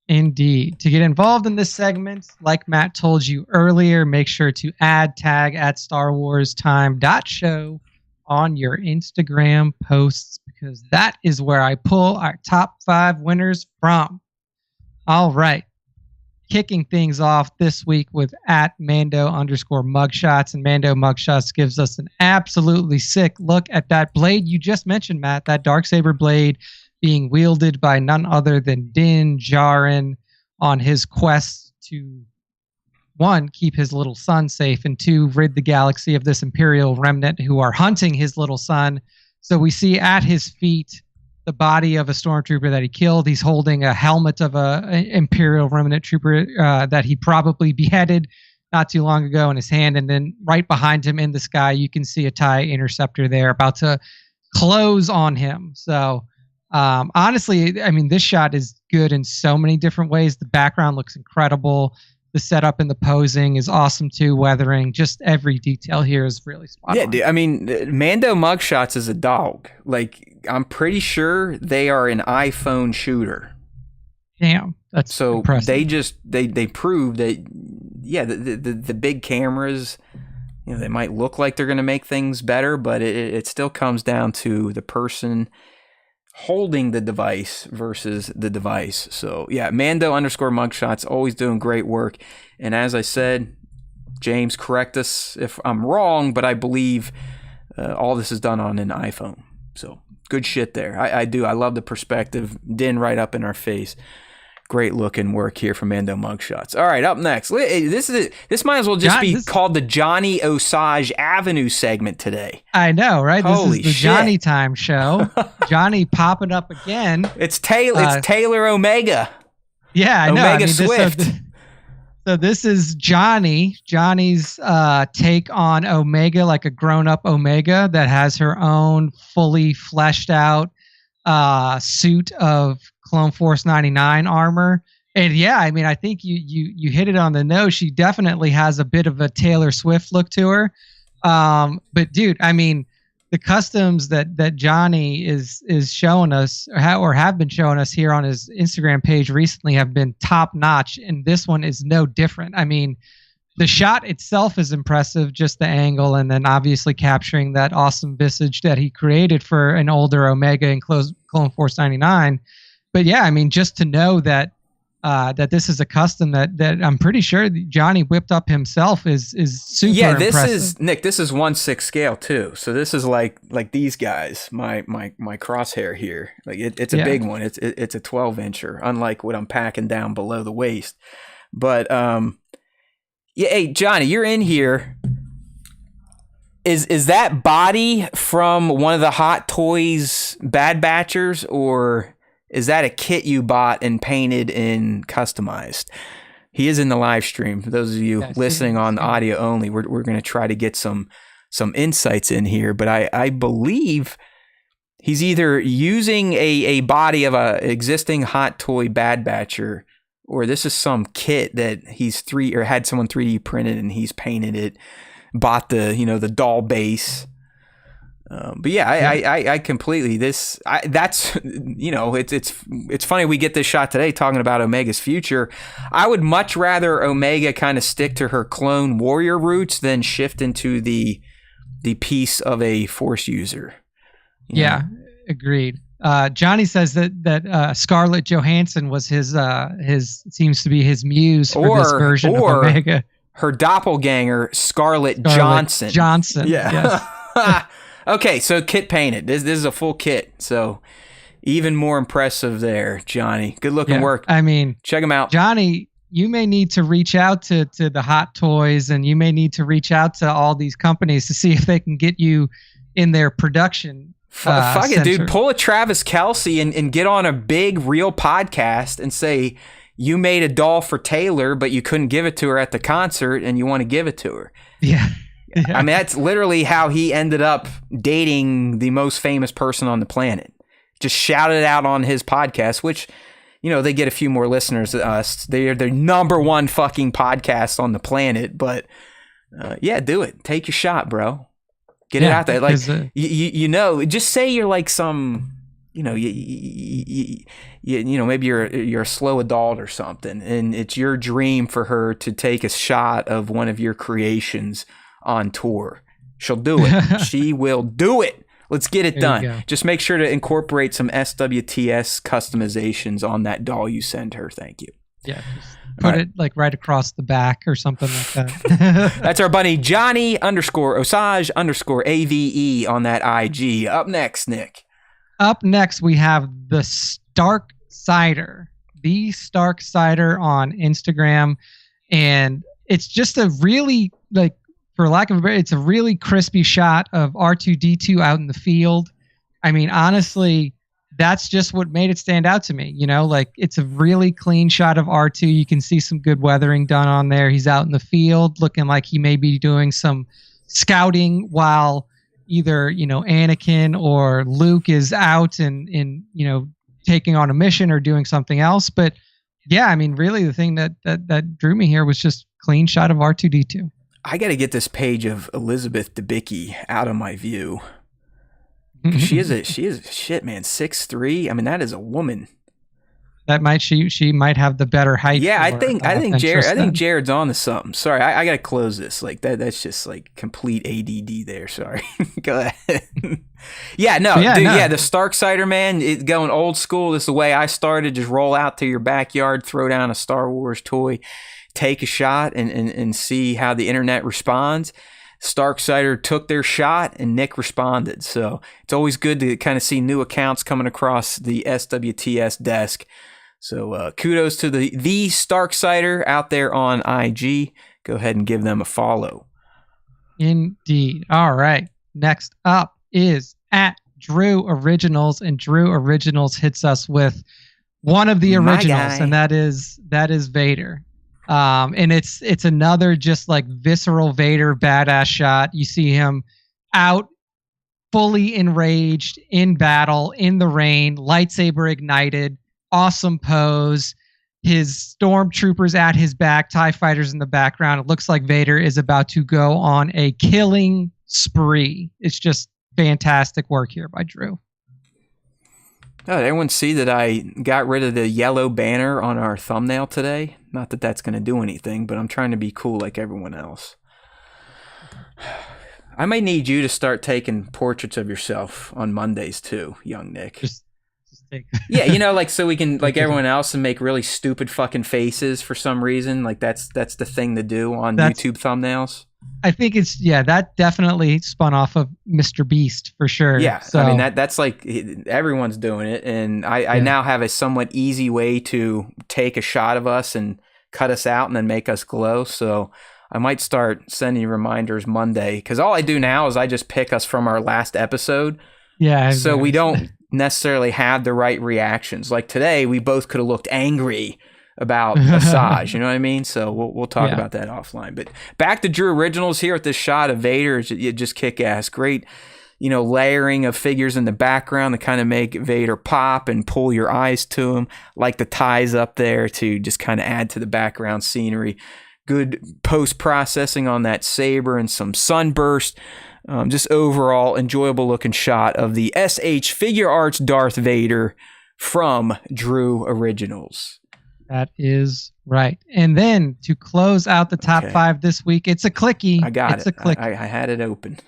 Indeed. To get involved in this segment, like Matt told you earlier, make sure to tag at StarWarsTime.show on your Instagram posts, because that is where I pull our top 5 winners from. All right. kicking things off this week with @Mando_mugshots, and Mando Mugshots gives us an absolutely sick look at that blade you just mentioned, Matt, that Darksaber blade being wielded by none other than Din Djarin on his quest to, one, keep his little son safe, and two, rid the galaxy of this Imperial remnant who are hunting his little son. So we see at his feet the body of a stormtrooper that he killed. He's holding a helmet of an Imperial remnant trooper that he probably beheaded not too long ago in his hand. And then right behind him in the sky, you can see a TIE interceptor there about to close on him. So honestly, I mean, this shot is good in so many different ways. The background looks incredible. The setup and the posing is awesome too. Weathering, just every detail here is really spot on. Yeah, dude, I mean, Mando Mugshots is a dog. Like, I'm pretty sure they are an iPhone shooter. Damn, that's so impressive. They prove that, yeah, the big cameras, you know, they might look like they're going to make things better, but it still comes down to the person holding the device versus the device. So yeah, Mando_mugshots, always doing great work. And as I said, James, correct us if I'm wrong, but I believe all this is done on an iPhone. So good shit there. I do. I love the perspective. Din right up in our face. Great looking work here from Mando Mugshots. All right, up next. This might as well just be called the Johnny Osage Avenue segment today. I know, right? Holy this is the shit. Johnny Time show. Johnny popping up again. It's Taylor Omega. Yeah, I know. Omega Swift. So this is Johnny's take on Omega, like a grown-up Omega that has her own fully fleshed out suit of Clone Force 99 armor. And yeah, I mean, I think you hit it on the nose. She definitely has a bit of a Taylor Swift look to her. But dude, I mean, the customs that Johnny is showing us or have been showing us here on his Instagram page recently have been top notch, and this one is no different. I mean, the shot itself is impressive, just the angle, and then obviously capturing that awesome visage that he created for an older Omega in Clone Force 99. But yeah, I mean, just to know that this is a custom that I'm pretty sure Johnny whipped up himself is super impressive. Yeah, this is 1/6 scale too. So this is like these guys, my crosshair here. Like it's a big one. It's a 12-incher, unlike what I'm packing down below the waist. But yeah, hey Johnny, you're in here. Is that body from one of the Hot Toys Bad Batchers, or is that a kit you bought and painted and customized? He is in the live stream. For those of you listening on audio only, we're going to try to get some insights in here. But I believe he's either using a body of a existing Hot Toy Bad Batcher, or this is some kit that he's had someone 3D printed and he's painted it, bought the doll base. But yeah, I completely that's it's funny we get this shot today talking about Omega's future. I would much rather Omega kind of stick to her clone warrior roots than shift into the piece of a Force user. Yeah, agreed. Johnny says that Scarlett Johansson was his seems to be his muse for this version of Omega. Her doppelganger, Scarlett Johnson. Yeah. Yes. Okay, so kit painted. This is a full kit, so even more impressive there, Johnny. Good looking work. I mean, check them out, Johnny. You may need to reach out to the Hot Toys, and you may need to reach out to all these companies to see if they can get you in their production. Fuck it, dude. Pull a Travis Kelce and get on a big real podcast and say you made a doll for Taylor, but you couldn't give it to her at the concert, and you want to give it to her. Yeah. I mean, that's literally how he ended up dating the most famous person on the planet. Just shouted it out on his podcast, which, they get a few more listeners than us. They're their number one fucking podcast on the planet. But yeah, do it. Take your shot, bro. Get it out there. Like, just say you're like some, maybe you're a slow adult or something, and it's your dream for her to take a shot of one of your creations on tour. She'll do it. She will do it. Let's get it done. Just make sure to incorporate some SWTS customizations on that doll you send her. Thank you. Yeah, just put it like right across the back or something like that. That's our buddy Johnny_Osage_AVE on that IG. Up next, Nick. Up next, we have the Stark Cider. The Stark Cider on Instagram. And it's just a really, like, for lack of a better, it's a really crispy shot of R2-D2 out in the field. I mean, honestly, that's just what made it stand out to me. You know, like, it's a really clean shot of R2. You can see some good weathering done on there. He's out in the field looking like he may be doing some scouting while either, you know, Anakin or Luke is out and you know, taking on a mission or doing something else. But yeah, I mean, really the thing that drew me here was just clean shot of R2-D2. I got to get this page of Elizabeth Debicki out of my view. She is shit, man. 6'3". I mean, that is a woman. That might she might have the better height. Yeah, I think Jared's on to something. Sorry, I gotta close this. Like that's just like complete ADD there. Sorry. Go ahead. The Stark Cider, man, going old school. This is the way I started. Just roll out to your backyard, throw down a Star Wars toy, take a shot, and see how the internet responds. Stark Cider took their shot and Nick responded. So it's always good to kind of see new accounts coming across the SWTS desk. So kudos to the Stark Cider out there on IG. Go ahead and give them a follow. Indeed. All right. Next up is at Drew Originals, and Drew Originals hits us with one of the originals, and that is Vader. And it's another just like visceral Vader badass shot. You see him out fully enraged in battle in the rain, lightsaber ignited, awesome pose. His stormtroopers at his back, TIE fighters in the background. It looks like Vader is about to go on a killing spree. It's just fantastic work here by Drew. Oh, did everyone see that I got rid of the yellow banner on our thumbnail today? Not that that's going to do anything, but I'm trying to be cool like everyone else. I may need you to start taking portraits of yourself on Mondays too, young Nick. Just take. Yeah, you know, like so we can, like everyone else, and make really stupid fucking faces for some reason. Like that's the thing to do on YouTube thumbnails. I think that definitely spun off of Mr. Beast for sure. Yeah, so, I mean that's like everyone's doing it, and I now have a somewhat easy way to take a shot of us and cut us out and then make us glow. So I might start sending reminders Monday, because all I do now is I just pick us from our last episode. Yeah. So we don't necessarily have the right reactions. Like today, we both could have looked angry about Asajj, you know what I mean? So we'll talk about that offline. But back to Drew Originals here with this shot of Vader. It just kick ass. Great, you know, layering of figures in the background to kind of make Vader pop and pull your eyes to him. Like the ties up there to just kind of add to the background scenery. Good post-processing on that saber and some sunburst. Just overall enjoyable looking shot of the SH Figure Arts Darth Vader from Drew Originals. That is right. And then to close out the top 5 this week, it's a clicky. I got it. It's a clicky. I had it open.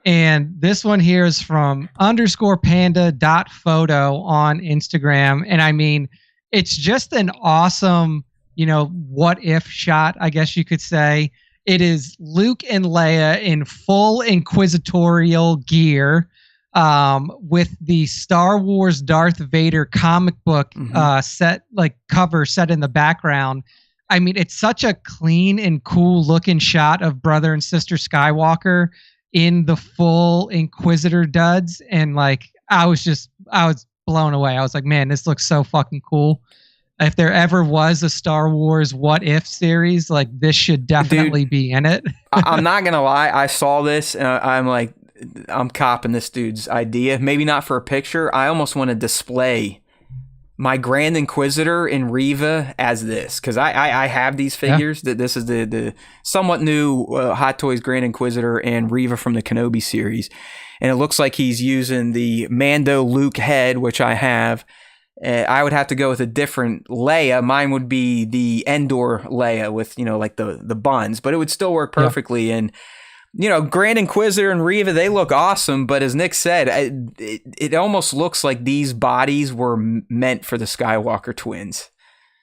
And this one here is from _panda.photo on Instagram. And I mean, it's just an awesome, you know, what if shot, I guess you could say. It is Luke and Leia in full inquisitorial gear, with the Star Wars Darth Vader comic book cover set in the background. I mean, it's such a clean and cool looking shot of brother and sister Skywalker in the full Inquisitor duds, and like I was blown away. I was like, man, this looks so fucking cool. If there ever was a Star Wars What If series, like this should definitely be in it. I'm not gonna lie, I saw this and I'm like, I'm copping this dude's idea. Maybe not for a picture. I almost want to display my Grand Inquisitor in Reva as this, because I have these figures. That this is the somewhat new Hot Toys Grand Inquisitor and Reva from the Kenobi series, and it looks like he's using the Mando Luke head, which I have. I would have to go with a different Leia. Mine would be the Endor Leia with, you know, like the buns, but it would still work perfectly. And you know, Grand Inquisitor and Reva, they look awesome, but as Nick said, it almost looks like these bodies were meant for the Skywalker twins.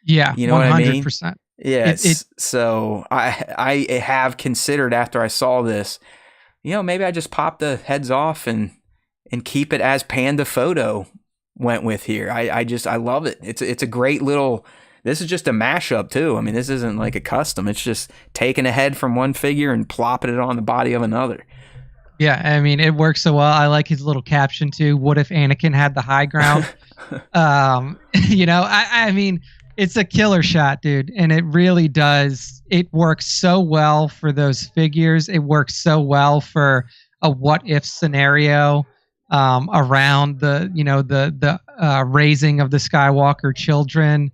Yeah, You know what I mean? 100%. Yes. So I have considered after I saw this, maybe I just pop the heads off and keep it as Panda Photo went with here. I love it. It's a great little. This is just a mashup too. I mean, this isn't like a custom. It's just taking a head from one figure and plopping it on the body of another. Yeah, I mean, it works so well. I like his little caption too. What if Anakin had the high ground? I mean, it's a killer shot, dude. And it really does. It works so well for those figures. It works so well for a what if scenario around the raising of the Skywalker children.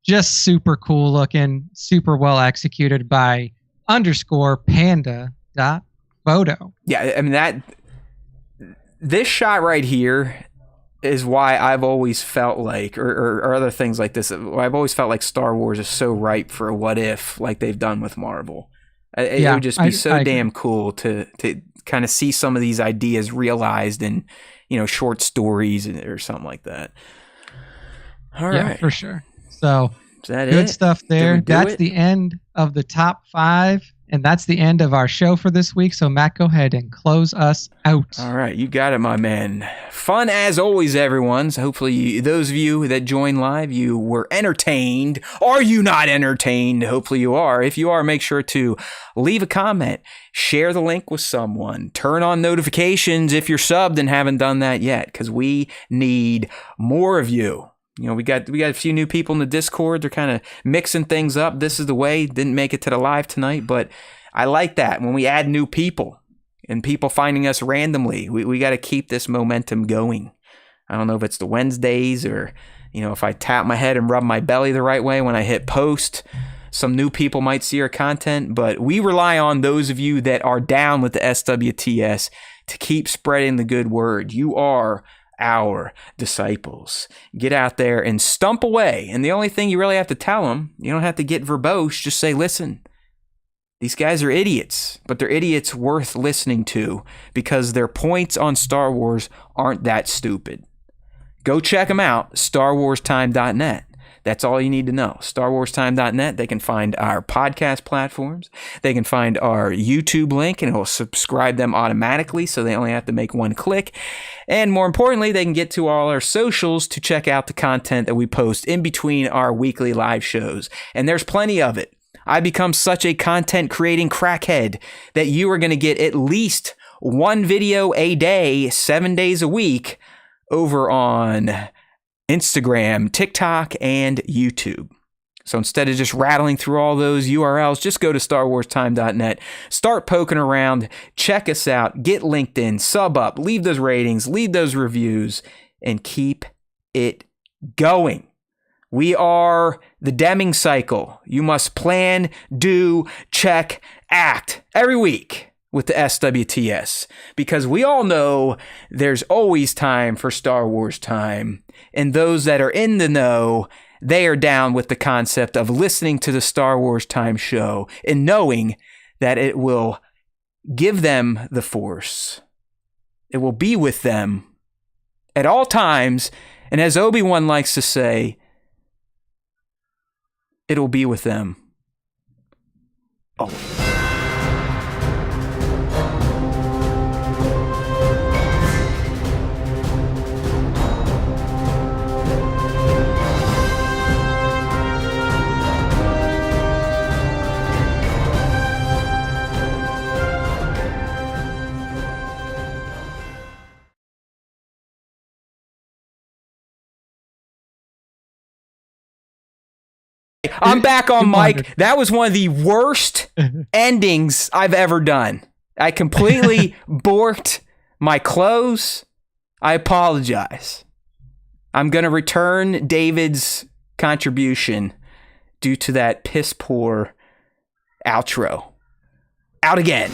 Just super cool looking, super well executed by _panda.photo. Yeah, I mean this shot right here is why I've always felt like, or other things like this, I've always felt like Star Wars is so ripe for a what if, like they've done with Marvel. It would just be so damn cool to kind of see some of these ideas realized in, short stories or something like that. All right. Yeah, for sure. So good it? Stuff there. That's the end of the top 5. And that's the end of our show for this week. So, Matt, go ahead and close us out. All right. You got it, my man. Fun as always, everyone. So hopefully those of you that join live, you were entertained. Are you not entertained? Hopefully you are. If you are, make sure to leave a comment. Share the link with someone. Turn on notifications if you're subbed and haven't done that yet, because we need more of you. We got a few new people in the Discord. They're kind of mixing things up. This is the way. Didn't make it to the live tonight, but I like that when we add new people and people finding us randomly. We got to keep this momentum going. I don't know if it's the Wednesdays or, if I tap my head and rub my belly the right way when I hit post. Some new people might see our content, but we rely on those of you that are down with the SWTS to keep spreading the good word. You are our disciples. Get out there and stump away. And the only thing you really have to tell them, you don't have to get verbose, just say, listen, these guys are idiots, but they're idiots worth listening to because their points on Star Wars aren't that stupid. Go check them out, StarWarsTime.net. That's all you need to know. StarWarsTime.net. They can find our podcast platforms. They can find our YouTube link, and it will subscribe them automatically, so they only have to make one click. And more importantly, they can get to all our socials to check out the content that we post in between our weekly live shows. And there's plenty of it. I become such a content creating crackhead that you are going to get at least one video a day, 7 days a week over on Instagram, TikTok, and YouTube. So instead of just rattling through all those URLs, just go to StarWarsTime.net, start poking around, check us out, get LinkedIn, sub up, leave those ratings, leave those reviews, and keep it going. We are the Deming cycle. You must plan, do, check, act every week with the SWTS, because we all know there's always time for Star Wars time, and those that are in the know, they are down with the concept of listening to the Star Wars Time show and knowing that it will give them the Force. It will be with them at all times, and as Obi-Wan likes to say, it'll be with them. Oh. I'm back on mic. That was one of the worst endings I've ever done. I completely borked my clothes. I apologize. I'm going to return David's contribution due to that piss poor outro. Out again.